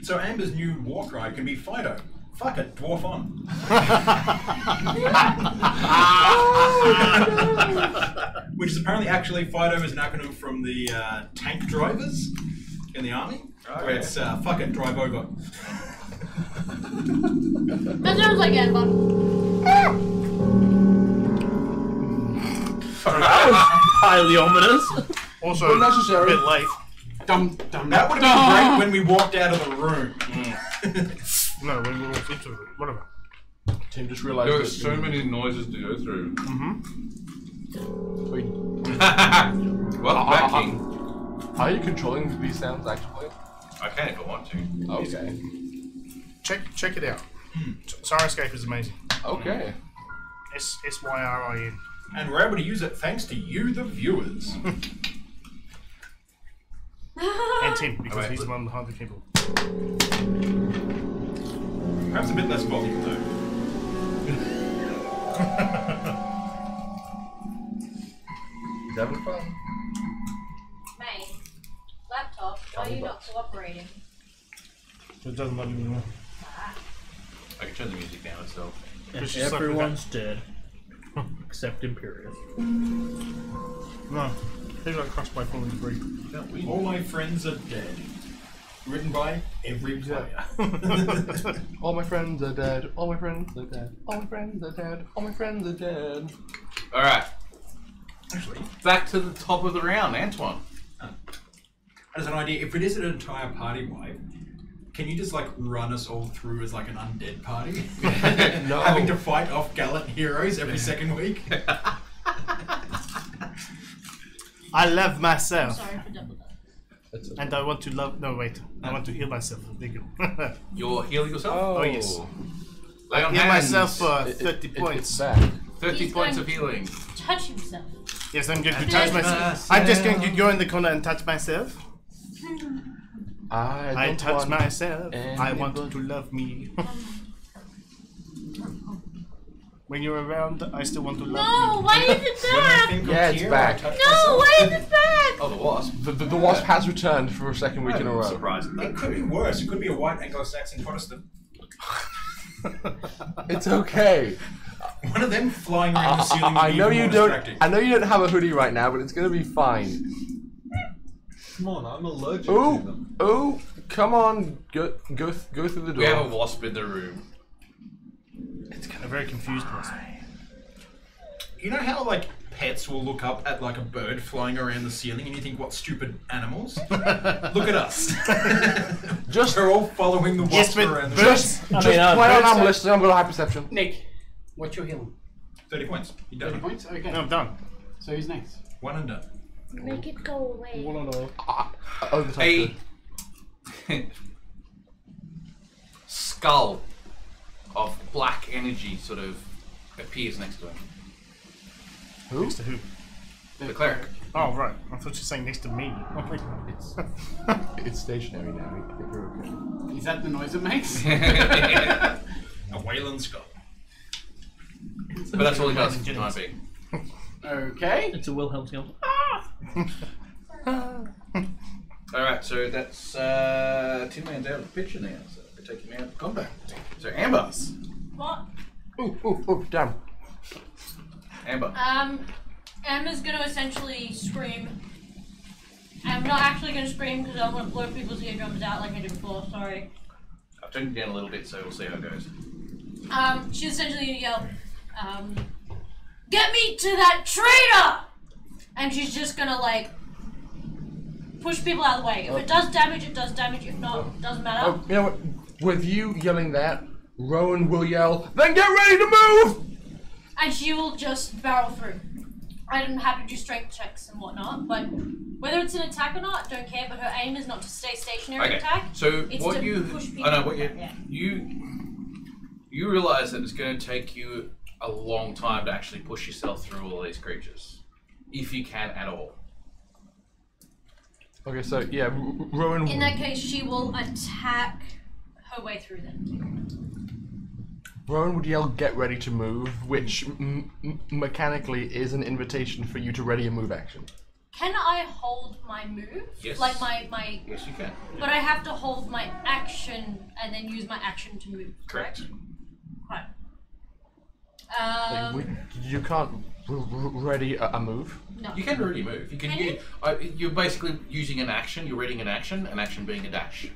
So Amber's new war cry can be Fido. Fuck it, dwarf on. Which is apparently actually Fido is an acronym from the tank drivers in the army. Oh, where it's fuck it, drive over. That sounds like Amber. That was highly ominous. Also, a bit late. That would have been great when we walked out of the room. No, when we walked into it. Whatever. Tim just realised there were so many noises to go through. Well, back, King. How are you controlling these sounds actually? I can if I want to. Okay. Check it out. Sirenscape is amazing. Okay. SYRIN. And we're able to use it thanks to you, the viewers. And Tim, because he's the one behind the keyboard. Perhaps a bit less volume though. He's having fun. Mate, laptop, why are you not cooperating? It doesn't let me anymore. I can turn the music down itself. Everyone's dead. Except Imperius. No. They got crushed by falling debris. All my friends are dead. Written by every player. All my friends are dead. All my friends are dead. All my friends are dead. All my friends are dead. Alright. Actually, back to the top of the round, Antoine. As an idea, if it is an entire party wipe, can you just like run us all through as like an undead party? No. Having to fight off gallant heroes every second week? I love myself. Sorry for double that. And I want to love. No, wait. I want to heal myself. There you go. You're healing yourself? Oh, yes. Lay on heal hands. myself for 30 points. It's back. 30 He's points going of healing. Touch himself. Yes, I'm going to Touch touch myself. I'm just going to go in the corner and touch myself. I touch myself. I want to love me. When you're around, I still want to love No, you. why is it back? Yeah, it's back. No, why is it back? Oh, the wasp. The wasp has returned for a second week in a row. Surprised. It could be worse. It could be a white Anglo-Saxon Protestant. It's okay. One of them flying around the ceiling. I know you don't. Distracting. I know you don't have a hoodie right now, but it's gonna be fine. Come on, I'm allergic to Oh, them. oh, come on, go through the door. We have a wasp in the room. It's kind of very confused. You know how like pets will look up at like a bird flying around the ceiling and you think, what stupid animals? Look at us. Just we're all following the wasp around the Just play on. I'm listening. I'm going to high perception. Nick, what's your healing? 30 points. You done? 30 points? Okay. No, I'm done. So who's next? One and done. Make it go away. A skull of black energy sort of appears next to him. Who? Next to who? The cleric. Oh, right. I thought you were saying next to me. It's stationary now. You're okay. Is that the noise it makes? A Wayland skull. But that's all he does for the time being. Okay. It's a Wilhelm skill. Alright, so that's Tin Man's out of the picture now, so we're taking him out of combat. So Amber. What? Oh, damn. Amber. Amber's gonna essentially scream. I'm not actually gonna scream because I don't want to blow people's eardrums out like I did before, sorry. I've turned it down a little bit, so we'll see how it goes. She's essentially gonna yell, get me to that traitor! And she's just gonna like push people out of the way. If it does damage, it does damage. If not, it doesn't matter. Oh, you know what? With you yelling that, Rowan will yell, "Then get ready to move!" And she will just barrel through. I'm happy to do strength checks and whatnot, but whether it's an attack or not, don't care. But her aim is not to stay stationary and attack. So it's what to you push people. I know what you Yeah. you realize that it's going to take you a long time to actually push yourself through all these creatures, if you can at all. Okay, so yeah, Rowan. In that case, she will attack her way through them. Rowan would yell, "Get ready to move," which mechanically is an invitation for you to ready a move action. Can I hold my move? Yes. Like my. Yes, you can. But I have to hold my action and then use my action to move. Correct. Right. You can't ready a move. No. You can already move. You can. You're basically using an action. You're reading an action being a dash.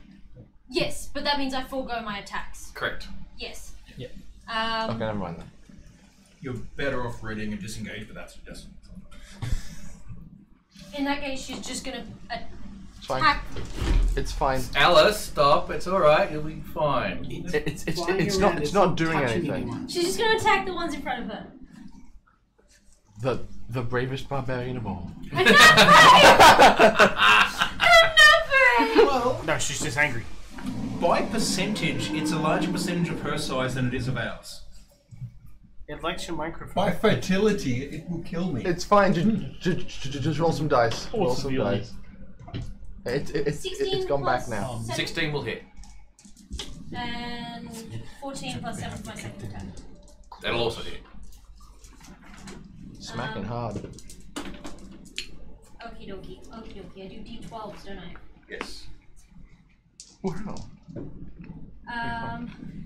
Yes, but that means I forego my attacks. Correct. Yes. Yeah. Okay, never mind then. You're better off reading and disengage, but that's just. In that case, she's just gonna It's fine. attack. It's fine. Alice, stop. It's all right. You'll be fine. It's not doing anything. She's just gonna attack the ones in front of her. The bravest barbarian of all. I'm not brave! Well, No, she's just angry. by percentage, it's a larger percentage of her size than it is of ours. It likes your microphone. By fertility, it will kill me. It's fine. Just roll some dice. Roll some severely. dice. It's 16 gone back plus now. 16 will hit. And 14 plus 7 for my second attack. That'll also hit. Smacking hard. Okie dokie. Okie dokie. I do d12s, don't I? Yes. Wow.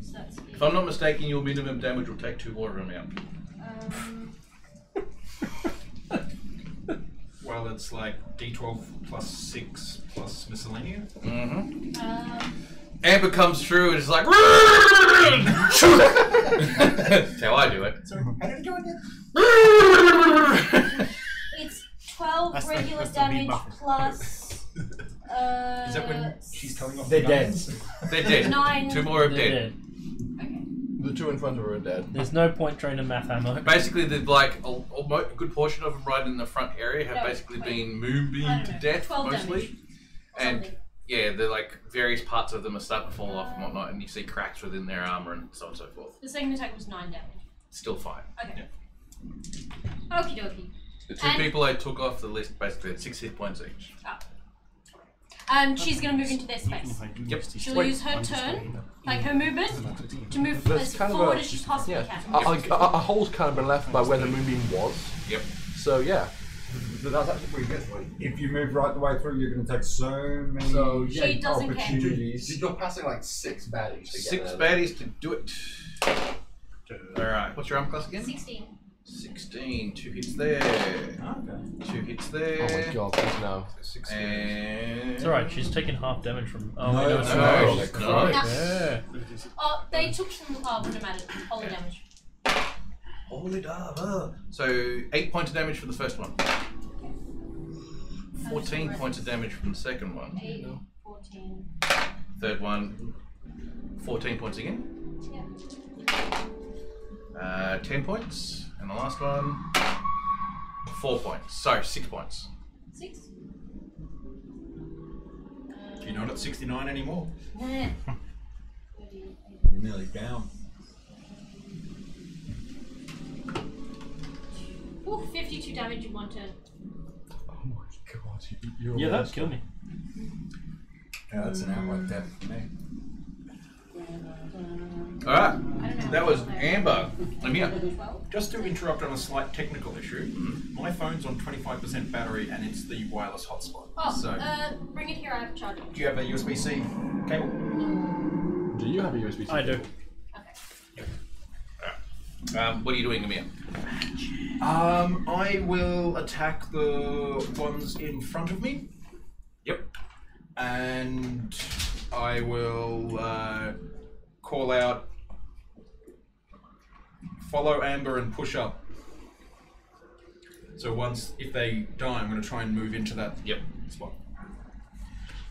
So that's If I'm not mistaken, your minimum damage will take 2 more of them out. Well, it's like D12 plus 6 plus miscellaneous. Mm-hmm. Amber comes through and is like, that's how I do it. Sorry, how did it go again? It's 12 regular damage plus. Is that when she's telling off They're the dead. guns? They're dead. 9. 2 more are They're dead. Okay. The 2 in front of her are dead. There's no point trying to math ammo. Basically, a good portion of them right in the front area have No, basically wait. been moonbeamed to death, 12 mostly. damage. And Something. yeah, they're like various parts of them are starting to fall off and whatnot, and you see cracks within their armor and so on and so forth. The second attack was 9 damage. Still fine. Okay. Okie dokie. The 2 people I took off the list basically had 6 hit points each. She's going to move into their space. Yep. She'll use her turn, like her movement, to move There's as kind of forward a- as she possibly Yeah, can. a hole's kind of been left by where the moonbeam was. Yep. So yeah. That's actually pretty good. Like, if you move right the way through, you're going to take so many So, yeah, She doesn't care. opportunities. You're passing like 6 baddies to get 6 there. baddies to do it. Alright, what's your armor class again? 16. 16. 2 hits there. 2 hits there. Oh my god, please no. And... It's alright, she's taking half damage from. Oh, No, wait, no, it's no, not. no. Yeah. Oh, they took some, wouldn't have mattered, holy damage. Holy dava. So 8 points of damage for the first one. 14 points of damage from the second one. 8, 14. Third one, 14 points again. Yeah. 10 points. And the last one, 4 points. Sorry, 6 points. 6. You're not at 69 anymore. Nah. You're nearly down. Ooh, 52 damage in 1 turn. Oh my god, you're Yeah, that'd kill me. Yeah, that's an outright death for me. Alright, that was Amber. Let me up. Just to interrupt on a slight technical issue, my phone's on 25% battery and it's the wireless hotspot. Oh, So, bring it here, I have a charger. do you have a USB-C cable? Do you have a USB-C? I do. What are you doing, Amir? I will attack the ones in front of me. Yep. And I will call out, follow Amber and push up. So once, if they die, I'm going to try and move into that spot.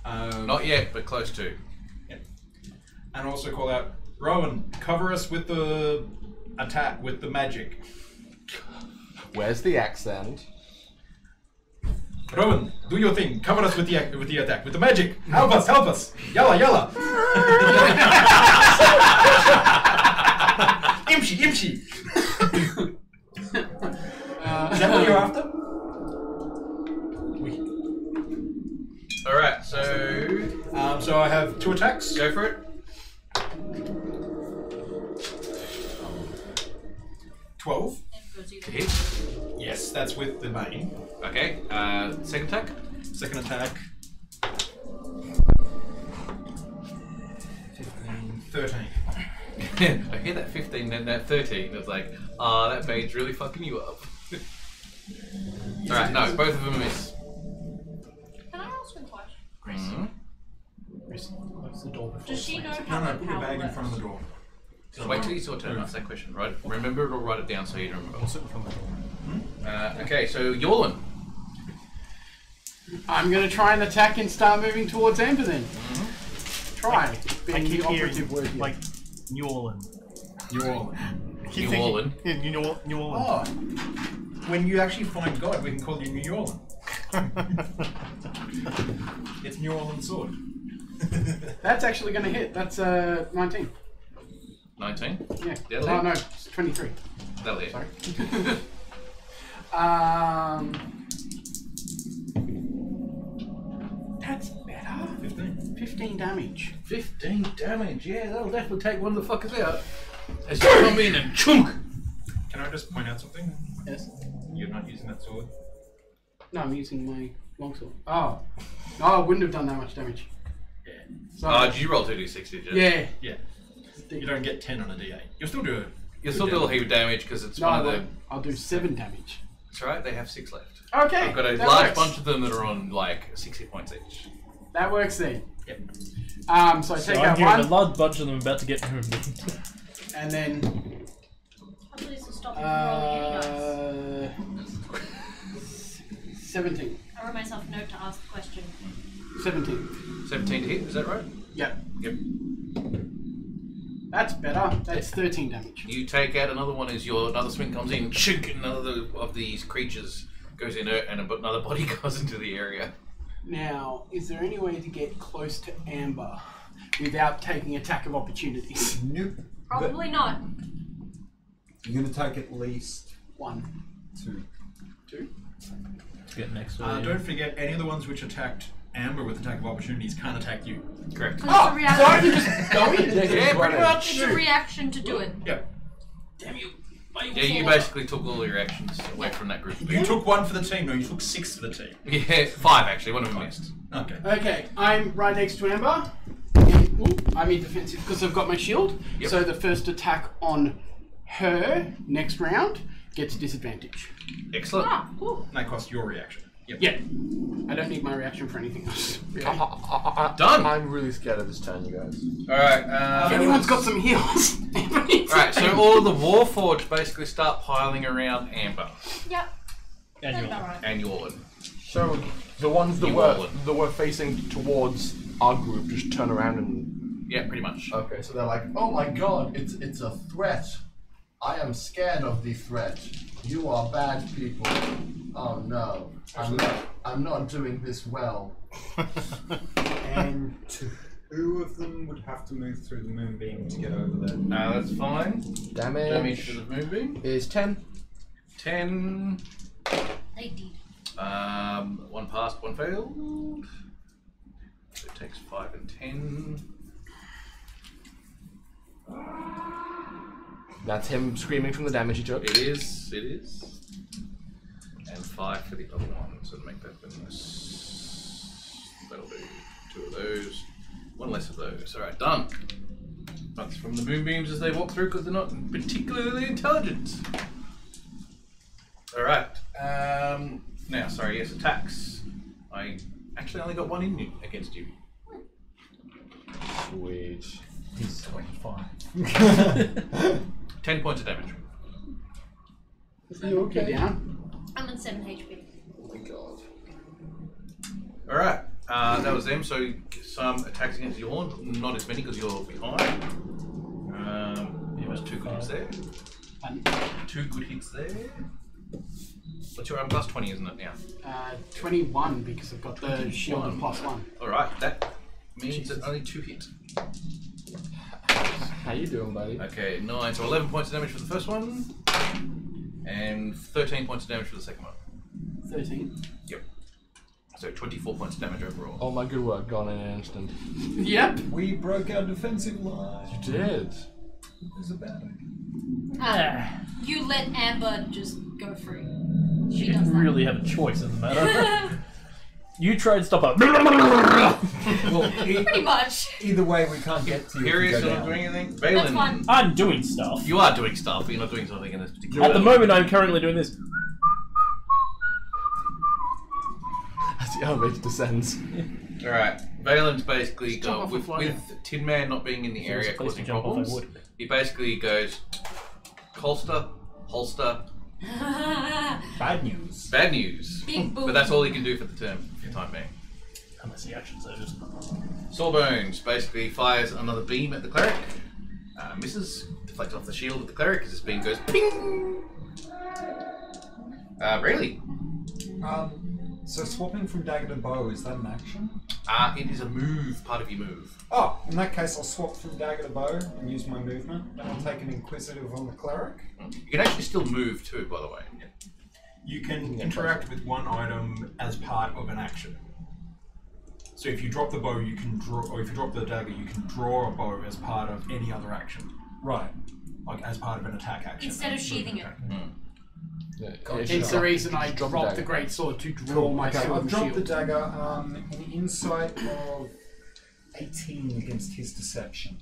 Not yet, but close to. Yep. And also call out, Rowan, cover us with the attack, with the magic. Where's the accent? Rowan, do your thing. Cover us with the attack, with the magic. Help us, help us. Yalla, yalla. Imshi, imshi. Is that what you're after? Alright, so... So I have 2 attacks. Go for it. 12. To hit. Yes, that's with the main. Okay, second attack. Second attack. 15, 13. I hear that 15 and that 13. It's like, that maid's really fucking you up. Alright, no, both of them miss. Can I ask a question? What's the door before? Does she know No, how no, her put your power bag in works? front of the door. So wait till it's your turn to ask that question, right? Remember it or write it down so you remember. Okay, so Yorlin. I'm going to try and attack and start moving towards Amber then. Try. I Being keep the hearing operative word here. like New Orleans. New Orleans. New Orleans. Yeah, New Orleans. Oh, when you actually find God, we can call you New Orleans. It's New Orleans sword. That's actually going to hit. That's 19. 19? Yeah. That'll Oh hit. no, it's 23. That'll hit. Sorry. That's better. 15. 15 damage. 15 damage, yeah, that'll definitely take one of the fuckers out. As you come in and chunk! Can I just point out something? Yes. You're not using that sword. No, I'm using my longsword. Oh. No, I wouldn't have done that much damage. Yeah. Sorry. Did you roll 2d6, did you? Yeah. Yeah. You don't get 10 on a d8. You'll still do it. You'll still do a heap of damage because it's one of the... I'll do 7 damage. That's right, they have 6 left. Okay. I've got a that large works. bunch of them that are on like 60 points each. That works then. Yep. So I So take I'm out hearing one, a large bunch of them about to get moved. and then Hopefully this will stop you from rolling any dice. 17. I wrote myself a note to ask the question. 17. 17 to hit, is that right? Yep. Yep. That's better. That's 13 damage. You take out another one as your another swing comes in, chink, and another of these creatures goes inert, and another body goes into the area. Now, is there any way to get close to Amber without taking attack of opportunities? Nope. Probably not. You're going to take at least 1. 2. 2? Get next to Don't forget, any of the ones which attacked Amber with attack of opportunities can't attack you. Correct. Because it's a reaction. So I can just go in? Yeah, pretty much. It's a reaction to do it. Yep. Damn you. Yeah, you basically took all your actions away from that group. You took 1 for the team. No, you took 6 for the team. Yeah, 5 actually. One of them missed. Okay. Okay, I'm right next to Amber. I'm in defensive because I've got my shield. Yep. So the first attack on her next round gets disadvantage. Excellent. Ah, cool. And that costs your reaction. Yep. Yeah. I don't need my reaction for anything else. Really. Done. I'm really scared of this turn, you guys. Alright, If anyone's got some heals. Alright, so all of the Warforged basically start piling around Amber Yep. And Sounds you're about right. and Yorlin. So the ones that You were would. that were facing towards our group just turn around and. Yeah, pretty much. Okay, so they're like, oh my god, it's a threat. I am scared of the threat. You are bad people. Oh no, I'm not doing this well. And 2 of them would have to move through the moonbeam to get over there. That's fine. Damage to Damage the moving. is 10. 10. They did. 1 passed, 1 failed. So it takes 5 and 10. That's him screaming from the damage he took. It is. And 5 for the other one, so to make that bonus. That'll do 2 of those. 1 less of those. Alright, done. That's from the moonbeams as they walk through because they're not particularly intelligent. Alright. Now, sorry, yes, attacks. I actually only got 1 in you against you. Sweet. He's 25. 10 points of damage. You okay? Down. I'm on 7 HP. Oh my god. Alright, that was them. So some attacks against Yorn, not as many because you're behind. It was 2 good hits there. 2 good hits there. What's your plus 20, isn't it now? 21 because I've got the shield of +1. Alright, that means that only 2 hit. How you doing, buddy? Okay, 9, so 11 points of damage for the first one. And 13 points of damage for the second one. 13. Yep. So 24 points of damage overall. Oh my good work, gone in an instant. Yep. We broke our defensive line. You did. It was a bad idea. You let Amber just go free. You She does didn't that. really have a choice in the matter. You tried to stop her. Well, Pretty much. either way, we can't get to you. if Curious, you go you're not down. doing anything? That's fine. Valen, I'm doing stuff. you are doing stuff, but you're not doing something in this particular At the moment, I'm currently doing this. As the elevator descends. Alright, Valen's basically Just jump got off with, and fly with Tin Man not being in the If there was area a place causing to jump off, I problems. would. He basically goes holster, holster, Bad news. bad news. Big boom. But that's all he can do for the term, for the time being. Unless the action surges. Sawbones basically fires another beam at the cleric. Misses, deflects off the shield of the cleric as this beam goes ping! Really? So swapping from dagger to bow, is that an action? It is a move, part of your move. Oh, in that case, I'll swap from dagger to bow and use my movement, and I'll take an inquisitive on the cleric. You can actually still move too, by the way. You can interact with one item as part of an action. So if you drop the bow, you can draw, or if you drop the dagger, you can draw a bow as part of any other action. Right. Like as part of an attack action. Instead of sheathing it. It's the reason I dropped the great sword to draw my Okay, sword I've and dropped shield. the dagger. An insight of 18 against his deception.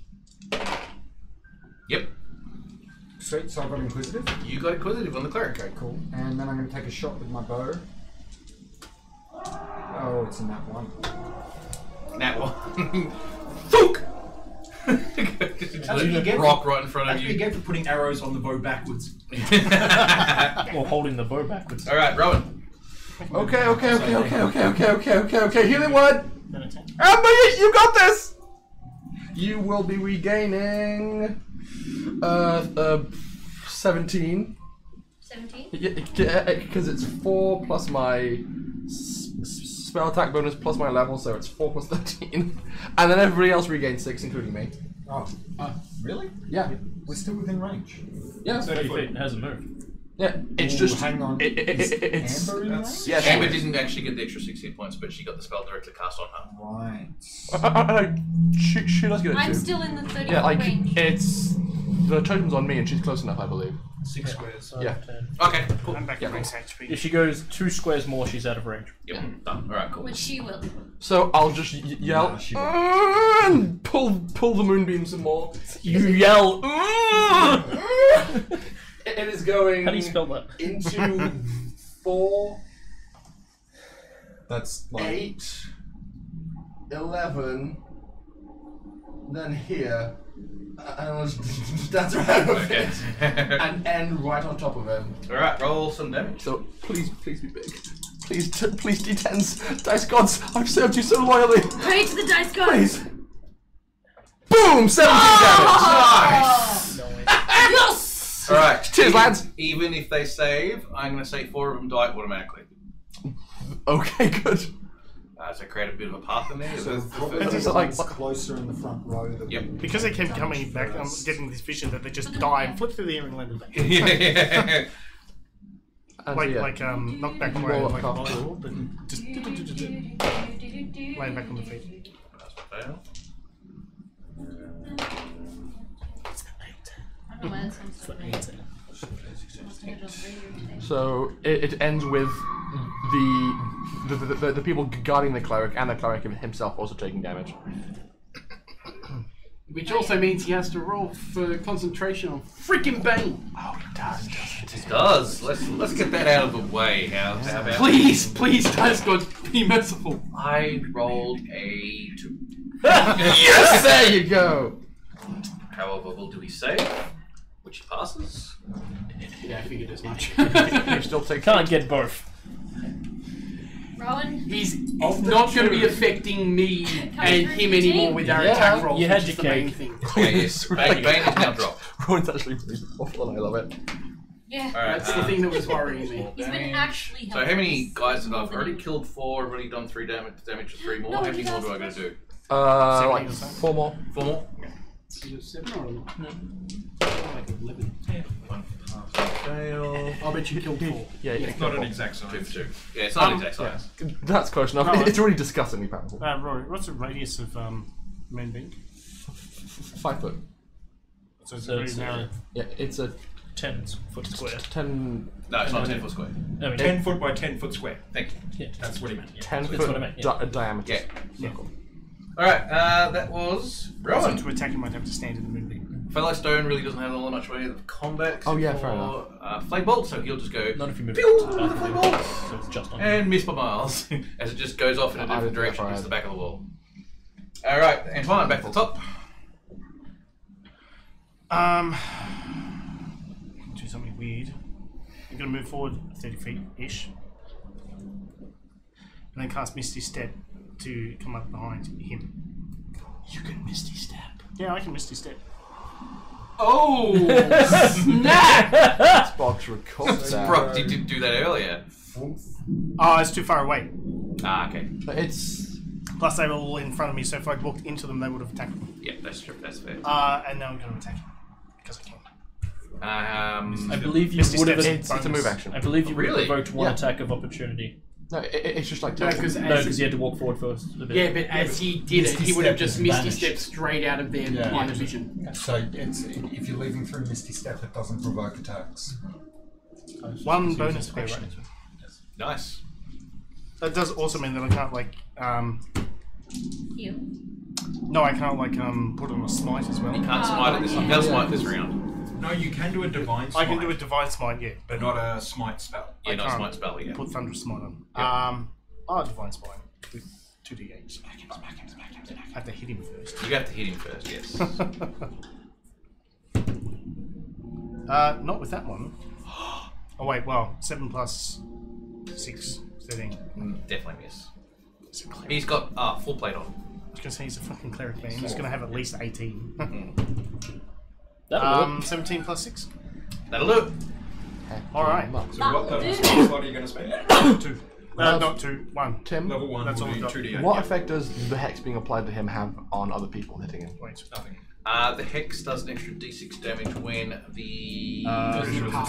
Yep. Sweet, so I've got inquisitive. You got inquisitive on the cleric. Okay, cool. And then I'm going to take a shot with my bow. Oh, it's in that one. That one. Fook! That's what you get rock right in front of That's what you you. get for putting arrows on the bow backwards. Or holding the bow backwards. All right, Rowan. Okay. Healing word. Amber, you got this. You will be regaining 17. 17? Because it's 4 plus my spell attack bonus plus my level, so it's 4 plus 13. And then everybody else regains 6, including me. Oh, really? Yeah. We're still within range. Yeah. 30 feet. It hasn't moved. Yeah, it's Ooh, just. hang on. It's Amber in range? yes. Amber didn't actually get the extra 6 hit points, but she got the spell directly cast on her. Right. She does get it I'm too. still in the 30 Yeah, like range. it's the totem's on me, and she's close enough, I believe. 6 squares. Yeah. 10. Okay, cool. I'm back to max HP. If she goes 2 squares more, she's out of range. Yep, done. All right, cool. Which she will. So I'll just yell Nah, she and pull the moonbeam some more. You yell. It is going. How do you spell that? Into 4, That's like 8, 11, then here, and that's right. Okay. And end right on top of him. All right, roll some damage. So please be big. Please D10s, dice gods. I've served you so loyally. Pray to the dice gods! Please. Boom! 17 Nice. Yes! All right. Cheers, lads. Even if they save, I'm going to say 4 of them die automatically. damage. Okay, good. So create a bit of a path in there. so That's it's it like- closer in the front row. Than Yep. Because they kept coming back, I'm getting this vision that they just die and flip through the air and land back. Yeah. And Like, yeah. knock back Roll away, up like a half. volleyball, but just land back on the feet. Fail. I don't know why that sounds so nice. So it ends with the people guarding the cleric and the cleric himself also taking damage. Which also means he has to roll for concentration on freaking Bane. Oh, he does. It does. Let's get that out of the way. How about Please, dice gods, be merciful. I rolled a 2. Yes, there you go. However, will do he save? Which he passes. Yeah, I figured as much. You still take. Can't get both. Rowan? He's not going to be affecting me and him anymore with our attack rolls. You had which is your the main cake. thing. Yeah, yes. Bane is now dropped. Rowan's actually really awful, and I love it. Yeah. All right. That's the thing that was worrying me. He's been actually So helping how many us guys have more I've than already you. killed 4? I've already done 3 damage to 3 more. No, How many he more do I does. got to do? Like 4 more. 4 more. Is it 7 or not? No. Like 11. One pass fail. I'll bet you killed 4. Yeah, It's not an exact science. 2. Yeah, it's not exact size. That's close enough. Right. It's already disgustingly powerful. Rory, what's the radius of Moonbeam? 5 foot. So it's So very it's, narrow. Yeah, it's a 10-foot square. 10. No, it's not 10 foot square. I mean, 10 foot by 10 foot square. Thank you. yeah. That's what he meant. Yeah. 10 That's foot what I meant, yeah. diameter. Yeah. Yeah. Alright, that was So Rowan. to attack, you might have to stand in the Moonbeam. Fellow Stone really doesn't have all that much way of combat. Oh, yeah, except fair for, Flame Bolt, so he'll just go Not if you move pew to the with the back Flame of the Bolt. so it's just on. And miss by miles as it just goes off in a I different didn't direction know if I against the had- back of the wall. Alright, Antoine, back to the top. Do something weird. I'm going to move forward 30 feet ish. And then cast Misty Step to come up behind him. You can Misty Step. Yeah, I can Misty Step. Oh, snap! Sparks record that. Brock, you did do that earlier. Oh, it's too far away. Ah, okay. It's. Plus, they were all in front of me, so if I'd walked into them, they would have attacked me. Yeah, that's true. That's fair. And now I'm going to attack him. Because I can. I believe you Misty would have. Step's It's a move action. I believe you would have Really? provoked one Yeah. attack of opportunity. No, it's just like. No, because No, because you had to walk forward first. A bit. yeah, but as he did it, Misty he would have Step just is Misty vanished. Step straight out of their Yeah. line of vision. So it's if you're leaving through Misty Step, it doesn't provoke attacks. One bonus action. Nice. That does also mean that I can't like You. No, I can't like put on a smite as well. You can't smite it this round. You can't smite this round. No, you can do a divine smite. I can do a divine smite, yeah, but not a smite spell. Yeah, not a smite spell. Yeah. Put thunderous smite on. Divine smite with 2d8. I have to hit him first. You have to hit him first. Yes. Not with that one. Oh wait, well, 7 plus 6, 13. Definitely miss. He's got full plate on. I was going to say he's a fucking cleric, man. He's going to have at least 18. 17 plus 6. That'll do. Alright. So what level slot are you going to spend? 2. Not 2, 1. Tim, level 1 That's will all be I've got. 2d8. what effect does the hex being applied to him have on other people hitting him? Wait. Nothing. The hex does an extra d6 damage when the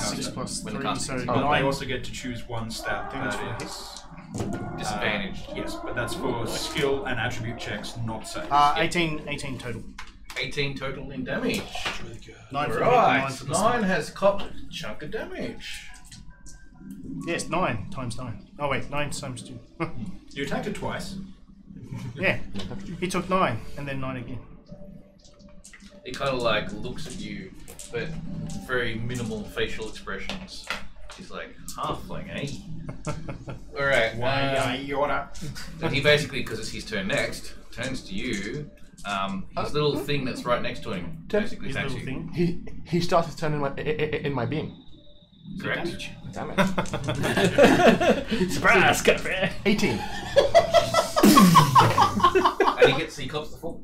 6 plus when 3, the so They 9. also get to choose one stat that is disadvantaged. yes, but that's for skill and attribute checks, not saves. 18 total. 18 total in damage. 9 for the hit, 9 Right, for the 9 smite. has copped a chunk of damage. Yes, 9 times 9. Oh wait, 9 times 2. You attacked it twice. Yeah. He took 9 and then 9 again. He kind of like looks at you, but very minimal facial expressions. He's like, halfling, eh? Alright. And he basically, because it's his turn next, turns to you. His little thing that's right next to him basically attacks you. He starts his turn in my beam. Correct. Damn it. Surprise, Capri. 18. And he cops the full.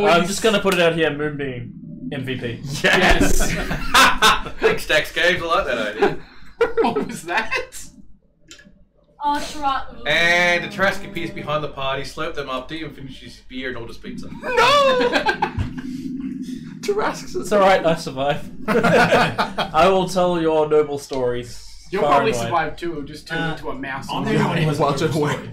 I'm just gonna put it out here, Moonbeam. MVP. Yes! Thanks, Stacks Games, I like that idea. What was that? Oh, Trot. And the Trask appears behind the party, slurp them up, Demon finishes his beer and orders pizza. It's alright, I survive. I will tell your noble stories. You'll far probably and wide. survive too. It'll just turn into a mouse. I'm the only one who has a Watch it noble away. story.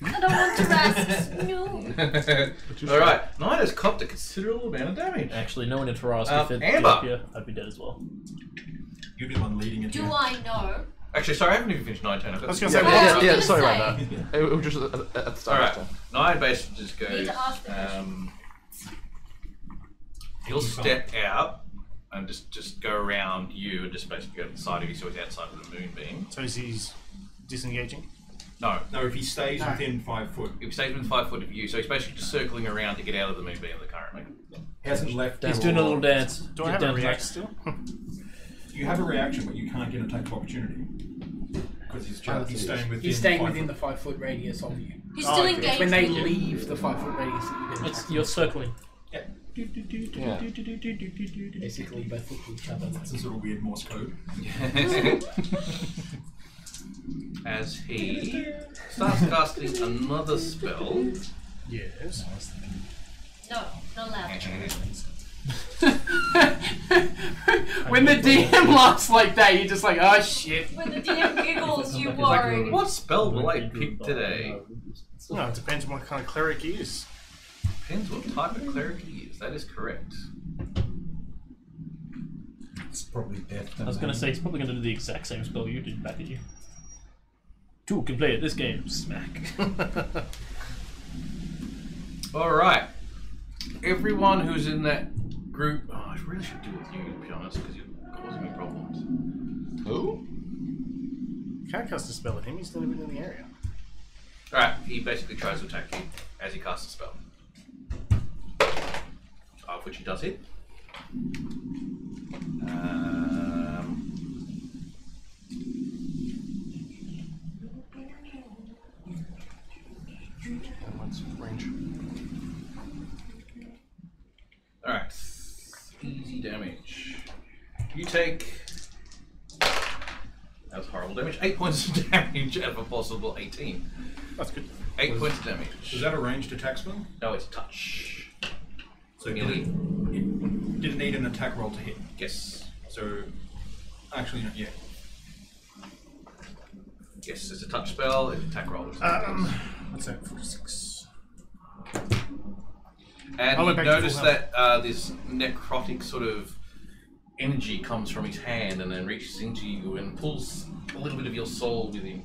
I don't want to rest. No. Alright, 9 has copped a considerable amount of damage. Actually, no one in Taras if it Amber. here, I'd be dead as well. You'd be the one leading it. Do I know? Actually, sorry, I haven't even finished 9 turn. I've got I was the- gonna say, I was Yeah, gonna sorry say. about that. It was just at the start. Alright, 9 basically just Need goes. to ask the question. He'll step out and just go around you and just basically go to the side of you so he's outside of the moonbeam. So he's disengaging? No. No, if he stays within 5 foot. If he stays within 5 foot of you, so he's basically just circling around to get out of the moonbeam currently. He hasn't left. He's doing a little dance. Do I Get have a down react tonight. still? You have a reaction, but you can't get an attack of opportunity. Because he's staying within. He's staying 5 within foot. the 5 foot radius of you. He's still It's engaged when they with you. leave the 5 foot radius that you get It's, attacked. you're circling. Yeah. Basically, both look at each other. That's a sort of weird Morse code. As he starts casting another spell. Yes. No, not allowed. When the DM laughs like that, you're just like, oh shit. When the DM giggles, you worry. What spell will I pick today? No, it depends on what kind of cleric he is. Depends what type of cleric he is. That is correct. It's probably death. I was gonna say, he's probably gonna do the exact same spell you did back at you. Two can play at this game. Smack. Alright. Everyone who's in that group. Oh, I really should deal with you, to be honest, because you're causing me problems. Who? Can't cast a spell at him, he's not even in the area. Alright, he basically tries to attack you as he casts a spell. Of which he does hit. What's range? Alright. Easy damage. You take. That was horrible damage. 8 points of damage out of a possible 18. That's good. 8 points of damage. Is that a ranged attack spell? No, it's touch. So it didn't need an attack roll to hit. Yes. So, actually, not yet. Yes, it's a touch spell, it's attack roll. What's that? 46. And I you went back to notice full that this necrotic sort of energy comes from his hand and then reaches into you and pulls a little bit of your soul with him,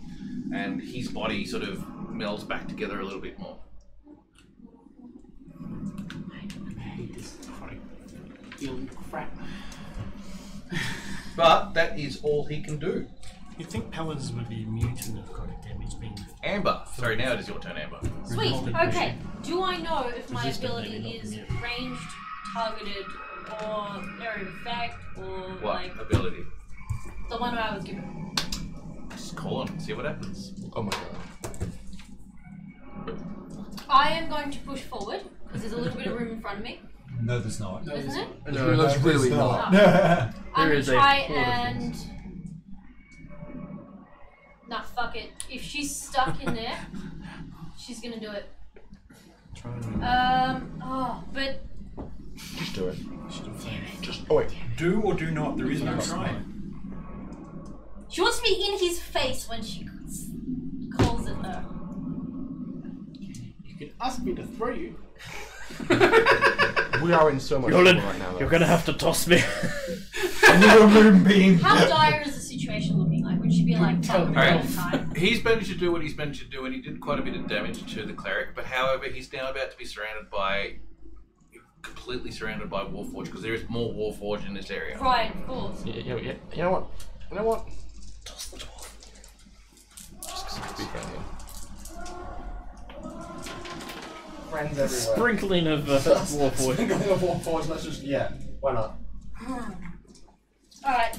and his body sort of melds back together a little bit more. I hate this feeling crap. But that is all he can do. You'd think paladins would be immune to necrotic damage being... Amber. Sorry, now it is your turn, Amber. Sweet. Okay. Do I know if my ability is ranged, targeted, or area of effect, or What like ability? the one I was given? Just call on, see what happens. Oh my god. I am going to push forward because there's a little bit of room in front of me, No, there's not. isn't it? No, that's really not. I'm There gonna is a try horde of and. Nah, fuck it. If she's stuck in there, she's gonna do it. But Just do it. Oh wait. Do or do not. There is no try. she wants to be in his face when she calls at her. You can ask me to throw you. We are in so much trouble Yolan, right now. you're gonna have to toss me. Another moonbeam. How dire is the situation looking like? Would she be like, fuck me all the time? He's managed to do what he's managed to do, and he did quite a bit of damage to the cleric. But however, he's now about to be completely surrounded by Warforged, because there is more Warforged in this area. Right, of course. Yeah. You know what? You know what? Toss the dwarf. Just because it's be friendly. Friends everywhere. Sprinkling of Warforged. Sprinkling of Warforged. Let's just why not? Alright.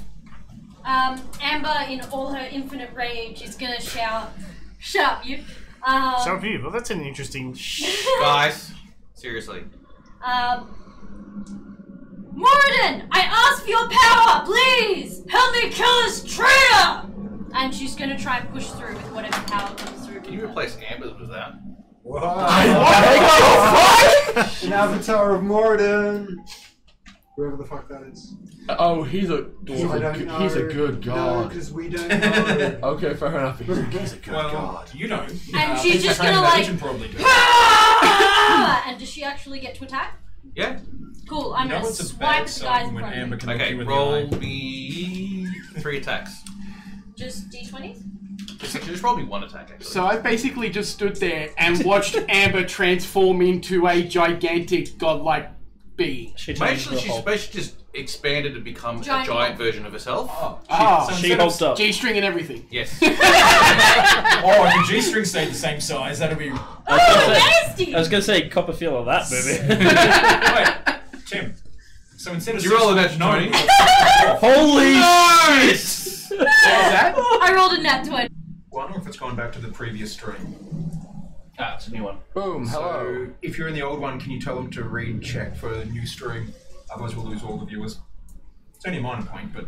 Amber, in all her infinite rage, is gonna shout, "Shut up, you!" So have you. Well, that's an interesting... Guys, seriously. Moradin, I ask for your power, please! Help me kill this traitor! And she's gonna try and push through with whatever power comes through. Can you replace Amber's with that? What? An avatar of Moradin. Whoever the fuck that is. Oh, he's a good god. No, because we don't know. Okay, fair enough. He's a good god. You know. And she's just gonna like, probably do. and does she actually get to attack? Yeah. Cool, I'm gonna it's a swipe bad the guys sign in when front of Amber me. can look Okay, you in the roll eye. me 3 attacks. Just d20s? Just roll me 1 attack, actually. So I basically just stood there and watched Amber transform into a gigantic godlike being. Basically, she's just expanded to become a giant version of herself. She hulked up. G-string and everything. Yes. Oh, if the G-string stayed the same size, that'd be... nasty! I was gonna say copper feel of that movie. Wait, Tim. So instead of... You roll a nat 20. Holy shit! What was that? I rolled a nat 20. One, or if it's gone back to the previous stream. Ah, it's a new one. Boom, hello. So, if you're in the old one, can you tell them to recheck for the new stream? Otherwise we'll lose all the viewers. It's only a minor point, but...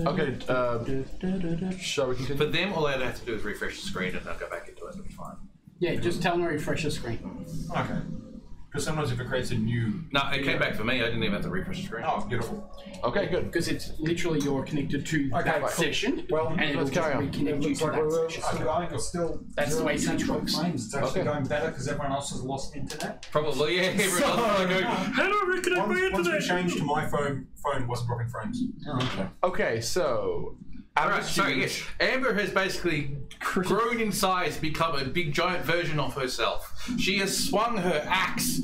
Okay, shall we continue? For them, all they'd have to do is refresh the screen and they'll go back into it. It'll be fine. Yeah, just tell them to refresh the screen. Okay. Because sometimes if it creates a new... No, it came back for me. I didn't even have to refresh the screen. Oh, beautiful. Okay, good. Because it's literally you're connected to that cool. session, Well, and it'll let's just carry on. reconnect you to that we're session. still going. It's still That's the way Switch works. Frames. It's actually Okay. going better because everyone else has lost internet. Probably, yeah. Everyone else is going, Hello, reconnect my Once we internet! changed to my phone wasn't dropping frames. Oh, okay. Okay, so... Alright, so yes, Amber has basically grown in size, become a big giant version of herself. She has swung her axe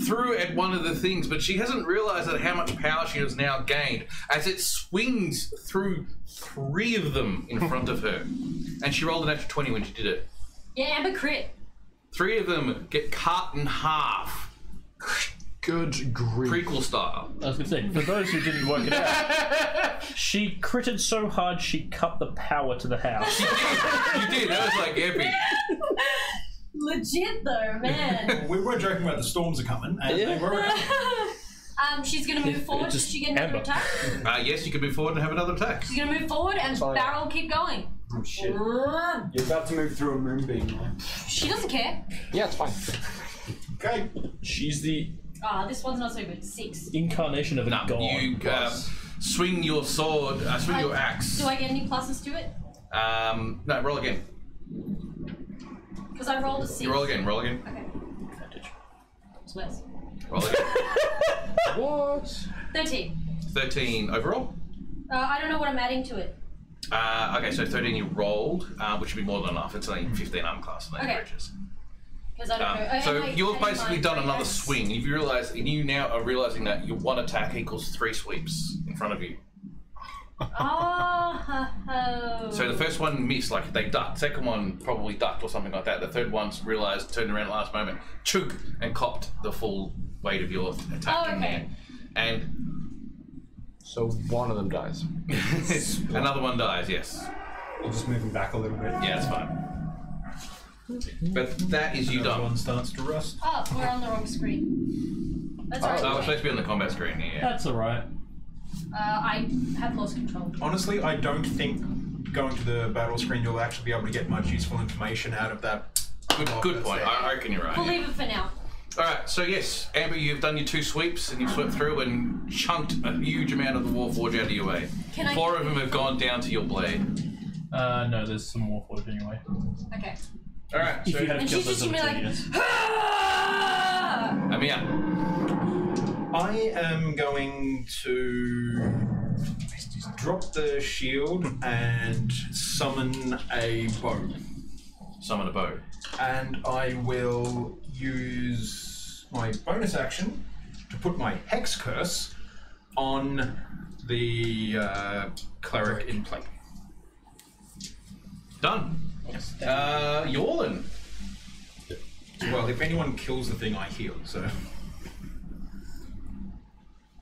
through at one of the things, but she hasn't realised that how much power she has now gained as it swings through 3 of them in front of her. And she rolled an extra 20 when she did it. Yeah, Amber crit. 3 of them get cut in half. Good grief. Prequel style. I was gonna say, for those who didn't work it out, she critted so hard she cut the power to the house. You did, that was like epic. Legit though, man. We were joking about the storms are coming, and they were... She's gonna move forward. Does she get another Amber. attack? Yes, you can move forward and have another attack. She's gonna move forward and barrel will keep going. Oh shit. You're about to move through a moonbeam, right? She doesn't care. Yeah, it's fine. Okay. She's the This one's not so good. 6. incarnation of a god. You swing your sword, swing your axe. Do I get any pluses to it? No, roll again. Because I rolled a 6. You roll again, roll again. Okay. It's less. Roll again. What? 13. 13 overall. I don't know what I'm adding to it. Okay, so 13 you rolled, which would be more than enough. It's only 15 arm class and Okay. bridges. Because I don't know. So you've basically done another swing. swing. If you realise, and you now are realising that your one attack equals 3 sweeps in front of you. Oh. So the first one missed, like they ducked. Second one probably ducked or something like that. The third one's realised, turned around at the last moment, chook, and copped the full weight of your attack in there. And so one of them dies. another one dies. Yes. We'll just move him back a little bit. Yeah, it's fine. But that is you done. One starts to rust. Oh, we're on the wrong screen. That's alright. Oh, we're supposed to be on the combat screen here. That's alright. I have lost control. Honestly, I don't think going to the battle screen you'll actually be able to get much useful information out of that. Good point. I reckon you're right. We'll leave it for now. Alright, so yes, Amber, you've done your 2 sweeps and you've swept through and chunked a huge amount of the Warforged out of your way. 4 of them have gone down to your blade. No, there's some more forge anyway. Okay. Alright, so... And she's just gonna be like, Amir. I am going to drop the shield and summon a bow. Summon a bow. And I will use my bonus action to put my Hex Curse on the cleric in play. Done. Yorlin. Well, if anyone kills the thing, I heal, so...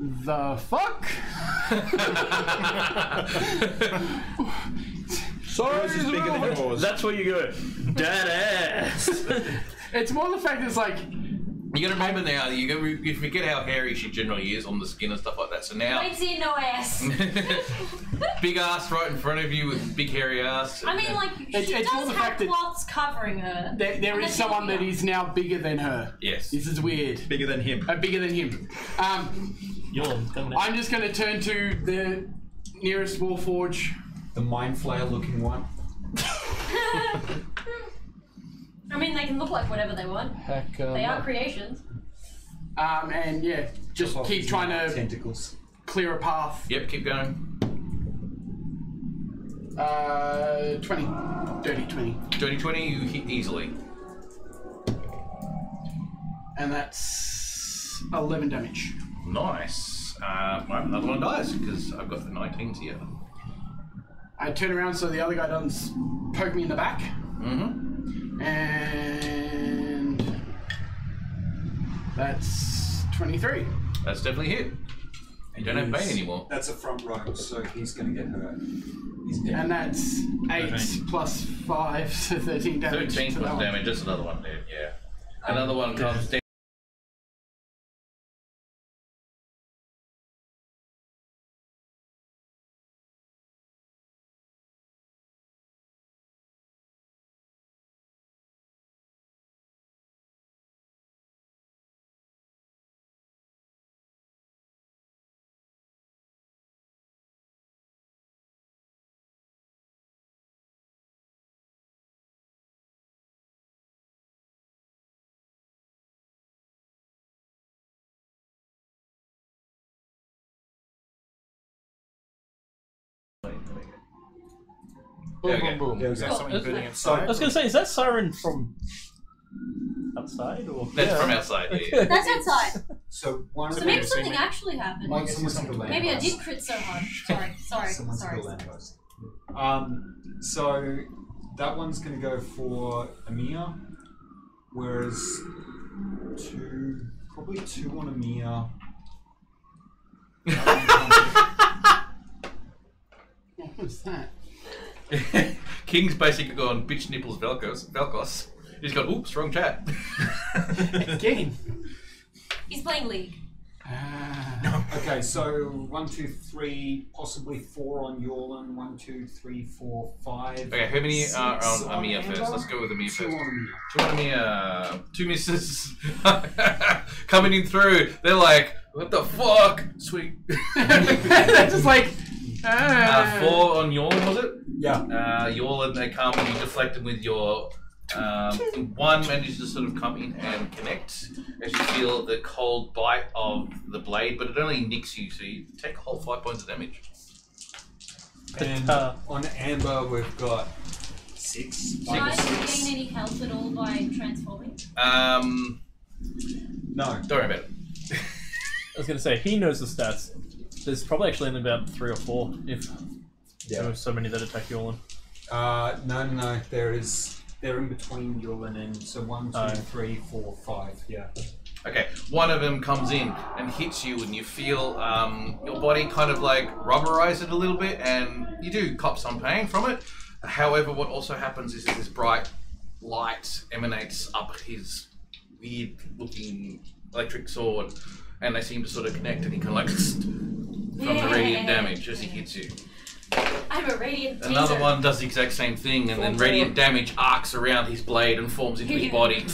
The fuck? Sorry, Yours is bigger than yours. That's where you go. Dead ass. It's more the fact that it's like... You gotta remember now, you forget how hairy she generally is on the skin and stuff like that, so now... Ain't seen no ass. Big ass right in front of you with big hairy ass. I mean, like, she it's more does the have fact that cloths covering her. There is someone that is now bigger than her. Yes. This is weird. Bigger than him. Bigger than him. I'm just going to turn to the nearest Warforge. The Mind Flayer looking one. I mean, they can look like whatever they want. Heck, They are creations. And yeah, just keep trying to tentacles. Clear a path. Yep, keep going. 20. Dirty 20. Dirty 20, you hit easily. And that's 11 damage. Nice. Well, another one dies because I've got the 19s here. I turn around so the other guy doesn't poke me in the back. Mm-hmm. And that's 23. That's definitely hit. You don't have Bane anymore. That's a front row, so he's going to get hurt. He's dead. And that's 8 plus 5, so 13 damage. 13 to plus that one. damage, just another one dead, yeah. Another one comes down. Boom, boom, boom. Is that something burning I outside? was going to say, is that siren from outside? Or? That's from outside, yeah. That's outside. So one So of maybe them, something actually happened. someone's going to land. Maybe I did crit so hard. Sorry. Someone's going to land us. So that one's going to go for Amir, whereas probably two on Amir. What was that? King's basically gone, bitch nipples Velkos. He's gone, oops, wrong chat. Again. He's playing League. Okay, so 1, 2, 3, possibly 4 on Yorlin. 1, 2, 3, 4, 5. Okay, how many are six on Amir Amber? first? Let's go with Amir Two first. on Amir. 2 on Amir. 2 misses. Coming in through. They're like, what the fuck? Sweet. They're just like... 4 on Yorlin, was it? Yeah. Yorlin, they come and you deflect them with your One manages to sort of come in and connect as you feel the cold bite of the blade, but it only nicks you, so you take a whole 5 points of damage. And on Amber, we've got 6. Do I gain any health at all by transforming? No. Don't worry about it. I was going to say, he knows the stats. There's probably actually only about 3 or 4 if there were so many that attack Yulin. No. They're in between Yulin and so 1, 2, 3, 4, 5. Yeah. Okay, one of them comes in and hits you, and you feel your body kind of like rubberize it a little bit, and you do cop some pain from it. However, what also happens is this bright light emanates up his weird-looking electric sword, and they seem to sort of connect, and he kind of like from the radiant damage as he hits you. I'm a radiant teaser. Another one does the exact same thing, and then radiant damage arcs around his blade and forms into his body.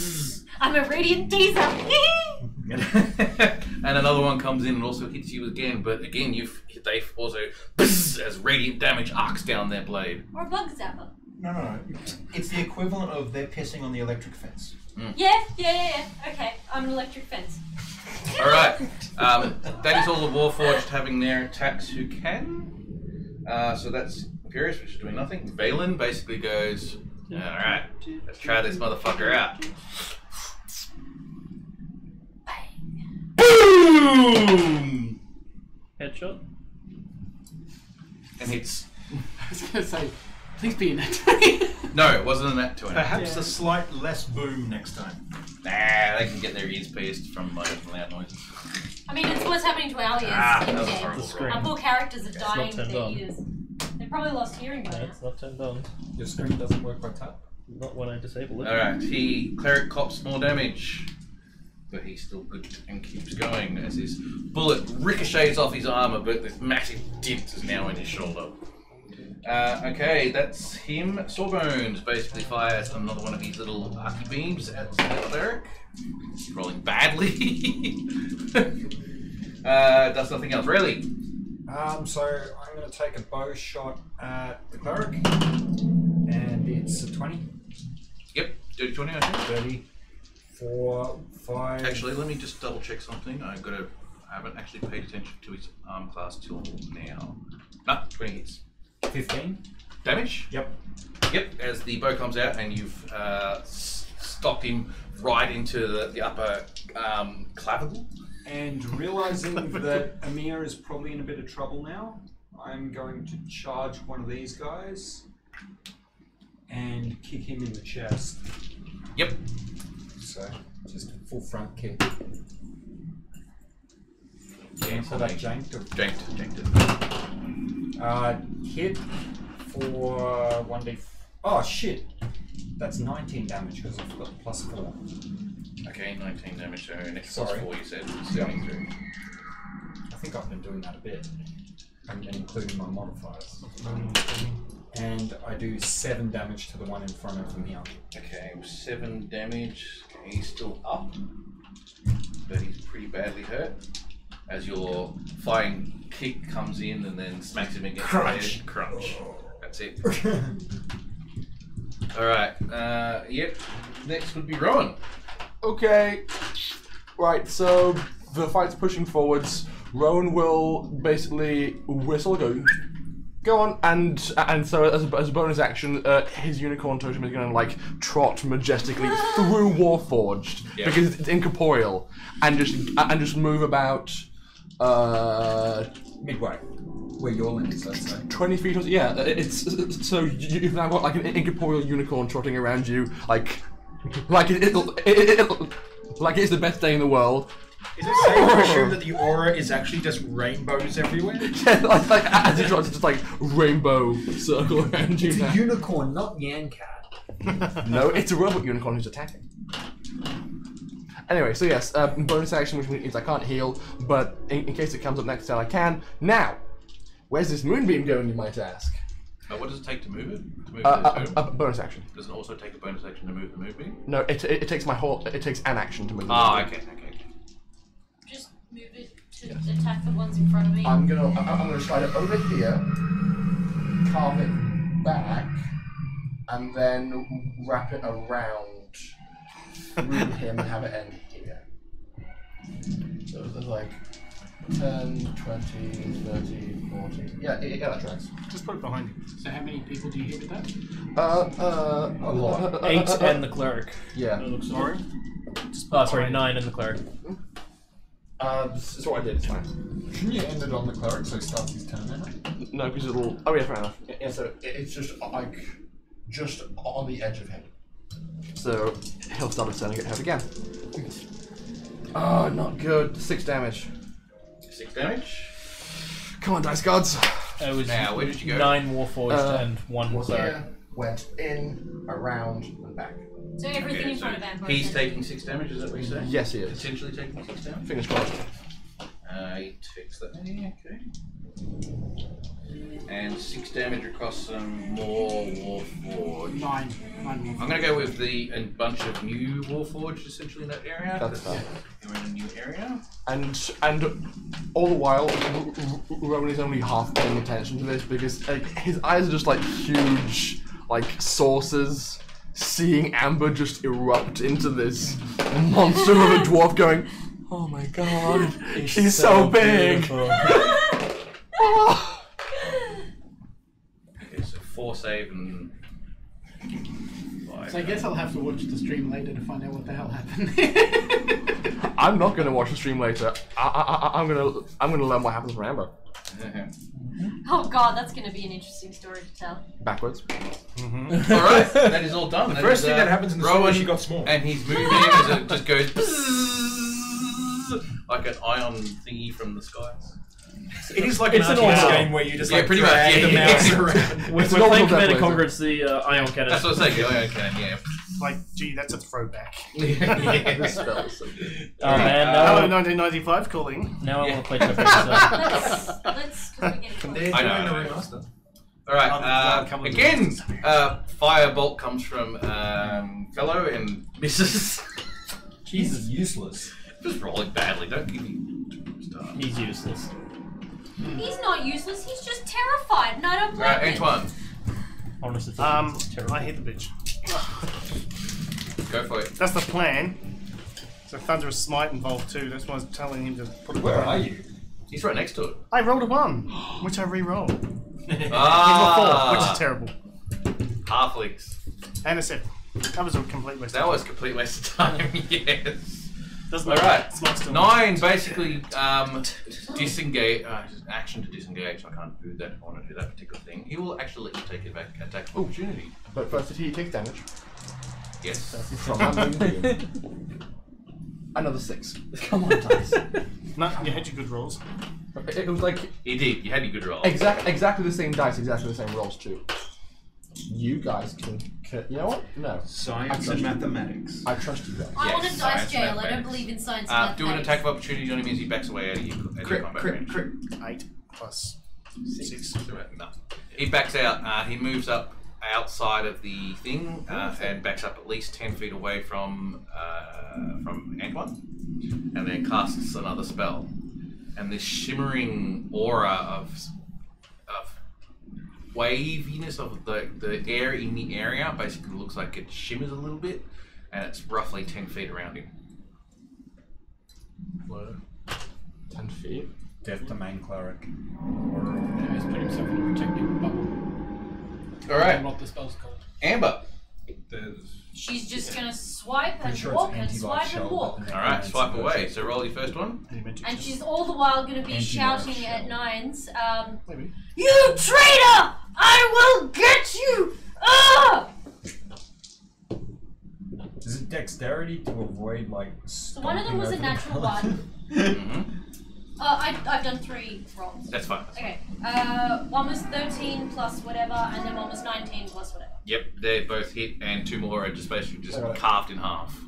I'm a radiant teaser. And another one comes in and also hits you again, but again they also as radiant damage arcs down their blade. Or bug zapper. No. It's the equivalent of they're pissing on the electric fence. Yeah. Okay, I'm an electric fence. Alright, that is all the Warforged having their attacks who can. So that's Furious, which is doing nothing. Valen basically goes, alright, let's try this motherfucker out. Boom! Headshot. And hits. I was going to say, please be a nat 20. No, it wasn't a nat 20. Perhaps a slight less boom next time. Nah, they can get their ears pierced from my loud noises. I mean, it's what's happening to our ears in that was game. horrible. Our poor characters are dying not with their turned ears. They probably lost hearing by No, now. it's not turned on. Your screen doesn't work by tap. Not when I disable it. Alright, Cleric cops more damage. But he's still good and keeps going as his bullet ricochets off his armor, but this massive dint is now in his shoulder. Okay, that's him. Sawbones basically fires another one of his little arky beams at the cleric. He's rolling badly. Does nothing else, really. So I'm going to take a bow shot at the cleric, and it's a 20. Yep, dirty 20, I think. 30, 4, 5. Actually, let me just double check something. I haven't actually paid attention to his arm class till now. No, 20 hits. 15 damage. Yep. As the bow comes out and you've stopped him right into the upper clavicle. And realizing that Amir is probably in a bit of trouble now, I'm going to charge one of these guys and kick him in the chest. Yep. So just a full front kick. Yeah, so that janked or janked. Hit for 1d. Oh shit! That's 19 damage because I've got plus 4. Okay, 19 damage. So next Sorry. plus 4, you said 73. I think I've been doing that a bit, and including my modifiers. And I do 7 damage to the one in front of him here. Okay, 7 damage. Okay, he's still up, but he's pretty badly hurt. As your flying kick comes in and then smacks him against the head. Crunch. That's it. Alright, yep. Next would be Rowan. Okay. Right, so the fight's pushing forwards. Rowan will basically whistle, go on, and so as a bonus action, his unicorn totem is going to like trot majestically through Warforged because it's incorporeal, and just move about midway where Yorlin is, let's say. 20 feet or yeah. It's so you've now got like an incorporeal unicorn trotting around you, like it's the best day in the world. Is it safe to assume that the aura is actually just rainbows everywhere? Yeah, like as it drops, it's just like rainbow circle around you. It's now. a unicorn, not Yankat. No, it's a robot unicorn who's attacking. Anyway, so yes, bonus action, which means I can't heal, but in case it comes up next turn, I can. Now, where's this moonbeam going, you might ask? What does it take to move it? To move A bonus action. Does it also take a bonus action to move the moonbeam? No, it takes it takes an action to move the Ah, moonbeam. okay. Just move it to attack the ones in front of me. I'm gonna slide it over here, carve it back, and then wrap it around through him and have it end here. So there's like 10, 20, 30, 40. Yeah, that tracks. Just put it behind you. So how many people do you hit with that? A lot. 8 and the cleric. Yeah. Sorry? Oh, sorry, 9 and the cleric. That's what I did, it's fine. Shouldn't you end it on the cleric so he starts his turn then? No, because it'll... Oh yeah, fair enough. Yeah, so it's just like... just on the edge of him. So he'll start his turn and get hurt again. Oh, not good. 6 damage. 6 damage? Come on, dice gods. It was now, where did you go? 9 warforged and 1 was cleric. here, went in, around, and back. So everything Okay, in so front of Amber. he's taking 6 damage, is that what you say? Yes, he is. Potentially taking 6 damage? Fingers crossed. He takes that. Okay. And 6 damage across some more Warforged. 9 I'm going to go with a bunch of new Warforged essentially in that area. That's fine. You're in a new area. And all the while, Rowan is only half paying attention to this because like, his eyes are just like huge, like saucers, seeing Amber just erupt into this monster of a dwarf going, oh my god, he's so big! Oh. Okay, so 4 save and 5. So I guess I'll have to watch the stream later to find out what the hell happened. I'm not gonna watch the stream later. I'm gonna learn what happens for Amber. Oh god, that's going to be an interesting story to tell. Backwards. Alright, that is all done. The That first is, thing that happens in the story is she got small. And he's moving as it just goes like an ion thingy from the skies. It is like an RTS game where you just like pretty much drag the mouse around. We're playing Commander Conquer, it's the ion cannon. That's what I say, the ion cannon, yeah. Like, gee, that's a throwback. This spell is so good. Oh man, Hello, no. 1995 calling. Now I want to play Jeopardy. Let's begin. I know. Alright, again, firebolt comes from fellow and misses. Jesus, useless. Just rolling badly, don't give me stuff. He's useless. He's not useless, he's just terrified and I don't blame Alright, him. Antoine, Honestly, I hit the bitch. go for it. That's the plan. So Thunderous Smite involved too. That's why I was telling him to put it. Where are you? He's right next to it. I rolled a 1, which I re-rolled. Ah, 4, which is terrible. Halflings. And a 7. That was a complete waste. That was a complete waste of time, yes. Doesn't All matter. right, Smite's still 9 basically disengage. Action to disengage. I can't do that. I want to do that particular thing. He will actually let you take it back. Attack of opportunity. But first, he takes damage. Yes. From that moonbeam. Another 6. Come on, dice. No, you had your good rolls. It was like You did. You had your good roll. exactly the same dice, exactly the same rolls too. You guys can you know what? No. Science and mathematics. I trust you guys. I want a Yes, dice science, jail, I don't mathematics. believe in science and Do an mathematics. attack of opportunity only means he backs away out of your combat range. 8 plus 6. No. He backs out. He moves up outside of the thing and backs up at least 10 feet away from Antoine, and then casts another spell. And this shimmering aura of waviness of the air in the area basically looks like it shimmers a little bit, and it's roughly 10 feet around him. 10 feet. Death to main cleric. He's put himself in a protective bubble. All right, What the spell's called. Amber. She's just gonna swipe and Pretty sure walk it's and anti-life swipe and shell. walk. but the All right, necromancer swipe version. away. So roll your first one. And she's all the while gonna be Anti-life shouting shell. at Nines, Maybe. you traitor! I will get you! Ah! Is it dexterity to avoid like? So one of them was a natural one. Mm-hmm. I've done 3 rolls. That's fine. Okay. One was 13 plus whatever, and then one was 19 plus whatever. Yep, they both hit, and 2 more are just basically just Alright. carved in half.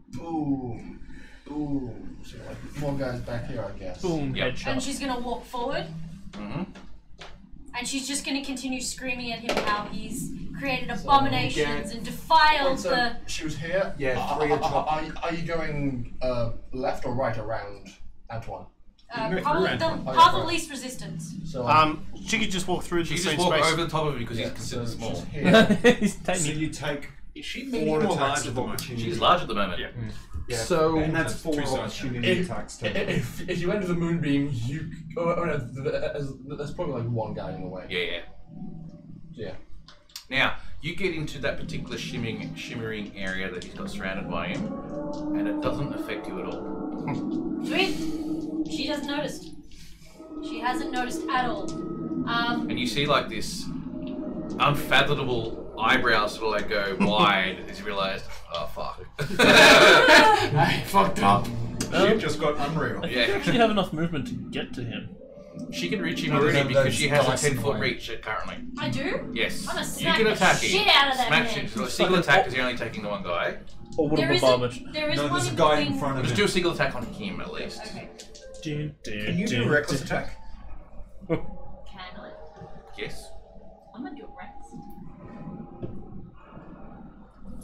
Boom. Boom. So like more guys back here, I guess. Boom, Yep. headshot. And she's gonna walk forward, Mm-hmm. and she's just gonna continue screaming at him how he's created abominations and defiled So the. she was here. Yeah, 3 o'clock. Are you going left or right around Antoine? can go through Probably and- the path of least resistance. So She could just walk through She the just same walk space. over the top of it because he's Yeah, considered so small. she's here. He's So tiny. you take Is she 4 medium or attacks large at of the moment? opportunity. She's large at the moment. Yeah. Yeah. So- and that's 4 two sides. opportunity attacks total. if you enter the moonbeam, you there's probably like one guy in the way. Yeah. Yeah. Now, you get into that particular shimmering area that he's got surrounded by him, and it doesn't affect you at all. Sweet. She doesn't notice. She hasn't noticed at all. And you see like this unfathomable eyebrows sort of like go wide as you realise, oh fuck. I fucked up. Shit just got unreal. I think you actually have enough movement to get to him. She can reach him No, already no, because those she has a dice in the 10-foot way. reach currently. I do? Yes. I'm gonna You smack can the attack him. shit out of that Smash man. him. So a single attack because you're only taking the one guy. Or would There have is bombardment. there is No, one there's a guy in between- front of Let's him. do a single attack on him at least. Okay. Can you do a reckless attack? Can I? Yes. I'm gonna do it reckless.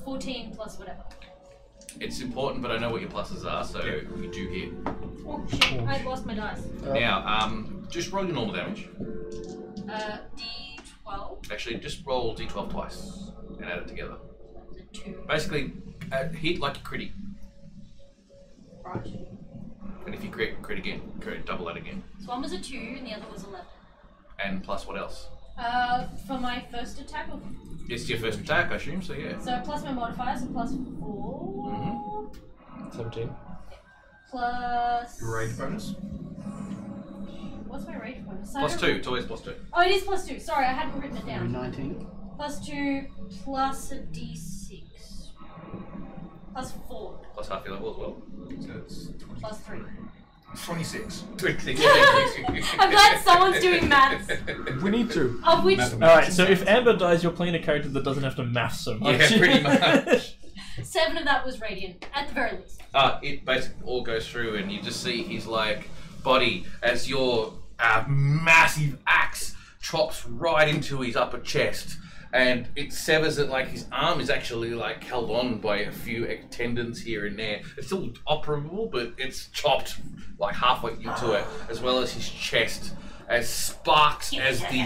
14 plus whatever. It's important, but I know what your pluses are, so you do hit. Oh shit, I lost my dice. Now, just roll your normal damage. D12. Actually, just roll d12 twice and add it together. That's a 2. Basically, hit like a critic, Right. and if you crit again, double that again. So one was a 2 and the other was 11. And plus what else? For my first attack, or It's your first attack, I assume, so yeah. so plus my modifier, so plus 4. 17. Plus. Your rage bonus? What's my rage bonus? Plus 2, it's always plus 2. Oh, it is plus 2. Sorry, I hadn't written it down. 19. Plus 2 plus a d6. Plus 4 Plus half your level as well. So it's plus 3. 26. I'm glad someone's doing maths. We need to. Of which Alright, so if Amber dies, you're playing a character that doesn't have to math so much. Yeah, pretty much. 7 of that was radiant, at the very least. It basically all goes through, and you just see his like body as your massive axe chops right into his upper chest, and it severs it. Like his arm is actually like held on by a few tendons here and there. It's still operable, but it's chopped like halfway into it, as well as his chest. As sparks as the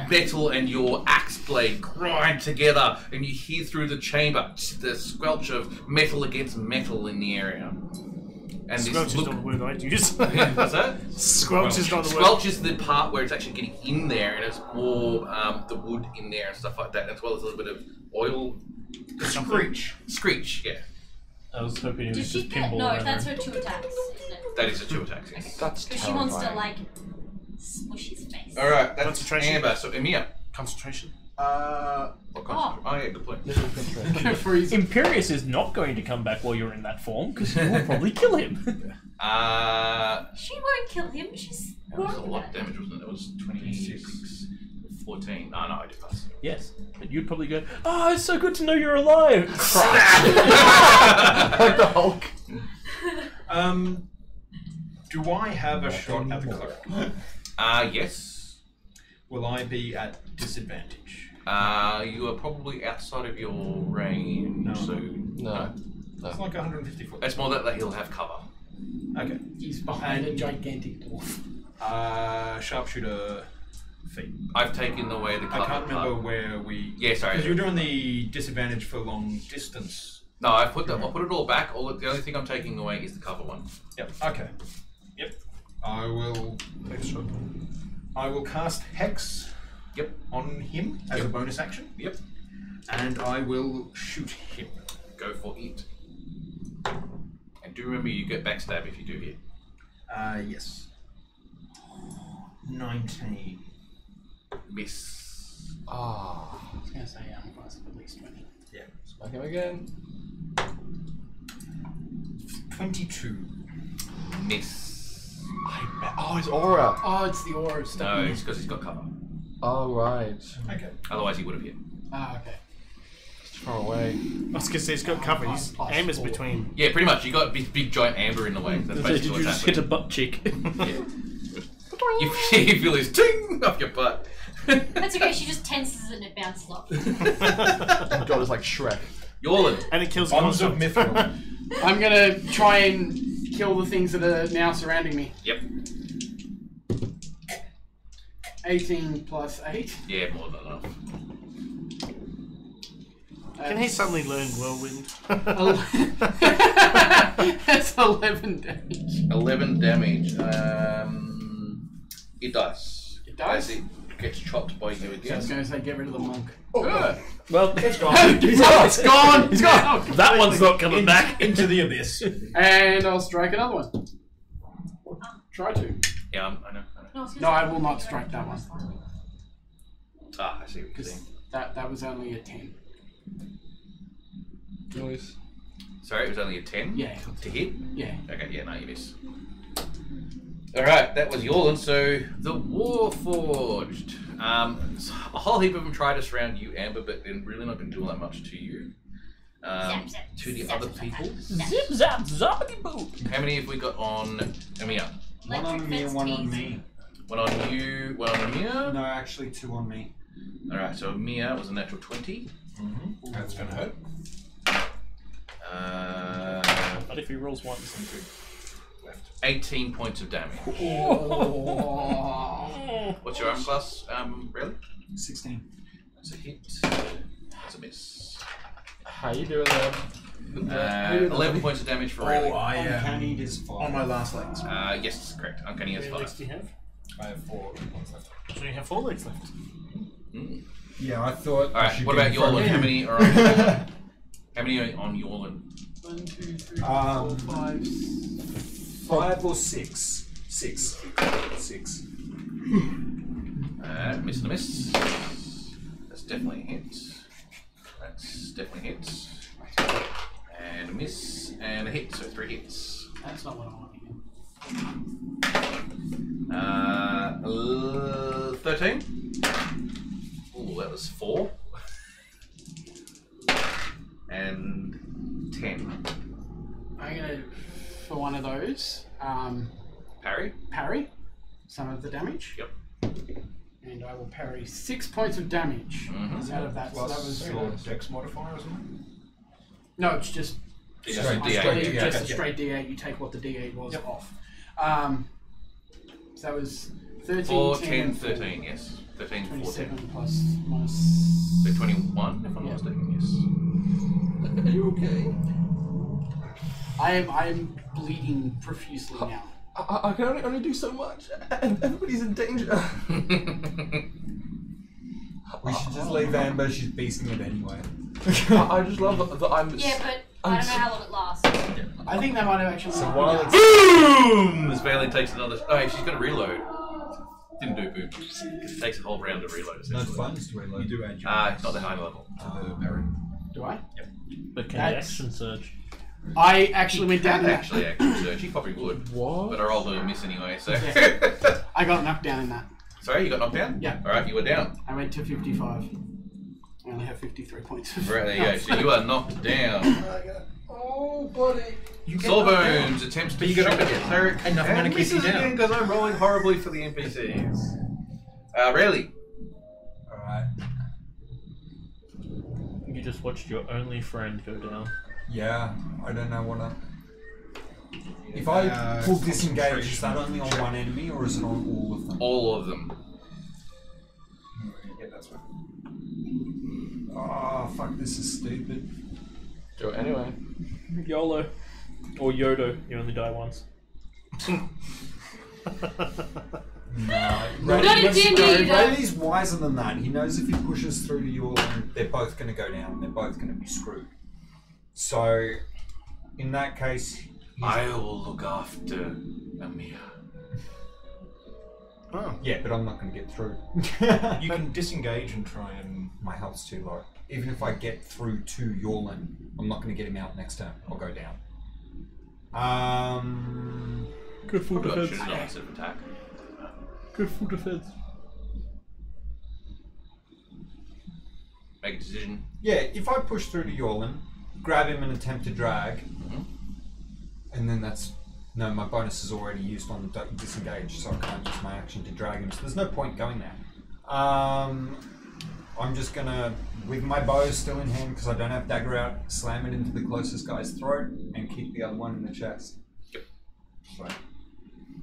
metal and your axe blade grind together, and you hear through the chamber the squelch of metal against metal in the area. And Squelch this is not the word I'd use. What's that? Squelch is not the word. Squelch is the part where it's actually getting in there, and it's more the wood in there and stuff like that, as well as a little bit of oil. Screech, yeah. I was hoping it Did was she just get. pinball. No, around that's there. her 2 attacks, isn't it? That is a 2 attacks, yes. That's Because she wants to, like, smush his face. Alright, that's Concentration. Amber. So, Emir. Concentration. What concentration? Oh, yeah, good point. Freeze. Imperius is not going to come back while you're in that form, because you will probably kill him. She won't kill him, she's That was a worried lot about of it. damage, wasn't it? That was 26, 14. No, I did pass. Yes, but you'd probably go, oh, it's so good to know you're alive! Like the Hulk. Do I have a shot at the cleric? Yes. Will I be at disadvantage? You are probably outside of your range, No. so... No. It's like 150 foot. It's more that he'll have cover. Okay. He's behind a gigantic dwarf. Sharpshooter feet. I've taken away the cover I can't remember part. where we. Yeah, sorry. Because you're doing the disadvantage for long distance. No, I put it all back. The only thing I'm taking away is the cover one. Yep. Okay. Yep. I will cast Hex. Yep. On him as a bonus action. Yep. And I will shoot him. Go for it. And do remember you get backstab if you do hit. Yes. 19. Miss. Ah. I was going to say, I'm going to at least 20. Yeah. Smack him again. 22. Miss. Oh, his aura. Oh, it's the aura No, stuff. it's because he's got cover. Oh, right. Okay. Otherwise he would have hit. Ah, okay. It's far away. I was gonna say it's got cover. He's Amber's between. Yeah, pretty much. You got big giant amber in the way. That's Did basically you what's just hit a happening. butt cheek? Yeah. You feel his ting off your butt. That's okay, she just tenses it and it bounces off. Oh god, it's like Shrek. Yorlin. And it kills Bonds of Mithril. Mithril. I'm going to try and kill the things that are now surrounding me. Yep. 18 plus 8. Yeah, more than enough. Can he suddenly learn Whirlwind? That's 11 damage. 11 damage. It does. It does? As it gets chopped by you I again. was going to say get rid of the monk. Well, it's gone. It's gone. He's gone. That one's not coming back. Into the abyss. And I'll strike another one. Try to. Yeah, I know. No, I will not strike that one. Ah, I see what you're saying. That was only a 10. Nice. Sorry, it was only a 10? Yeah. To hit? Yeah. Okay, yeah, no, you miss. Alright, that was Yorlan. So, the Warforged. A whole heap of them tried to surround you, Amber, but they're really not going to do all that much to you. To the other people. Zip, zap, zoppity boo. How many have we got on Amir? One on me and one on me. One on you, one on Amir? No, actually 2 on me. Alright, so Amir was a natural 20. Mm-hmm. That's going to hurt. But if he rolls once, 18 points of damage. What's your arm class, really? 16. That's a hit. That's a miss. How you doing there? 11 points of damage for Riley. Uncanny is 5. On my last legs. Yes, correct. Uncanny is How many legs 5. do you have? I have 4 points left. So you have 4 legs left. Mm. Yeah, I thought. Alright, what about Yorlan? How many are on Yorlan? How many are on Yorlan? 1, 2, 3, 4, 5, 5 or 6. 6. 6. Miss and a miss. That's definitely a hit. That's definitely a hit. And a miss and a hit, so 3 hits. That's not what I want again. 13. Ooh, that was 4. And 10. I'm gonna, for one of those, Parry? parry some of the damage. Yep. And I will parry 6 points of damage out of that. So that was your dex modifier, isn't it? no, it's just It's just just a D8. a straight D8. You take what the D8 was off. So that was 13, 4, 10, 10, and 4. 13, yes. 13, 4, 10. 27 plus minus. So 21, if I'm not mistaken, yes. Are you okay? I am bleeding profusely now. I can only do so much, and everybody's in danger. We should just leave Amber. She's beasting it anyway. I just love that I'm. Yeah, but I don't know how long it lasts. I think that might have actually. So while it's Boom! This Bailey takes another. Oh, hey, she's going to reload. Didn't do boom. It takes a whole round to reload. no Essentially. funds to reload. You do add your Not the high level. parry. Do I? but can That's- action surge? I actually went down in that. Actually, so she probably would. What? But I rolled a miss anyway, so. I got knocked down in that. Sorry, you got knocked down? Yeah. Alright, you were down. I went to 55. I only have 53 points. Right, there you go. So you are knocked down. Oh, buddy. Sawbones attempts to you get shoot up at again. cleric And nothing gonna keep you misses down. again because I'm rolling horribly for the NPCs. Rayleigh. Alright. You just watched your only friend go down. Yeah, I don't know what I. If I pull disengage, is that only on one enemy or is it on all of them? All of them. Yeah, that's right. Oh, fuck, this is stupid. Do it anyway. YOLO. Or Yodo, you only die once. No, Not in D&D, though. Rayleigh's wiser than that. He knows if he pushes through to your line, they're both going to go down and they're both going to be screwed. So, in that case, I will look after Amir. Oh. yeah, but I'm not going to get through. You can disengage and try and. My health's too low. Even if I get through to Yorlan, I'm not going to get him out next turn. I'll go down. Good full Probably defense. should instead of attack. Good full defense. Make a decision. Yeah, if I push through to Yorlan, grab him and attempt to drag, and then that's... No, my bonus is already used on the disengage, so I can't use my action to drag him, so there's no point going there. I'm just gonna, with my bow still in hand, because I don't have dagger out, slam it into the closest guy's throat, and keep the other one in the chest. Yep. So, are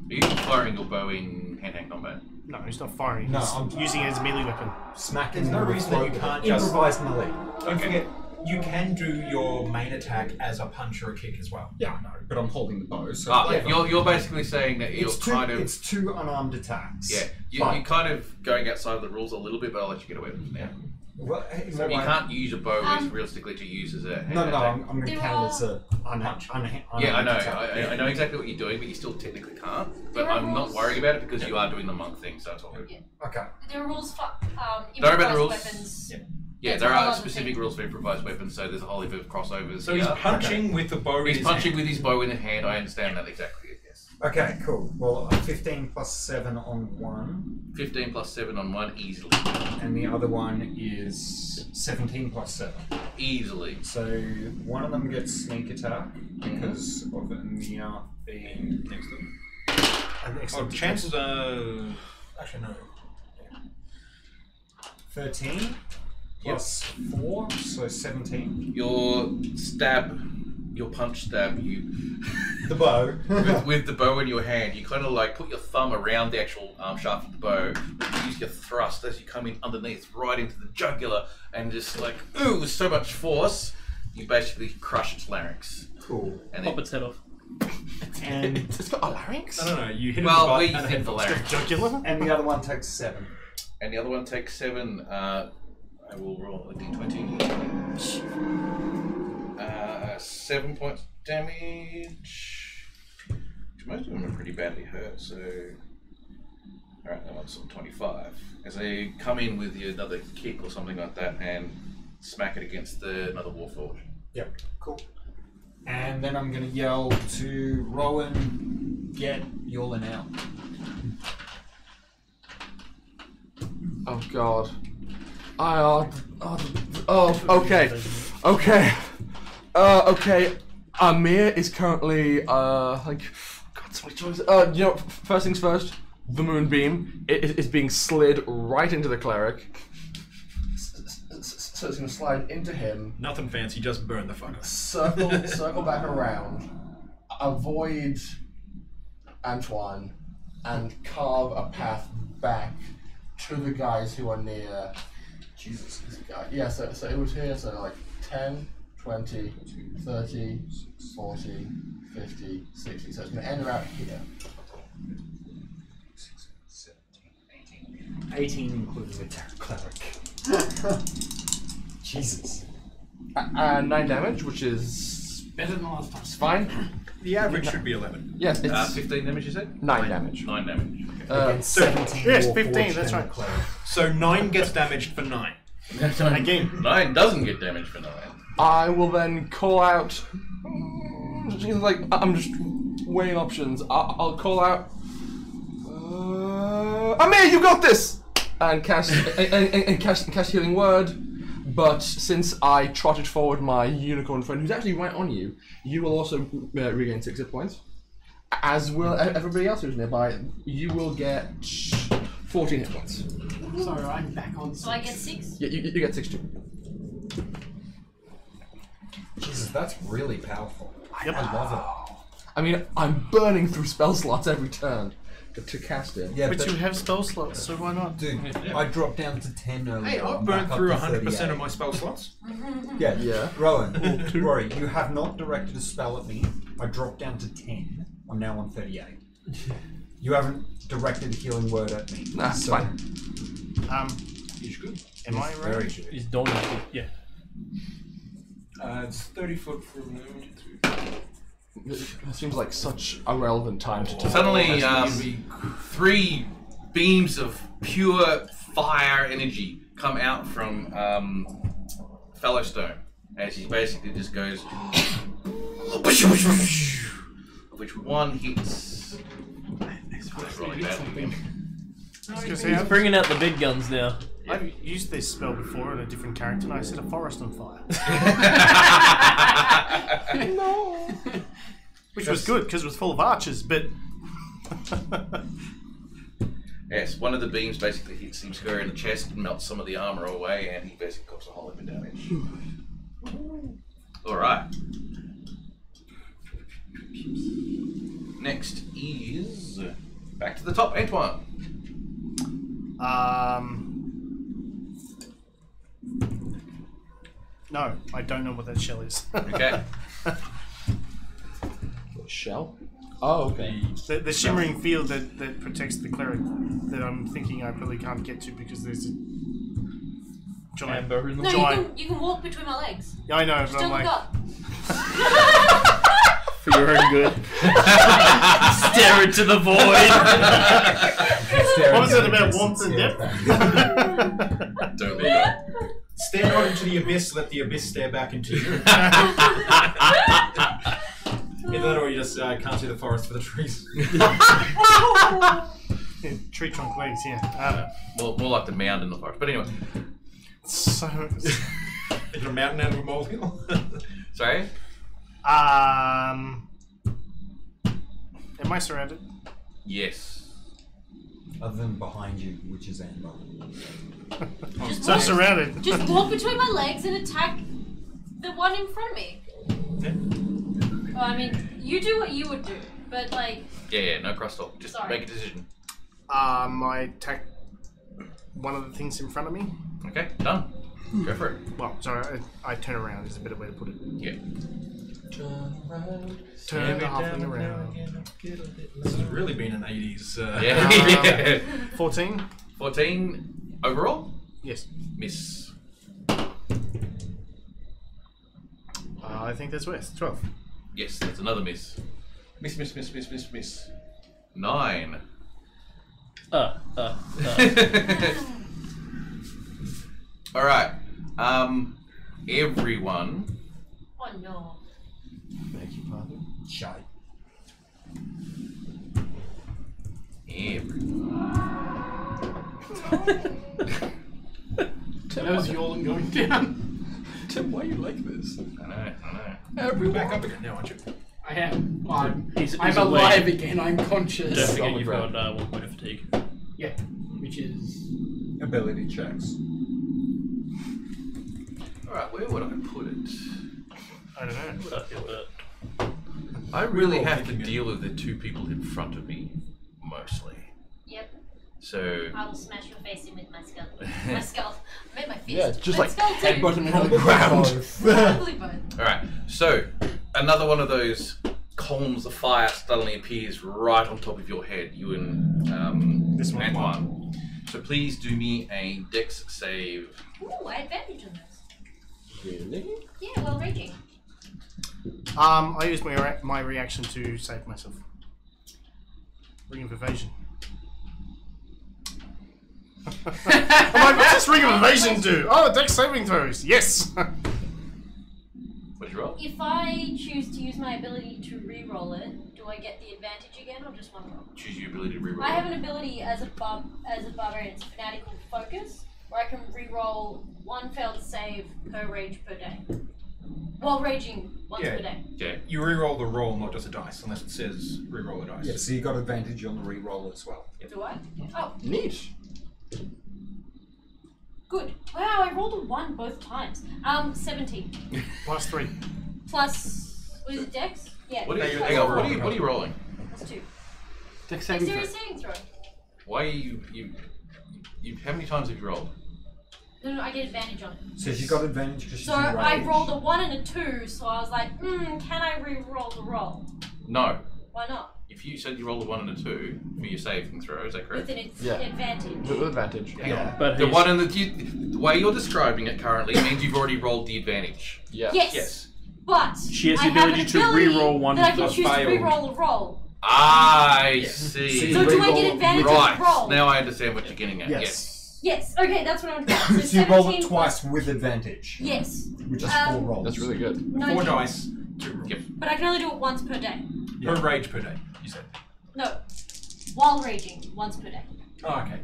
you firing your bow in hand-to-hand combat? No, he's not firing. No, He's I'm using it as a melee weapon. Smacking There's no them with reason that you throat- can't just- improvised melee. Don't forget, you can do your main attack as a punch or a kick as well. Yeah, I know, but I'm holding the bow. So You're basically saying that you're it's two unarmed attacks. Yeah, you're kind of going outside of the rules a little bit, but I'll let you get away with it now. Well, So you can't use a bow realistically to use as a hand No, attack. I'm going to count as a unarmed Yeah, I know. attack. I know exactly what you're doing, but you still technically can't. But There are I'm not rules. worried about it because you are doing the monk thing, so it's all good. Okay. There are rules for Don't worry about improvised the rules. weapons. Yeah, That's there a whole are other specific thing. rules for improvised weapons, so there's a whole heap of crossovers. So he's here. punching with the bow in He's his punching hand. with his bow in his hand. I understand that exactly. Yes. Okay, cool. Well, 15 plus 7 on one. 15 plus 7 on one easily. And the other one is 17 plus 7. Easily. So one of them gets sneak attack because of Amir being next to him. Oh, chances are. Actually, no. 13 plus 4, so 17. Your punch stab, you The bow. with the bow in your hand, you kind of like put your thumb around the actual shaft of the bow, but you use your thrust as you come in underneath, right into the jugular, and just like, ooh, with so much force, you basically crush its larynx. Cool. And Pop then, its head off. And It's got a larynx? No. You hit him well, with where the you butt and think a the head larynx. Jugular? and the other one takes 7. And the other one takes 7. I will roll a d20. 7 points damage. Most of them are pretty badly hurt, so. Alright, that one's on 25. As they come in with another kick or something like that and smack it against another Warforged. Yep, cool. And then I'm going to yell to Rowan, get Yulin out. Oh god. Okay. Okay. Amir is currently God, so many choices. First things first. The moonbeam is being slid right into the cleric. So it's gonna slide into him. Nothing fancy, just burn the fucker. Circle back around, avoid Antoine, and carve a path back to the guys who are near. Jesus. Yeah, so it was here, so like 10, 20, 30, 40, 50, 60. So it's going to end around here. 18 including the cleric. Jesus. 9 damage, which is Better than last time. it's fine. The average should be 11. Yes, it's 15 damage, you said? 9 damage. 9 damage. Against 17 yes, Warforged 15, that's and right. the cleric. So 9 gets damaged for 9. Again. 9 doesn't get damage for 9. I will then call out. Like I'm just weighing options. I'll call out. Amir, you got this, and cast cast healing word. But since I trotted forward my unicorn friend, who's actually right on you, you will also regain 6 hit points. As will everybody else who's nearby. You will get 14 hit points. Sorry, I'm back on. So I get 6? Yeah, you get 6 too. Jesus, that's really powerful. Yep. I love it. I mean, I'm burning through spell slots every turn to cast it. Yeah, But you have spell slots, so why not? dude, I dropped down to 10 earlier. Hey, I've I'm burned back up through to 100% 38. of my spell slots. Yeah, Yeah. Rowan, Rory, you have not directed a spell at me. I dropped down to 10. I'm now on 38. You haven't directed a healing word at me. Nah, it's fine. He's good. Am I Very right? good. He's dawn. Yeah. It's 30 foot from noon to. It seems like such a relevant time to talk. Suddenly, 3 beams of pure fire energy come out from Fellowstone as he basically just goes, which one hits. Rolling badly. He's bringing out the big guns now. I've used this spell before in a different character and I set a forest on fire. No. Which was good because it was full of archers, but. Yes, one of the beams basically hits him square in the chest and melts some of the armor away, and he basically cops a whole heap of damage. Alright. Next is back to the top, Antoine. No, I don't know what that shell is. Okay. Shell? Oh, okay. The shimmering field that protects the cleric that I'm thinking I probably can't get to because there's a giant Amber in the No, you can walk between my legs. Yeah, I know, Just but I'm don't look like... up. For your own good. Stare into the void. What was it about warmth and depth? Don't look up. Stare not into the abyss, let the abyss stare back into you. Either that or you just can't see the forest for the trees. Yeah, tree trunk legs, yeah. More like the mound in the forest. But anyway. So... Is it a mountain and a molehill? Sorry? Am I surrounded? Yes. Other than behind you, which is Amber. So I'm surrounded. Just walk between my legs and attack the one in front of me. Yeah. Well, I mean, you do what you would do, but like... Yeah, no crosstalk. Just Sorry. make a decision. I attack one of the things in front of me. Okay, done. Go for it. Well, sorry, I turn around is a better way to put it. Yeah. Turn the halfling around. This has really been an 80s. Yeah. 14. 14 overall? Yes. Miss. I think that's worse. 12. Yes, that's another miss. Miss. 9. Alright. Everyone. Oh no. Beg your pardon? Shy. That was yawning going down. Tim, why are you like this? I know. Everyone back up again now, aren't you? I am. I'm He's alive awake. again. I'm conscious. Don't forget on the you've ground. got 1 point of fatigue. Yeah, which is... Ability checks. Alright, where would I put it? I don't know. Would I feel that? I really all have to thinking deal with the two people in front of me, mostly. Yep. So. I will smash your face in with my skull. My skull. I meant my fist. Yeah, just My like skull too. headbutt him on the ground. Probably both. Alright, so another one of those columns of fire suddenly appears right on top of your head, you and This one. Antoine. So please do me a dex save. Ooh, I advantage on this. Really? Yeah, well, raging. I use my reaction to save myself. Ring of evasion. I'm like, what's this ring of evasion do? Oh, dex saving throws. Yes. What'd you roll? If I choose to use my ability to re-roll it, do I get the advantage again or just one roll? Choose your ability to reroll. I have an ability as a barbarian, it's fanatical focus, where I can re-roll 1 failed save per rage per day. While raging once per day. Yeah. You re-roll the roll, not just a dice, unless it says re-roll a dice. Yeah, so you got advantage on the re-roll as well. Do I? Oh, Neat. good. Wow, I rolled a 1 both times. 17. Plus 3. Plus, what is it, dex? Yeah. What are you, plus hang on, four. what are you rolling? Plus 2. Dex saving throw. Dexterity saving throw. Why are you how many times have you rolled? No, I get advantage on it. So you got advantage because So I rolled a 1 and a 2, so I was like, can I re-roll the roll? No. Why not? If you said you rolled a 1 and a 2 for your saving throw, is that correct? With an Yeah. advantage. With advantage. Hang on. But The he's- one and the way you're describing it currently means you've already rolled the advantage. Yeah. Yes. Yes. But She has the I have ability an to ability re-roll one that I can that choose to failed. re-roll a roll. I see. So do I get advantage right. on the roll? Now I understand what you're getting at. Yes. Yes. Okay, that's what I'm doing. So So you roll 17 it twice with advantage. Yes. Which is 4 rolls. That's really good. 19. 4 dice, 2 rolls. Yep. But I can only do it once per day. Per rage per day, you said. No. While raging, once per day. Oh, okay.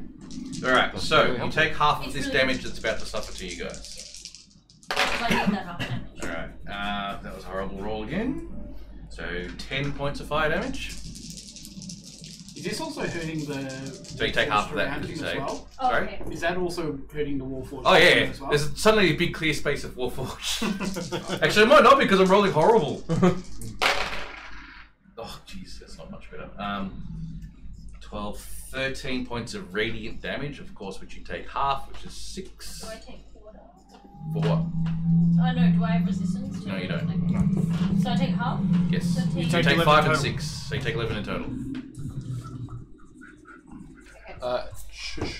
Alright, so really you helpful. take half of It's this really damage that's about to suffer to you guys. So I get that half damage. Alright, that was a horrible roll again. So 10 points of fire damage. Is this also hurting the... So you take half of that around because you him as save. well? Oh, Sorry? okay. Is that also hurting the Warforged? Oh yeah, as well? there's suddenly a big clear space of Warforged. Actually, it might not because I'm rolling horrible. Oh jeez, that's not much better. 12, 13 points of radiant damage, of course, which you take half, which is 6. Do I take quarter? For what? Oh no, do I have resistance? No, you don't. Okay. So I take half? Yes. So You take take 11 5 and total. 6, so you take 11 in total.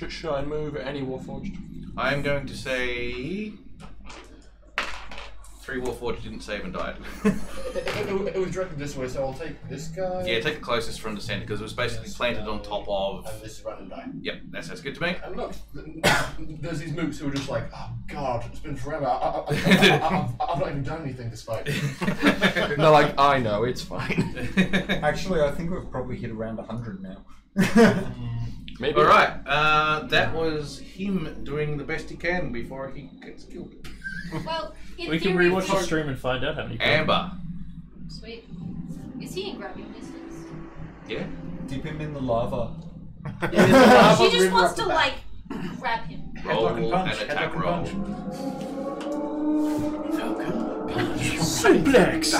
Should I move any Warforged? I am going to say 3 Warforged didn't save and died. It was directed this way, so I'll take this guy. Yeah, take the closest from the center because it was basically planted on top of. And this is run and die. Yep, that sounds good to me. And look, there's these mooks who are just like, oh god, it's been forever. I've not even done anything this fight. They're like, I know, it's fine. Actually, I think we've probably hit around 100 now. Maybe. All right, that was him doing the best he can before he gets killed. Well, in We can theory, rewatch the stream and find out how many. Amber. Sweet. Is he in grabbing distance? Yeah. Dip him in the lava. She just wants to like grab him. Roll Headlock and punch. an attack Headlock roll. and Suplex.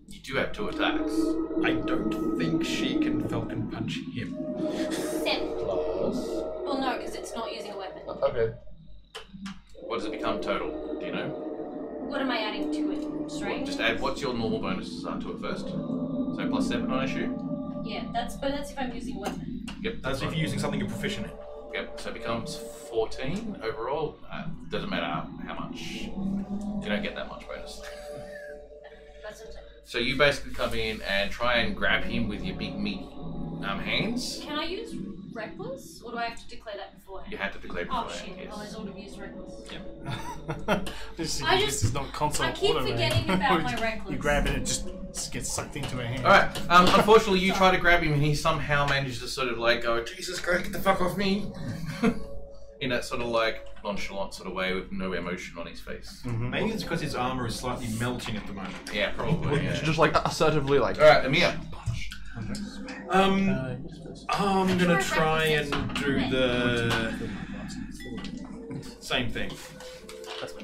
You do have 2 attacks. I don't think she can Falcon punch him. 7. Plus. Well, no, because it's not using a weapon. Okay. What does it become total? Do you know? What am I adding to it? Strength? Just add what's your normal bonuses are to it first. So plus 7 on issue. Yeah, that's if I'm using a weapon. Yep. That's if fine. you're using something you're proficient in. Yep. So it becomes 14 overall. Doesn't matter how much. You don't get that much bonus. That's what I'm saying. So you basically come in and try and grab him with your big meaty hands. Can I use reckless, or do I have to declare that beforehand? You had to declare Oh beforehand, shit! yes. Otherwise, I would have used reckless. This I this just- is not console I keep auto, man. forgetting about my reckless. You grab it, it just gets sucked into her hand. Alright, unfortunately you try to grab him and he somehow manages to sort of like go, Jesus Christ, get the fuck off me! In that sort of like nonchalant sort of way with no emotion on his face. Maybe it's because his armor is slightly melting at the moment. Yeah, probably. Yeah. Just like assertively, like. Alright, Amir. I'm gonna try and do the same thing.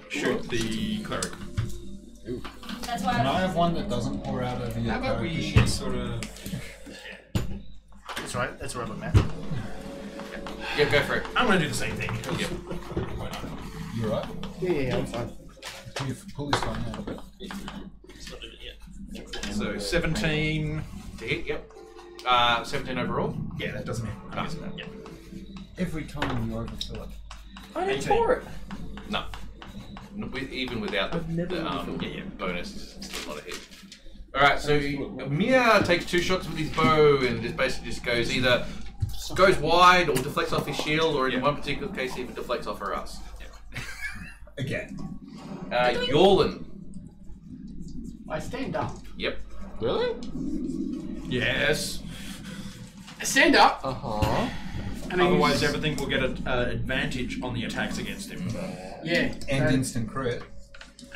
Shoot the cleric. That's why Can I have one that doesn't pour out over your How about we character sheet? sort of... That's right, that's right, Matt. Yeah, go for it. I'm gonna do the same thing. Yep. Why not? You right? Yeah, I'm fine. Can you pull this one out? So 17. To hit, yep. 17 overall? Yeah, that doesn't hit. Yeah. Every time you overfill it. I didn't 18. pour it. No. Even without the bonus, it's still not a hit. Alright, so Mia takes 2 shots with his bow and just basically just goes either goes wide or deflects off his shield, or in one particular case even deflects off her ass. Again. Yorlin. I stand up. Yep. Really? Yes. I stand up. Uh-huh. And I Otherwise, use- everything will get an advantage on the attacks against him. Yeah. And instant crit.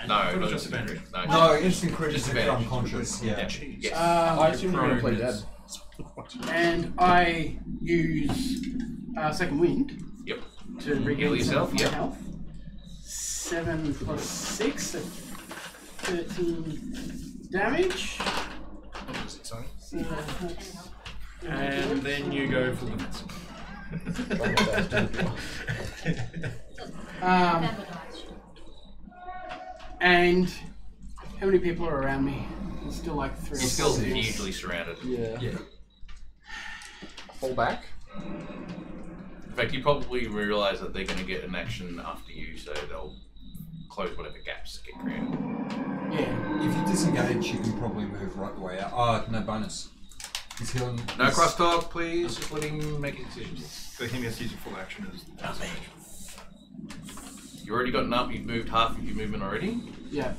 No, Total not disadvantage. No, No, instant crit is if you're Disadvantage. unconscious. Yeah. Yes. I assume you're gonna play dead. And I use second wind Yep. to regain Heal yourself, some of my yep. health. 7 plus 6, so 13 damage. And then you go for the And how many people are around me? There's still like 3 or 4. You're still hugely surrounded. Yeah. Fall back. In fact, you probably realise that they're going to get an action after you, so they'll close whatever gaps get created. Yeah. If you disengage, you can probably move right the way out. Oh, no bonus. He's healing. No crosstalk, please. Just let him make a decision. So he has to use a full action as You already got an up. You've moved half of your movement already. Yeah.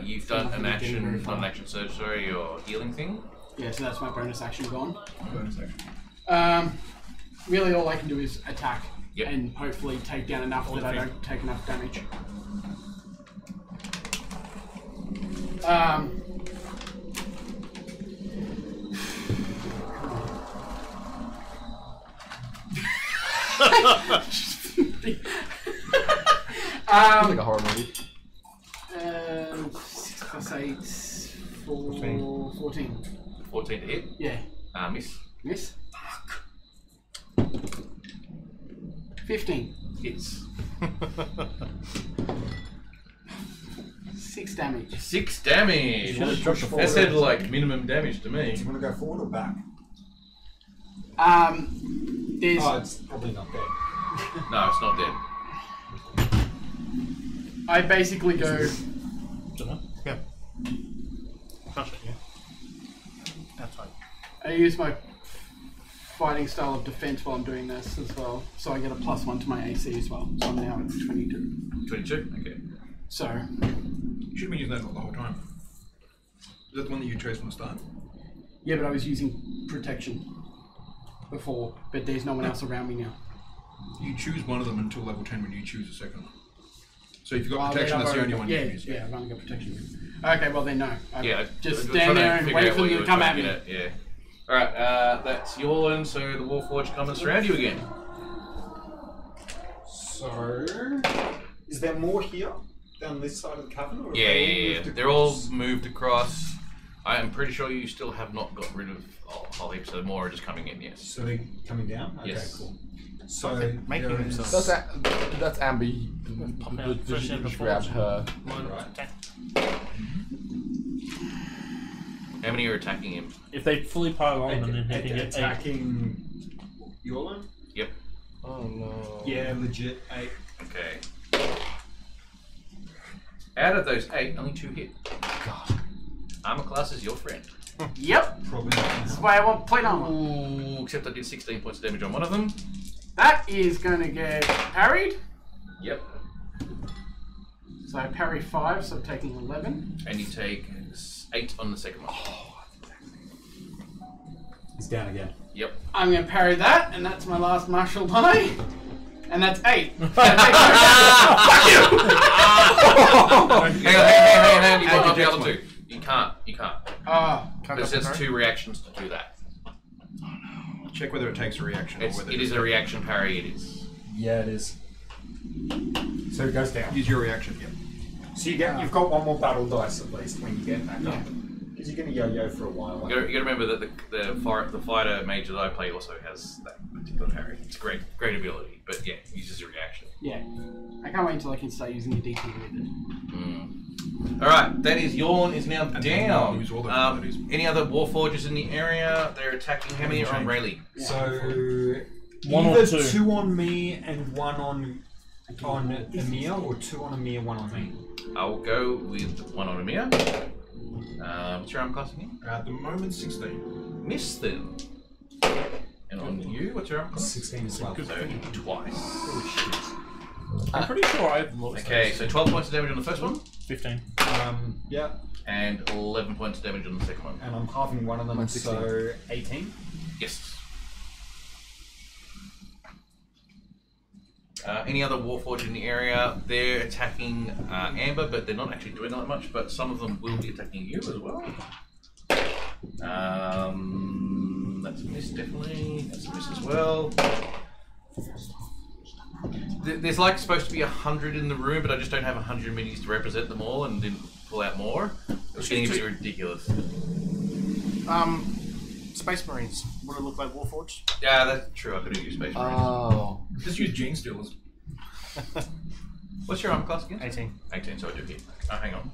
You've done an Nothing getting very action, far. not an action surge, sorry, or healing thing. Yeah, so that's my bonus action gone. bonus action. Really all I can do is attack Yep. and hopefully take down enough that I don't take enough damage. Like a horror movie. 6 plus 8, 14. 14 to hit. Yeah. Miss. Miss? 15. Hits. 6 damage. 6 damage. That said like minimum damage to me. Do you want to go forward or back? There's. Oh, it's probably not dead. No, it's not dead. I basically go. Yeah. Crush it, yeah. That's fine. I use my fighting style of defense while I'm doing this as well, so I get a +1 to my AC as well. So I'm now at 22. 22? Okay. So. You should have been using that the whole time. Is that the one that you chose from the start? Yeah, but I was using protection before, but there's no one else around me now. You choose one of them until level 10 when you choose the second one. So if you've got protection, that's the only one you can use. Yeah, I've only got protection. Okay, well then no. Just I'm stand trying there to and figure wait out for what them you to were come at trying me. to get at, yeah. Alright, that's Yorlin, so the Warforged come and surround you again. So, is there more here down this side of the cavern? Or Yeah. They're all moved across. I am pretty sure you still have not got rid of a whole heap, so more are just coming in, yes. So they're coming down? Okay, Yes. cool. So, making there is- themselves. That's Amber. Just grabbed her. How many are attacking him? If they fully pile on, then he can get 8. attacking Yorlin? Yep. Oh no. Yeah, legit 8. Okay. Out of those 8, only 2 hit. God. Armor class is your friend. Yep. Probably not. That's why I want plate armor. Ooh, except I did 16 points of damage on one of them. That is going to get parried. Yep. So I parry 5, so I'm taking 11. And you take 8 on the second one. He's down again. Yep. I'm going to parry that, and that's my last martial die. And that's 8. Hang on. You got the other 2. You can't. It says 2 reactions to do that. Check whether it takes a reaction or whether It is a reaction parry, it is. Yeah, it is. So it goes down. Use your reaction, yep. So you've got one more battle dice at least when you get back up. Because you're going to yo-yo for a while. You got to remember that the fighter mage that I play also has that particular parry. It's a great ability, but yeah, it uses a reaction. Yeah. I can't wait until I can start using the D2 with it. Alright, that is Yorn is now down. Use all those abilities. Any other Warforgers in the area? They're attacking. How many are on Rayleigh? So One or either 2. 2 on me and 1 on Emir, or 2 on Emir, 1 on me. I'll go with 1 on Emir. What's your arm class again? At the moment, 16. Miss them. And on you, what's your arm class? 16 as well. So twice. I'm pretty sure I have lost. Okay, so 12 points of damage on the first one. 15. Yeah. And 11 points of damage on the second one. And I'm halving one of them, Mine's 16. so 18. Yes. Any other Warforged in the area? They're attacking Amber, but they're not actually doing that much. But some of them will be attacking you as well. That's a miss, definitely. That's a miss as well. There's like supposed to be 100 in the room, but I just don't have 100 minis to represent them all, and didn't pull out more. It's getting a bit ridiculous. Space Marines. Would it look like Warforged? Yeah, that's true. I could use Space Marines. Oh. Just use Gene Stealers. What's your armor class again? 18. 18, so I do hit. Oh, hang on.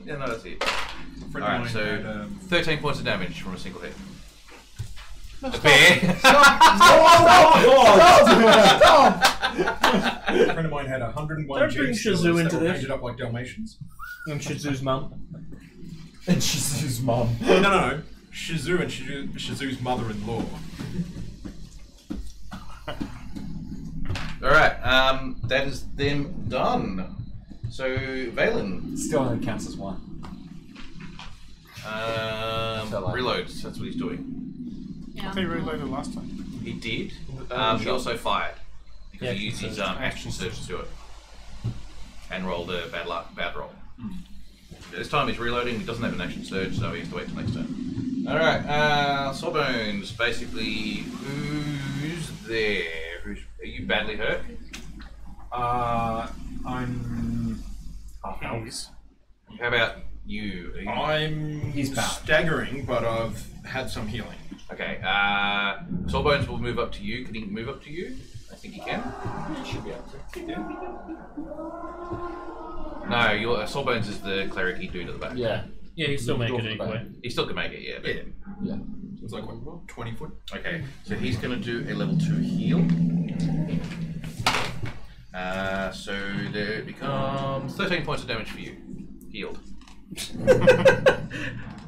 Yeah, no, that's it. Friend of Alright, mine so had, 13 points of damage from a single hit. A bear. a friend of mine had 101 Don't bring Gene Shizou Stealers into that were this. painted up like Dalmatians. And Shizu's mum. And Shizu's mum. No. Shizou and Shizou's mother-in-law. Alright, that is them done. So, Valen. Still only counts as 1. Reloads, that's what he's doing. I thought he reloaded last time. He did. He also fired. Because he used his action surge to do it. And rolled a bad roll. This time he's reloading, he doesn't have an action surge, so he has to wait till next turn. Alright, Sawbones, basically, who's there? Are you badly hurt? I'm half elves. How about you? I'm staggering, but I've had some healing. Okay, Sawbones will move up to you. Can he move up to you? I think you can. You should be able to. No, your Sawbones is the cleric-y dude at the back. Yeah, he still make it anyway. He still can make it, yeah. But Yeah. It's like what, 20 foot? Okay, so he's going to do a level 2 heal. So there it becomes 13 points of damage for you. Healed.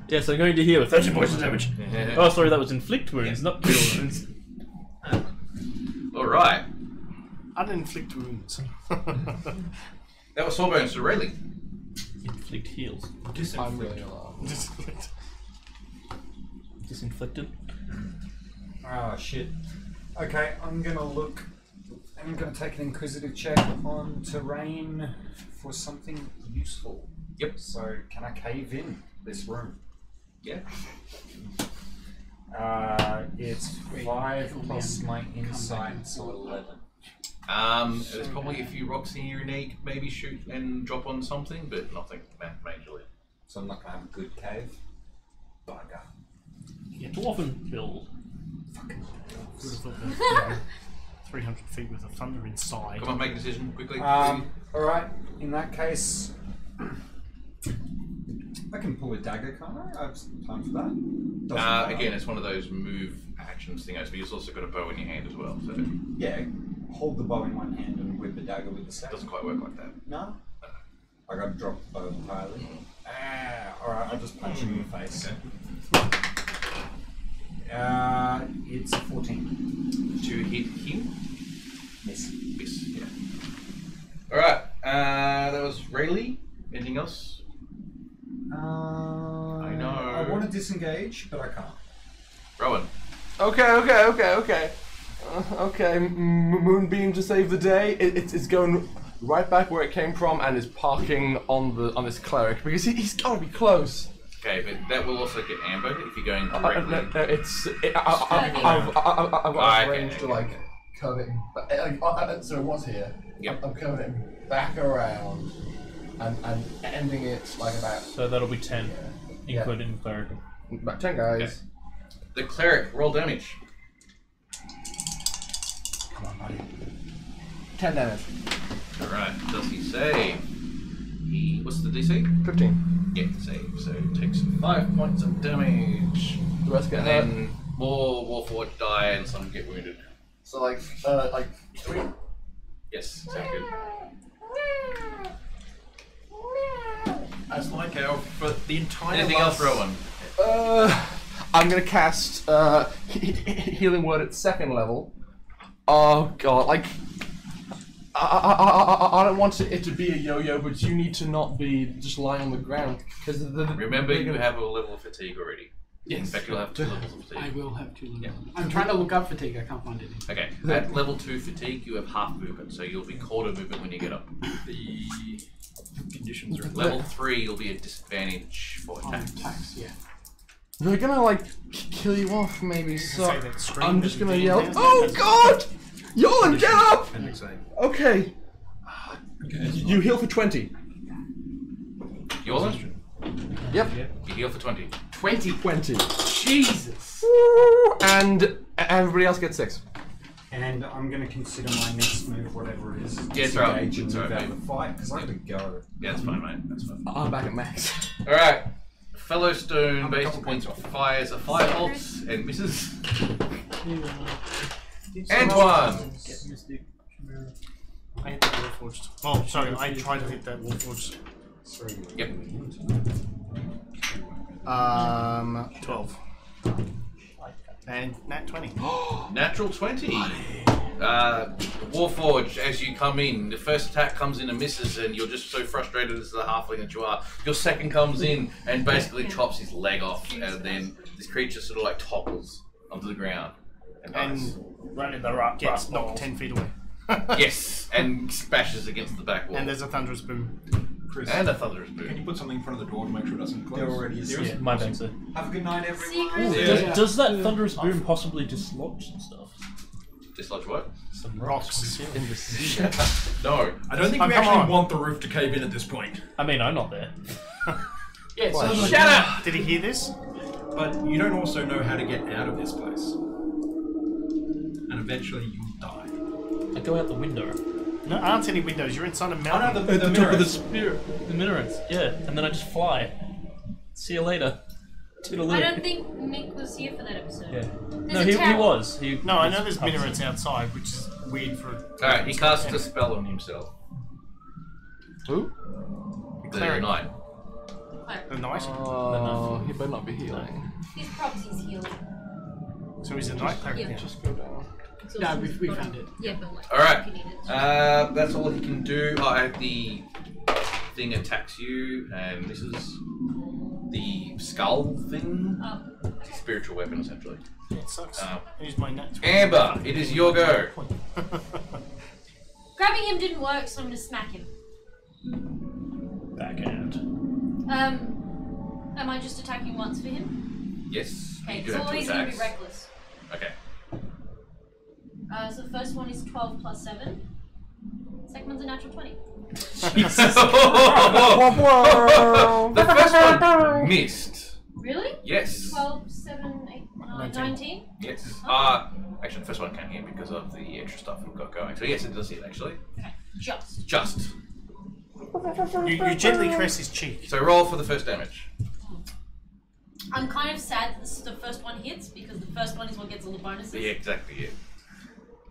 Yes, I'm going to heal with 13 points of damage. Oh, sorry, that was inflict wounds, not kill wounds. Alright. Uninflict wounds. That was Sawbones to Rayleigh. Inflict heals. I'm really alarmed. Disinflicted. Oh shit. Okay, I'm gonna look. I'm gonna take an inquisitive check on terrain for something useful. Yep. So can I cave in this room? Yeah. It's 5 plus my insight, so 11. There's probably a few rocks in your knee, maybe shoot and drop on something, but nothing majorly. So I'm not gonna have a good cave. Bugger. Yeah, dwarven build. Fucking would have thought that, 300 feet with a thunder inside. Come on, make a decision quickly. Alright, in that case, I can pull a dagger, can't I? I have some time for that. Doesn't matter. Again, it's one of those move actions things, but you've also got a bow in your hand as well, so Yeah, hold the bow in one hand and whip the dagger with the it staff. doesn't quite work like that. No? I gotta drop the bow entirely. Alright, I'll just punch him in the face. Okay. It's 14. To hit him? Miss. Miss, yeah. Alright, that was Rayleigh. Anything else? I know. I want to disengage, but I can't. Rowan. Okay. Okay, Moonbeam to save the day. It's going right back where it came from and is parking on this cleric because he's got to be close. Okay, but that will also get amber if you're going directly. No, I've got range to like curve it. So it was here. Yep. I'm curving it back around and ending it like about. So that'll be 10, including cleric. About 10 guys. Okay. The cleric, roll damage. Come on, buddy. 10 damage. Alright, does he save? What's the DC? 15. Yeah, save. So it takes 5 points of damage. The rest get and hurt. then more Warforged die and some get wounded. So like 3. Yes, sounds good. That's like our for the entire. Anything else, Rowan? I'm gonna cast Healing Word at 2nd level. Oh god, like I don't want it to be a yo-yo, but you need to not be just lying on the ground because Remember, you have a level of fatigue already. Yes. In fact, you'll have 2 levels of fatigue. I will have 2 levels. Yeah. I'm trying to look up fatigue. I can't find it. Okay, at level 2 fatigue, you have half movement, so you'll be quarter movement when you get up. The conditions are Level 3, you'll be at disadvantage for attacks. Yeah. They're gonna like kill you off, maybe. So Say that scream I'm that just gonna you yell, did. "Oh God! Yolan, get up!" appendix A. Okay. You heal for 20. Yolan? Yep. You heal for 20. 20. Jesus. And everybody else gets 6. And I'm going to consider my next move, whatever it is, Yeah, it's right. disengage and It's move right, out mate. of the fight, because I have to go. Yeah, that's fine, mate. That's fine. I'm back at max. Alright. Fellowstone based points fires a fire bolt and misses. Antoine! I hit that Warforged. Oh, sorry, I tried to hit that Warforged. Yep. 12. And nat 20. Natural 20. Warforged, as you come in, the first attack comes in and misses, and you're just so frustrated as the halfling that you are. Your second comes in and basically chops his leg off, and then this creature sort of like topples onto the ground. And run in the rock gets knocked 10 feet away. Yes, and smashes against the back wall. And there's a thunderous boom. Chris, And a thunderous boom. can you put something in front of the door to make sure it doesn't close? There already is. There Yeah, my bad, sir. Have a good night, everyone. Secret. Does that thunderous boom possibly dislodge some stuff? Dislodge what? Some Rocks. In the sea. No. I don't think Oh, we come actually on. want the roof to cave in at this point. I mean, I'm not there. Yeah, it sounds like Shut up! Did he hear this? But you don't also know how to get out of this place. And eventually you'll die. I go out the window. No, I don't see any windows. You're inside a Oh mountain. no, the top of the minarets. spear. The minarets. Yeah, and then I just fly. See you later. Toodaloo. I don't think Mick was here for that episode. Yeah. There's No, a he tower. was. No, I know there's opposite. minarets outside, which is weird for. Alright, he casts a spell on himself. Who? The Cleric. knight. The knight. Oh, he better not be healing. His proxy's healing. So he's a knight cleric Yeah. now. Just go down. No, we found it. Yeah, but like, Alright. if you need it. That's all he can do. The thing attacks you, and this is the skull thing. Oh. It's a spiritual weapon, essentially. Yeah, it sucks. Use my nat 20. Amber, it is your go. Grabbing him didn't work, so I'm gonna smack him. Backhand. Am I just attacking once for him? Yes. Okay, you do so have two he's gonna be attacks. reckless. Okay. So the first one is 12 plus 7. Second one's a natural 20. The first one missed. Really? Yes. 12, 7, 8, 9, 19? Yes. Actually, the first one can't hit because of the extra stuff we've got going. So yes, it does hit actually. Okay, just. Just. You gently caress his cheek. So roll for the first damage. I'm kind of sad that this is the first one hits because the first one is what gets all the bonuses. Yeah, exactly. Yeah.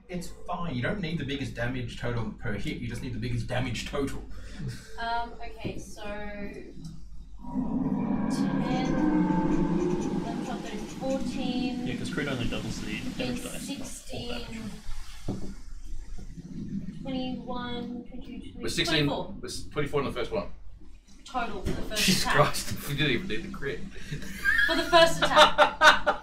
It's fine. You don't need the biggest damage total per hit. You just need the biggest damage total. Okay, so 10, 11, 12, 13, 14. Yeah, because crit only doubles the damage dice. 16, 21, 22, Was 16. 24 Was 24 in the first one. total for the first Jesus attack. Christ! We didn't even need the crit. For the first attack.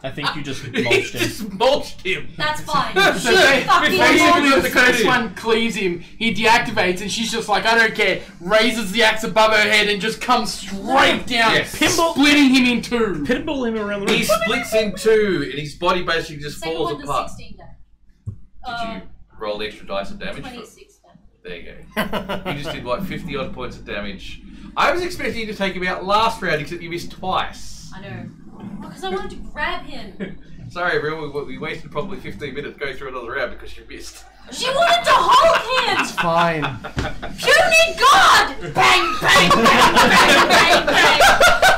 I think you just mulched him. Just mulched him. That's fine. So Fucking basically, mulch. the first one cleaves him, he deactivates, and she's just like, I don't care, raises the axe above her head and just comes straight down, Yes. splitting him in two. Pinball him around the room. He splits in two, and his body basically just Second falls one does apart. 16 damage. Did you roll the extra dice of damage? 26 damage. There you go. You just did what, 50 odd points of damage. I was expecting you to take him out last round, except you missed twice. I know. Because I wanted to grab him. Sorry, everyone, we wasted probably 15 minutes going through another round because you missed. She wanted to hold him! It's fine. Shoot me, God! Bang, bang, bang, bang, bang, bang!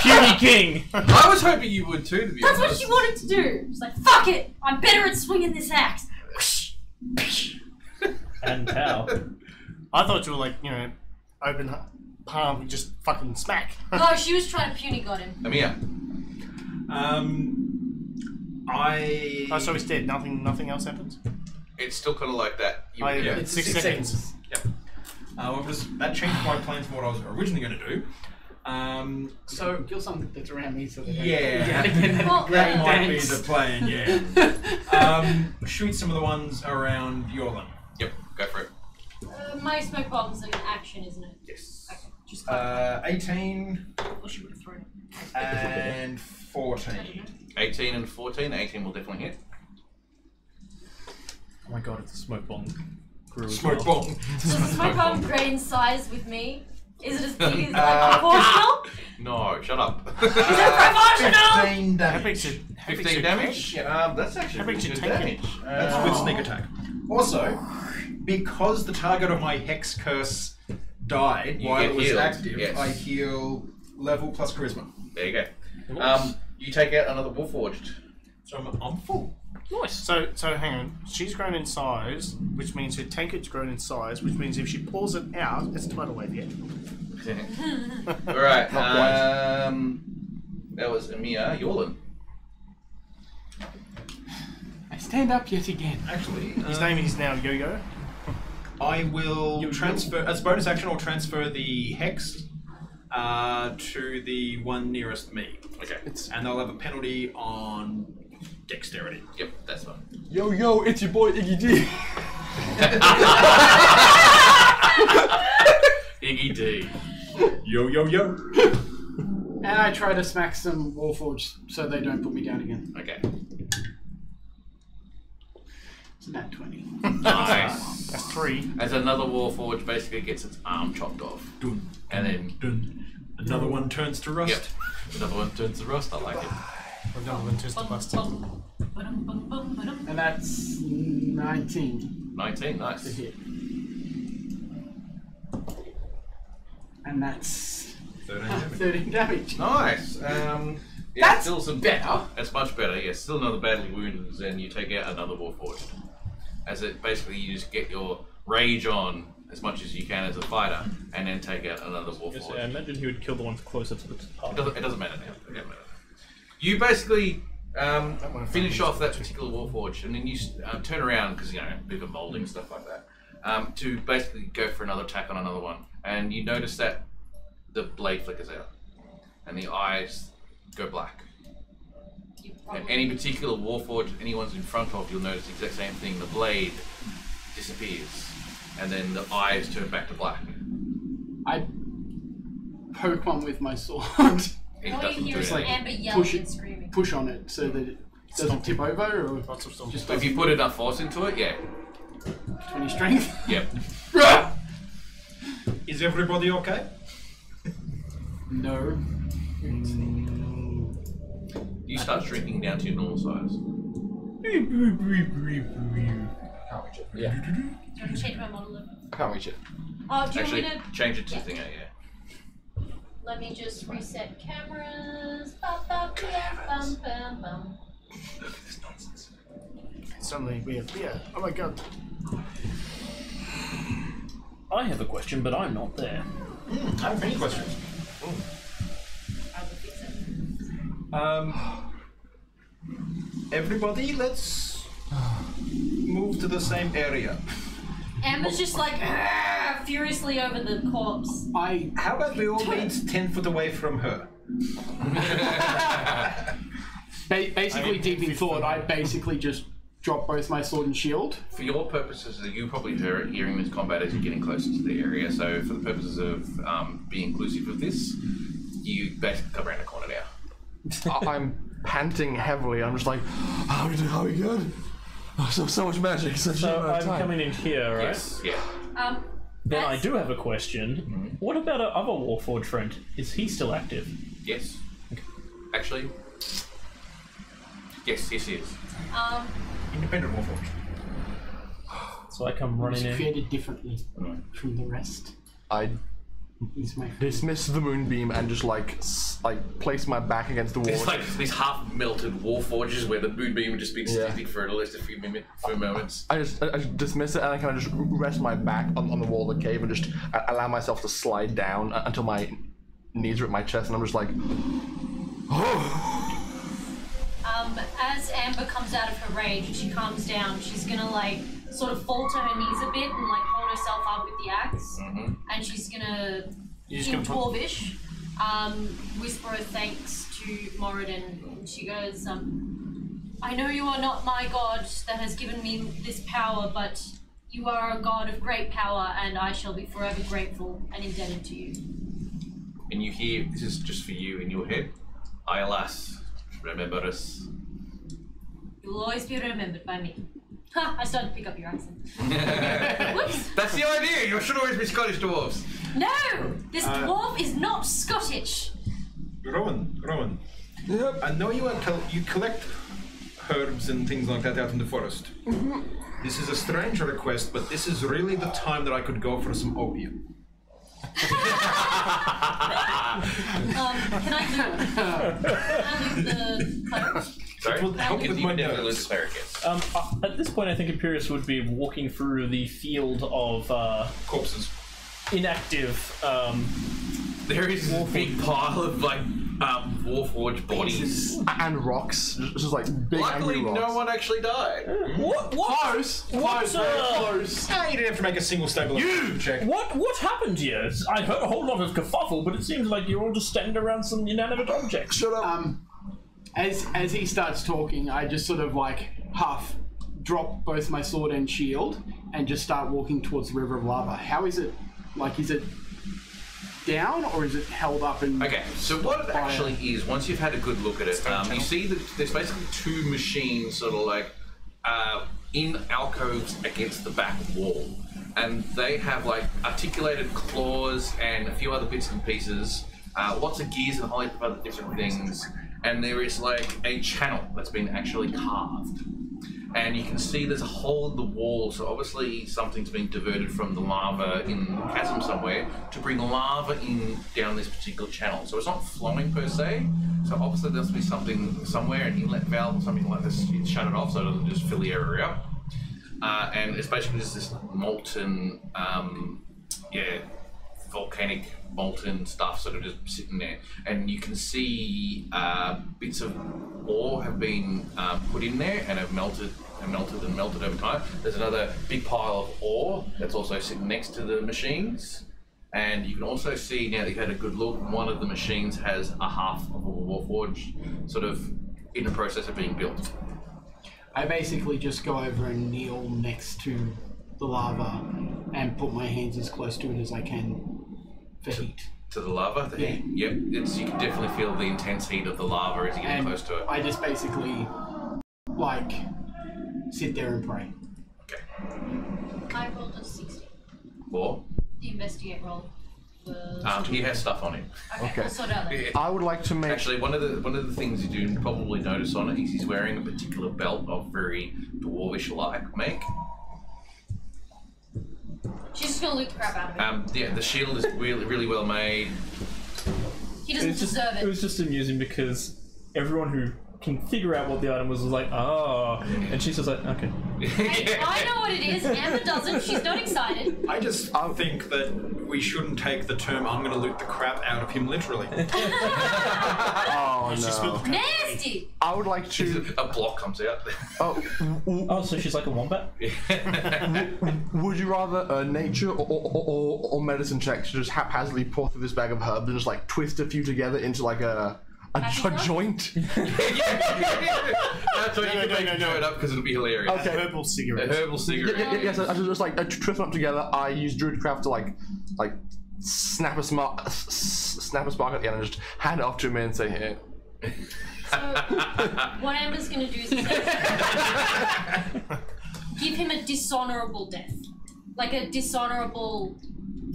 Puny King! I was hoping you would too, to be That's what honest. she wanted to do. She's like, fuck it! I'm better at swinging this axe. And Tao. I thought you were like, open palm and just fucking smack. No, she was trying to puny God him. Amir. Oh, so he's dead. Nothing else happens. It's still kind of like that. You, Yeah, yeah. it's 6 seconds. Yep. That changed my plans from what I was originally going to do. So kill something that's around me so that Yeah. Well, That yeah. might be the plan, yeah. Shoot some of the ones around Yorlin. Yep, go for it. My smoke bomb is like an action, isn't it? Yes. Okay, just 18 well, she would have thrown it. and 14. 18 and 14. 18 will definitely hit. Oh my god, if the smoke bomb grew as Smoke well. bomb. Does the smoke bomb grow in size with me? Is it as big as like proportional? No, shut up. Is it proportional? 15 How damage. big's your 15 damage? That's actually How big's really your good tank? damage. That's with sneak attack. Also, because the target of my hex curse died You while get it was healed, active, yes. I heal level plus charisma. There you go. You take out another Warforged. So I'm full. Nice. So hang on. She's grown in size, which means her tankard's grown in size, which means if she pulls it out, it's a tidal wave yet. Alright, Not quite. that was Amir. Yorlin. I stand up yet again. Actually, His name is now Yo-Yo. I will transfer, as bonus action, I'll transfer the hex to the one nearest me. Okay. And they'll have a penalty on dexterity. Yep, that's fine. Yo, it's your boy Iggy D. Iggy D. Yo, yo, yo. And I try to smack some Warforged so they don't put me down again. Okay. It's a nat 20. Nice. That's 3. As another Warforged basically gets its arm chopped off. Dun, And then, dun. Another one turns to rust. yep, another one turns to rust. I like it. Another one turns to bust. Bum, bum, bum, bum, bum. And that's 19. 19, nice. To hit. And that's 13 damage. Nice. Yeah, That's still some better. That's much better. Yeah, still another badly wounded, and you take out another Warforged. As it basically, you just get your rage on as much as you can as a fighter, and then take out another Warforged. I imagine he would kill the ones closer to the top. It doesn't matter now. It doesn't matter. You basically finish off that particular Warforged, and then you turn around because bit of molding stuff like that, to basically go for another attack on another one, and you notice that the blade flickers out, and the eyes go black. And any particular Warforged anyone's in front of, you'll notice the exact same thing. The blade disappears, and then the eyes turn back to black. I poke one with my sword. It All doesn't you do hear is anything. Amber yelling and screaming. Push on it so that it doesn't tip over, or just If you put enough force into it, yeah. 20 strength. Yep. Is everybody okay? No. You start shrinking down to your normal size. Yeah. Do you want to change my model? I can't reach it. Oh, do you Actually, want me to? change it to Yeah. thing out, yeah. Let me just reset cameras. Ba, ba, bam, bam, bam. Suddenly we have beer. Oh my god. I have a question, but I'm not there. I have many questions. I will fix it. Everybody, let's move to the same area. Amber's just like furiously over the corpse. How about we all meet 10 foot away from her? Basically, deep in thought, I basically just drop both my sword and shield. For your purposes, you probably hearing this combat as you're getting closer to the area, so for the purposes of being inclusive of this, you basically come around the corner now. I'm panting heavily. I'm just like, how are we good? Oh, so much magic. So I'm coming in here, right? Yes, yeah. Then I do have a question. What about our other Warforged friend? Is he still active? Yes. Actually, yes, he is. Independent Warforged. So I come running in. Created differently from the rest. I He's my dismiss the moonbeam and just like place my back against the wall. It's like these half melted Warforges where the moonbeam would just be sticking for at least a few moments. I just dismiss it and I kind of just rest my back on the wall of the cave and just allow myself to slide down until my knees are at my chest, and I'm just like, As Amber comes out of her rage and she calms down, she's gonna like sort of fall to her knees a bit and like hold herself up with the axe, and she's gonna in Dwarvish whisper a thanks to Moradin. She goes, I know you are not my god that has given me this power, but you are a god of great power, and I shall be forever grateful and indebted to you. And you hear, this is just for you in your head, Ialas, remember us. You will always be remembered by me. Ha! I started to pick up your accent. Whoops! That's the idea, you should always be Scottish dwarves. No! This dwarf is not Scottish! Rowan. Yep. I know you collect herbs and things like that out in the forest. This is a strange request, but this is really the time that I could go for some opium. Can I loot the cleric? Sorry? It will help with my definitely nerves. lose the cleric, yes. At this point, I think Imperius would be walking through the field of corpses, inactive. There is a big pile of like Warforged bodies and rocks, just like big Luckily, angry rocks. no one actually died. What? Close. Close. Very close. You didn't have to make a single stabilization check. What happened here? I heard a whole lot of kerfuffle, but it seems like you're all just standing around some inanimate objects. Shut up. As he starts talking, I just sort of like half drop both my sword and shield and just start walking towards the river of lava. How is it? Like, is it down or is it held up in? Okay, so what it actually is, once you've had a good look at it, you see that there's basically two machines sort of like in alcoves against the back wall. And they have like articulated claws and a few other bits and pieces, lots of gears and a whole heap of other different things. And there is like a channel that's been actually carved. and you can see there's a hole in the wall, so obviously something's been diverted from the lava in the chasm somewhere to bring lava in down this particular channel. So it's not flowing per se, so obviously there must be something somewhere, an inlet valve or something like this, you shut it off so it doesn't just fill the area up. And it's basically just this molten, volcanic molten stuff sort of just sitting there, and you can see bits of ore have been put in there and have melted over time. There's another big pile of ore that's also sitting next to the machines, and you can also see, now that you've had a good look, one of the machines has a half of a Warforged sort of in the process of being built. I basically just go over and kneel next to the lava and put my hands as close to it as I can for heat. To the lava? The heat? Yep. You can definitely feel the intense heat of the lava as you get close to it. I just basically, like, sit there and pray. Okay. I rolled a 60. Or? The investigate roll. He has stuff on him. Okay. We'll sort it out later. I would like to make... Actually, one of the things you do probably notice on it is he's wearing a particular belt of very dwarvish-like make. She's just gonna loot the crap out of it. Yeah, the shield is really well made. He doesn't deserve it. It was just amusing because everyone who can figure out what the item was like, oh, and she's just like, okay. I know what it is. Amber doesn't. She's not excited. I just think that we shouldn't take the term "I'm going to loot the crap out of him" literally. Oh no! Nasty. I would like to. A block comes out. Oh, so she's like a wombat? Would you rather a nature or medicine check to just haphazardly pour through this bag of herbs and just like twist a few together into like a joint? No, it up because it'll be hilarious. Okay. Herbal cigarette. A herbal cigarette. Yes, I just like twist them up together. I use Druidcraft to like snap a spark at the end and just hand it off to him and say, "Here." So what Amber's gonna do is give him a dishonorable death, like a dishonorable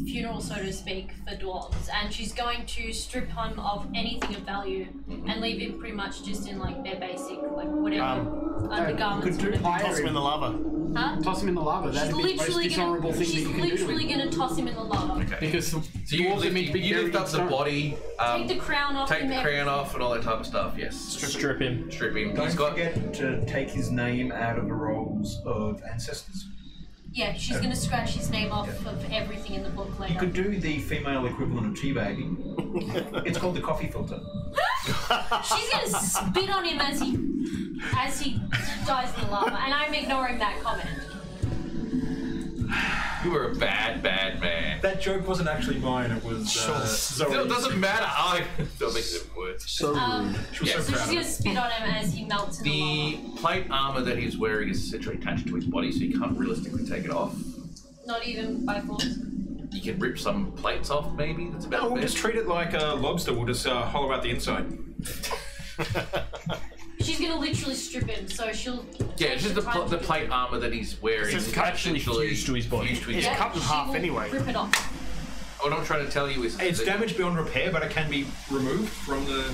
funeral, so to speak, for dwarves, and she's going to strip him of anything of value and leave him pretty much just in like their basic, like whatever undergarments. Toss him in the lava. Huh? Toss him in the lava. That'd be the most dishonorable thing that you can do. She's literally gonna toss him in the lava. Okay. Because so you lift up the body, take the crown off. take the crown off, and all that type of stuff. Yes. Strip him. Strip him. Don't forget to take his name out of the rolls of ancestors. Yeah, she's gonna scratch his name off of everything in the book later. You could do the female equivalent of teabagging. It's called the coffee filter. She's gonna spit on him as he dies in the lava, and I'm ignoring that comment. You were a bad man. That joke wasn't actually mine. It was Zoe. It doesn't matter. That makes it worse. So rude. So she's gonna spit on him as he melts in the lava. The plate armor that he's wearing is essentially attached to his body, so you can't realistically take it off. Not even by force. You can rip some plates off, maybe. That's about No, the we'll best. just treat it like a lobster. We'll just hollow out the inside. She's gonna literally strip him, so she'll. Yeah, it's just the plate armor that he's wearing. It's actually fused to his body. It's cut in half anyway. Rip it off. What I'm trying to tell you is It's that, damaged beyond repair, but it can be removed from the.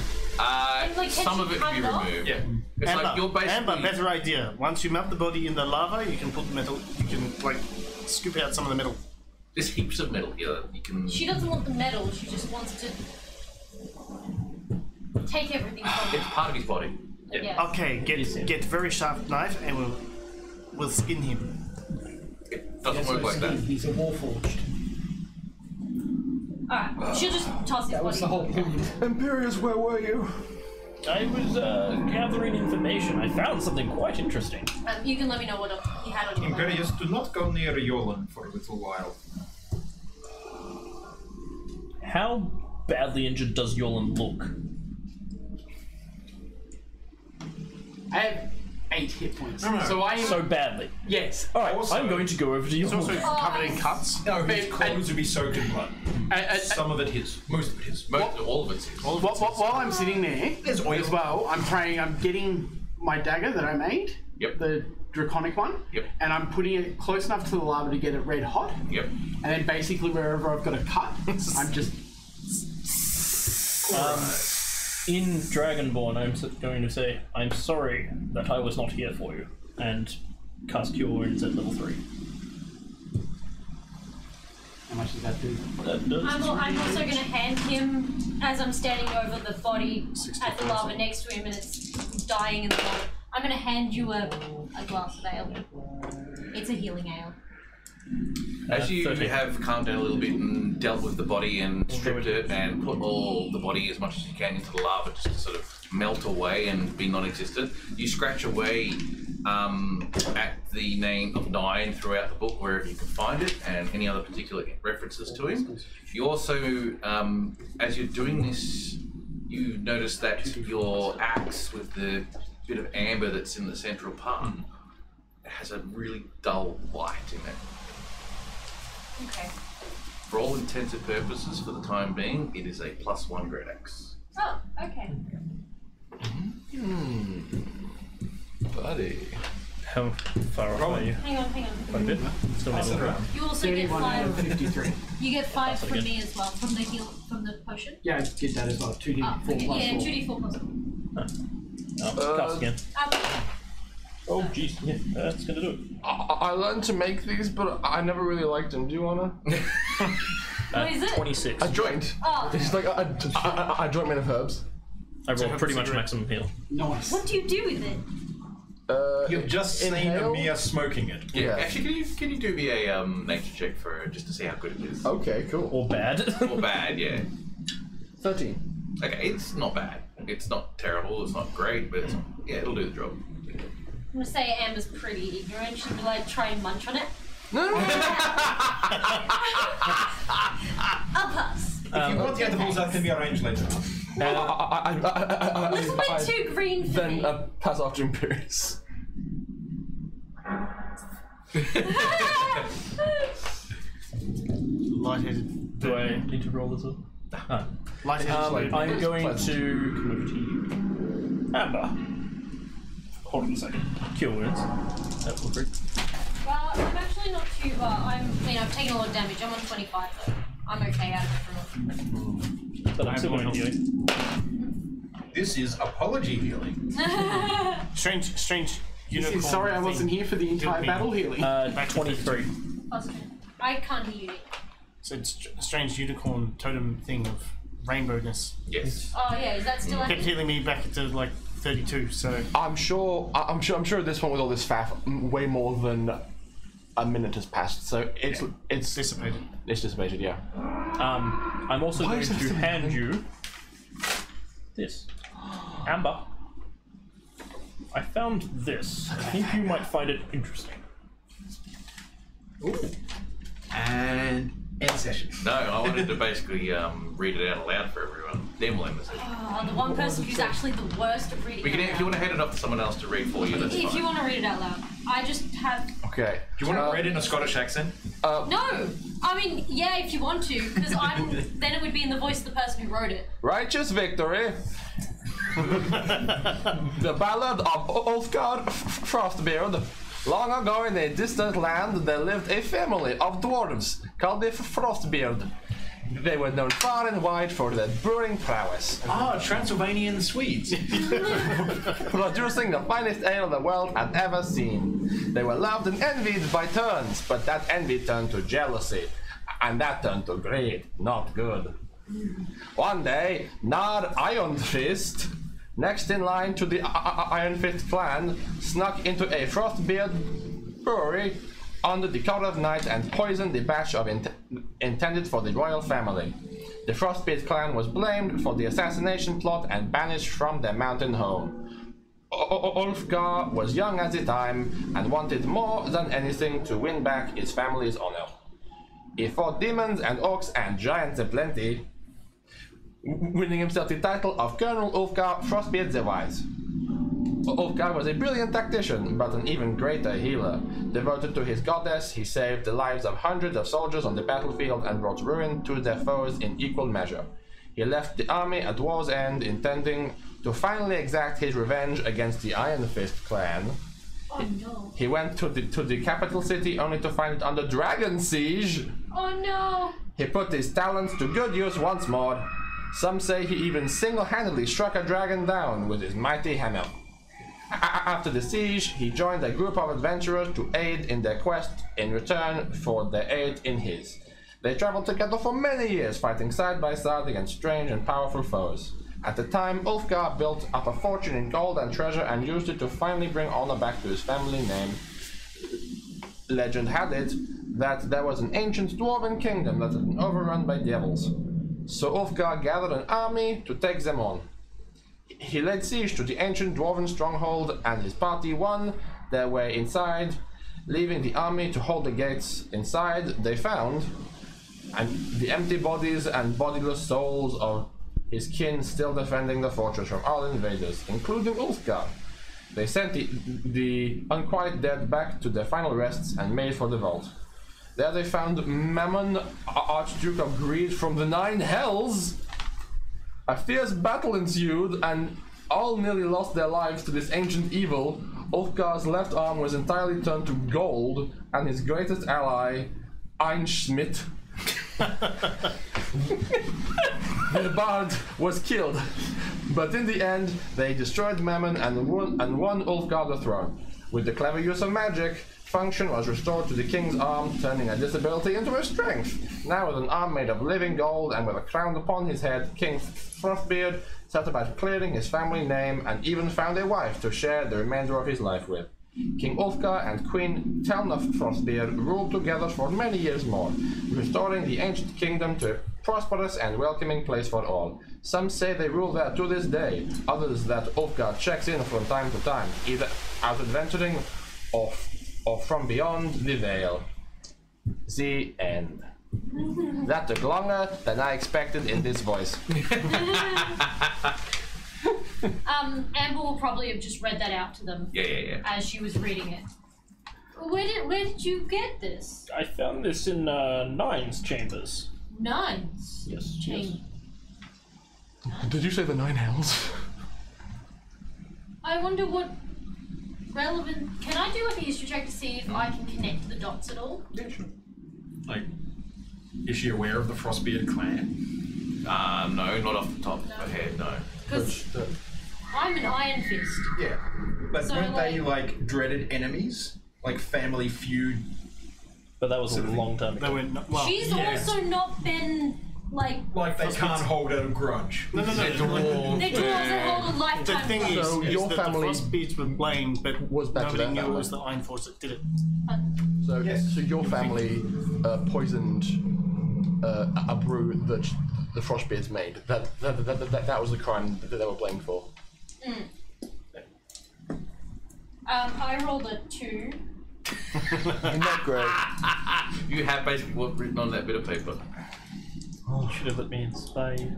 Like, some of it can be removed. Yeah. It's Amber, like you're basically. Amber, better idea. Once you melt the body in the lava, you can put the metal. You can like scoop out some of the metal. There's heaps of metal here that you can. She doesn't want the metal. She just wants to take everything from It's him. part of his body. Yeah. Okay, get very sharp knife and we'll skin him. It doesn't work like that. He's a warforged. Alright, she'll just toss his That was the body. whole point. Imperius, where were you? I was gathering information. I found something quite interesting. You can let me know what he had on him. Imperius, do not go near Yolan for a little while. How badly injured does Yolan look? I have 8 hit points. No. So I am. So badly. Yes. Alright, Also- I'm going to go over to It's Yolan. also covered in cuts. No, his clothes would be soaked in blood. I- Some of it his. Most of it his. All of it's his. While I'm sitting there, There's oil. as well, I'm praying. I'm getting my dagger that I made. Yep. The draconic one. Yep. And I'm putting it close enough to the lava to get it red hot. Yep. And then basically wherever I've got a cut, I'm just. In Dragonborn, I'm going to say, I'm sorry that I was not here for you. and cast Cure Wounds at level 3. How much does that do? That does. I'm also going to hand him, as I'm standing over the body at the lava next to him and it's dying in the lava, I'm going to hand you a glass of ale. It's a healing ale. As you have calmed down a little bit and dealt with the body and stripped it and put all the body as much as you can into the lava just to sort of melt away and be non-existent, you scratch away at the name of Nine throughout the book wherever you can find it and any other particular references to him. You also, as you're doing this, you notice that your axe with the bit of amber that's in the central part has a really dull light in it. Okay. For all intents and purposes, for the time being, it is a +1 great axe. Oh, okay. Buddy. How far off are you? Hang on. Quite a bit. Still not around. You also get 5. 53. You get 5 from me as well, from the potion. Yeah, I get that as well. 2d4 Okay, plus yeah, 4. 2d4 plus 4. Cast again. Oh, jeez. Yeah, that's going to do it. I learned to make these, but I never really liked them. Do you wanna? What is it? 26. A joint. Oh. It's like a joint made of herbs. I rolled pretty much maximum heal. Nice. What do you do with it? You've just seen Amir smoking it. Yeah. Actually, can you do me a nature check for just to see how good it is? Okay, cool. Or bad. Or bad, yeah. 13. Okay, it's not bad. It's not terrible. It's not great, but it's, yeah, it'll do the job. I'm gonna say Amber's pretty ignorant. She'd be like, try and munch on it. No. I'll pass. If you want the edibles, that can be arranged later on. This is way too green for me. Then pass off to Imperius. Lightheaded. Do I need to roll this up? No. Lightheaded. I'm going to move to you. Amber. Hold on a second. Cure Wounds. That will break. Well, I'm actually not too I've taken a lot of damage. I'm on 25 though. I'm okay out of it. But I'm still going to heal. This is apology healing. Strange unicorn. Sorry, I wasn't here for the entire battle healing. 23. I can't hear you. So it's a strange unicorn totem thing of rainbowness. Yes. Oh yeah, is that still Kept active? healing me back to like 32. So I'm sure at this point with all this faff, way more than a minute has passed. So it's dissipated. It's dissipated, yeah. I'm also going to hand you this. Amber, I found this. I think you might find it interesting. Ooh. And end session. No, I wanted to basically read it out aloud for everyone. Then we'll end the session. Oh, the one person who's actually the worst at reading. We can, out if you want to hand it off to someone else to read for you, that's If fine. you want to read it out loud, I just have. Okay. Do you want to read it in a Scottish accent? No, I mean, yeah, if you want to, because then it would be in the voice of the person who wrote it. Righteous victory. The Ballad of Ulfgar Frostbeard. Long ago in a distant land there lived a family of dwarves called the Frostbeard. They were known far and wide for their brewing prowess. Ah, Transylvanian Swedes. Producing the finest ale the world had ever seen. They were loved and envied by turns, but that envy turned to jealousy, and that turned to greed, not good. One day, Nar Ironfist, next in line to the Ironfist clan, snuck into a Frostbeard brewery under the cover of night and poisoned the batch of intended for the royal family. The Frostbeard clan was blamed for the assassination plot and banished from their mountain home. Ulfgar was young at the time and wanted more than anything to win back his family's honor. He fought demons and orcs and giants aplenty, winning himself the title of Colonel Ulfgar Frostbeard the Wise. Ulfgar was a brilliant tactician, but an even greater healer. Devoted to his goddess, he saved the lives of hundreds of soldiers on the battlefield and brought ruin to their foes in equal measure. He left the army at war's end, intending to finally exact his revenge against the Iron Fist clan. Oh no. He went to the capital city only to find it under dragon siege. Oh no. He put his talents to good use once more. Some say he even single-handedly struck a dragon down with his mighty hammer. After the siege, he joined a group of adventurers to aid in their quest in return for their aid in his. They traveled together for many years, fighting side by side against strange and powerful foes. At the time, Ulfgar built up a fortune in gold and treasure and used it to finally bring honor back to his family name. Legend had it that there was an ancient dwarven kingdom that had been overrun by devils. So Ulfgar gathered an army to take them on. He laid siege to the ancient dwarven stronghold and his party won their way inside. Leaving the army to hold the gates inside, they found the empty bodies and bodiless souls of his kin still defending the fortress from all invaders, including Ulfgar. They sent the unquiet dead back to their final rests and made for the vault. There they found Mammon, Archduke of Greed from the Nine Hells. A fierce battle ensued, and all nearly lost their lives to this ancient evil. Ulfgar's left arm was entirely turned to gold, and his greatest ally, Einschmidt, the bard, was killed. But in the end, they destroyed Mammon and won Ulfgar the throne. With the clever use of magic, function was restored to the king's arm, turning a disability into a strength. Now with an arm made of living gold and with a crown upon his head, King Frostbeard set about clearing his family name and even found a wife to share the remainder of his life with. King Ulfgar and Queen Telna Frostbeard ruled together for many years more, restoring the ancient kingdom to a prosperous and welcoming place for all. Some say they rule there to this day, others that Ulfgar checks in from time to time, either out adventuring or from beyond the veil. The end. That took longer than I expected in this voice. Amber will probably have just read that out to them. Yeah. As she was reading it. Where did you get this? I found this in Nine's chambers. Nine's? Yes. Chamber. Did you say the Nine Hells? I wonder what relevant. Can I do like a history check to see if I can connect the dots at all? Yeah, sure. Like, is she aware of the Frostbeard clan? No, not off the top of my head, no. Because I'm an Iron Fist. Yeah. But So, weren't they like dreaded enemies? Like family feud? But that was a long time ago. They were not, well, She's yeah. also not been like. Like they can't hold out a grudge. No. They're dwarves that hold a lifetime. The thing grudge. So is your that family the Frostbeards were blamed, but was back to nobody their knew family. it was the Iron Force that did it. So, Yes. so your family poisoned a brew that the Frostbeards made. That was the crime that they were blamed for. I rolled a 2. Not great. You have basically what's written on that bit of paper. Oh, should have let me inside.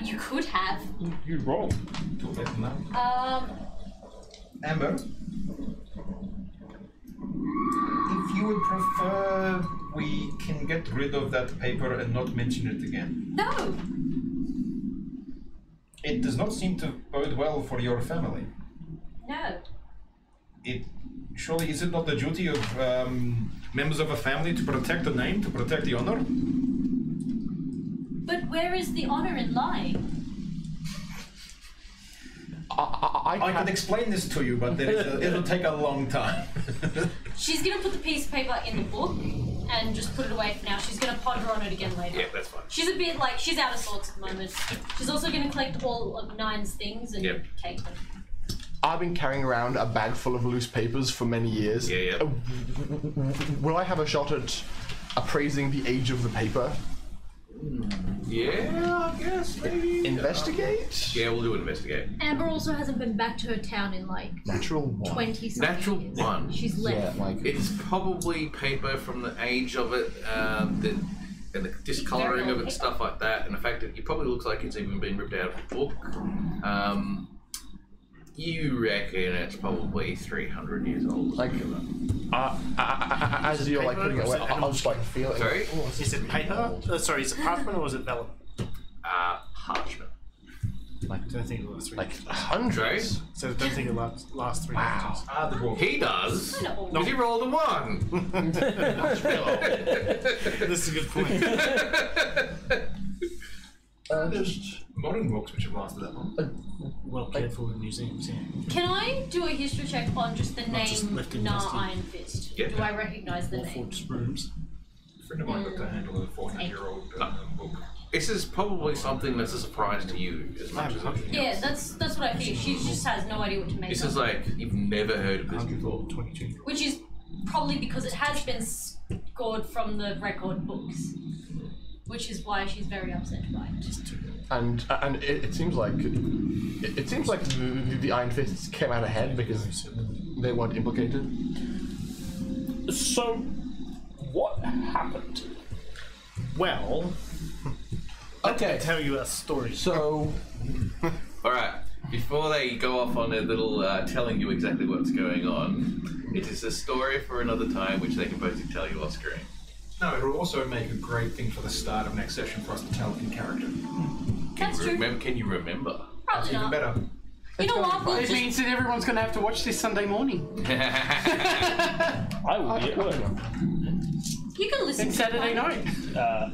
You could have. You roll. Amber, if you would prefer, we can get rid of that paper and not mention it again. No. It does not seem to bode well for your family. No. Surely is it not the duty of members of a family to protect the name, to protect the honor? But where is the honor in lying? I can explain this to you, but it'll take a long time. She's gonna put the piece of paper in the book and just put it away for now. She's gonna ponder on it again later. Yeah, that's fine. She's a bit like, she's out of sorts at the moment. She's also gonna collect all of Nine's things and take them. I've been carrying around a bag full of loose papers for many years. Yeah. Will I have a shot at appraising the age of the paper? Yeah, I guess maybe. Investigate? Yeah, we'll do investigate. Amber also hasn't been back to her town in like Natural 1. 20 something Natural years. 1. She's left. Yeah, like It's probably paper from the age of it, and the discolouring of it, stuff like that, and the fact that it probably looks like it's even been ripped out of a book. You reckon it's probably 300 years old. Like, as you're like putting it away, I'll just like feel it. Sorry? Is it paper? Sorry, is it parchment or is it vellum? Parchment. I don't think it'll last 3 Like years. hundreds. So I don't think it'll last 3 years. He does. Kinda old. Because he rolled a 1. This is a good point. Just modern books which have lasted that long. Well cared for in museums, yeah. Can I do a history check on just the Not just name left in Nah dusty. Iron Fist? Yeah. Do I recognise the Or name? Forged Rooms. A friend of mine got to handle a 400-year-old book. This is probably something that's a surprise to you as much as anything Yeah, else. that's what I figured. She just has no idea what to make This of is it. like, you've never heard of this before. 22. Which is probably because it has been scored from the record books. Which is why she's very upset by it. and it seems like the Iron Fists came out ahead because they weren't implicated. So, what happened? Well, Okay. tell you a story. So Alright, before they go off on their little telling you exactly what's going on, it is a story for another time which they can both tell you off screen. No, it'll also make a great thing for the start of next session for us to tell in character. That's true. Can you remember? Probably Even not. better. You know what? We'll It just means that everyone's going to have to watch this Sunday morning. I will be at work. you can listen It's to Saturday it. night.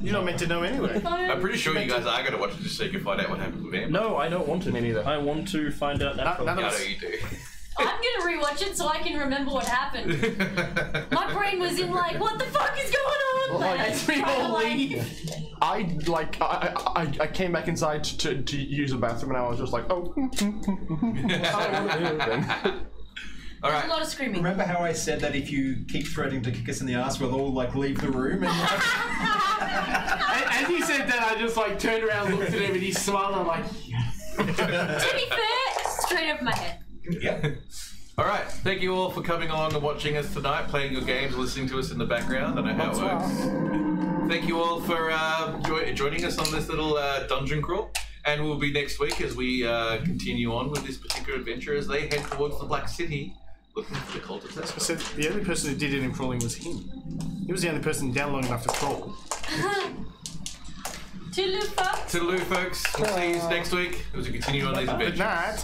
You're not meant to know anyway. I'm pretty sure you guys are going to watch it just so you can find out what happened with Amber. No, I don't want to. Me neither. I want to find out naturally. none of I us- know you do. I'm gonna rewatch it so I can remember what happened. My brain was in like, what the fuck is going on? Well, Like, I like, was trying to, like, I came back inside to use the bathroom and I was just like, oh. I don't want to do anything. All there's a right. lot of screaming. Remember how I said that if you keep threatening to kick us in the ass, we'll all like leave the room? And As he said that, I just like turned around, looked at him, and he smiled. I'm like, To be fair, straight over my head. yeah. All right. Thank you all for coming along and watching us tonight, playing your games, listening to us in the background. I know how it works. Thank you all for joining us on this little dungeon crawl. And we'll be next week as we continue on with this particular adventure as they head towards the Black City looking for the cultists. So the only person who did any crawling was him. He was the only person down long enough to crawl. Toodaloo, folks. Toodaloo, folks. We'll see you next week as we continue on these Good adventures. night.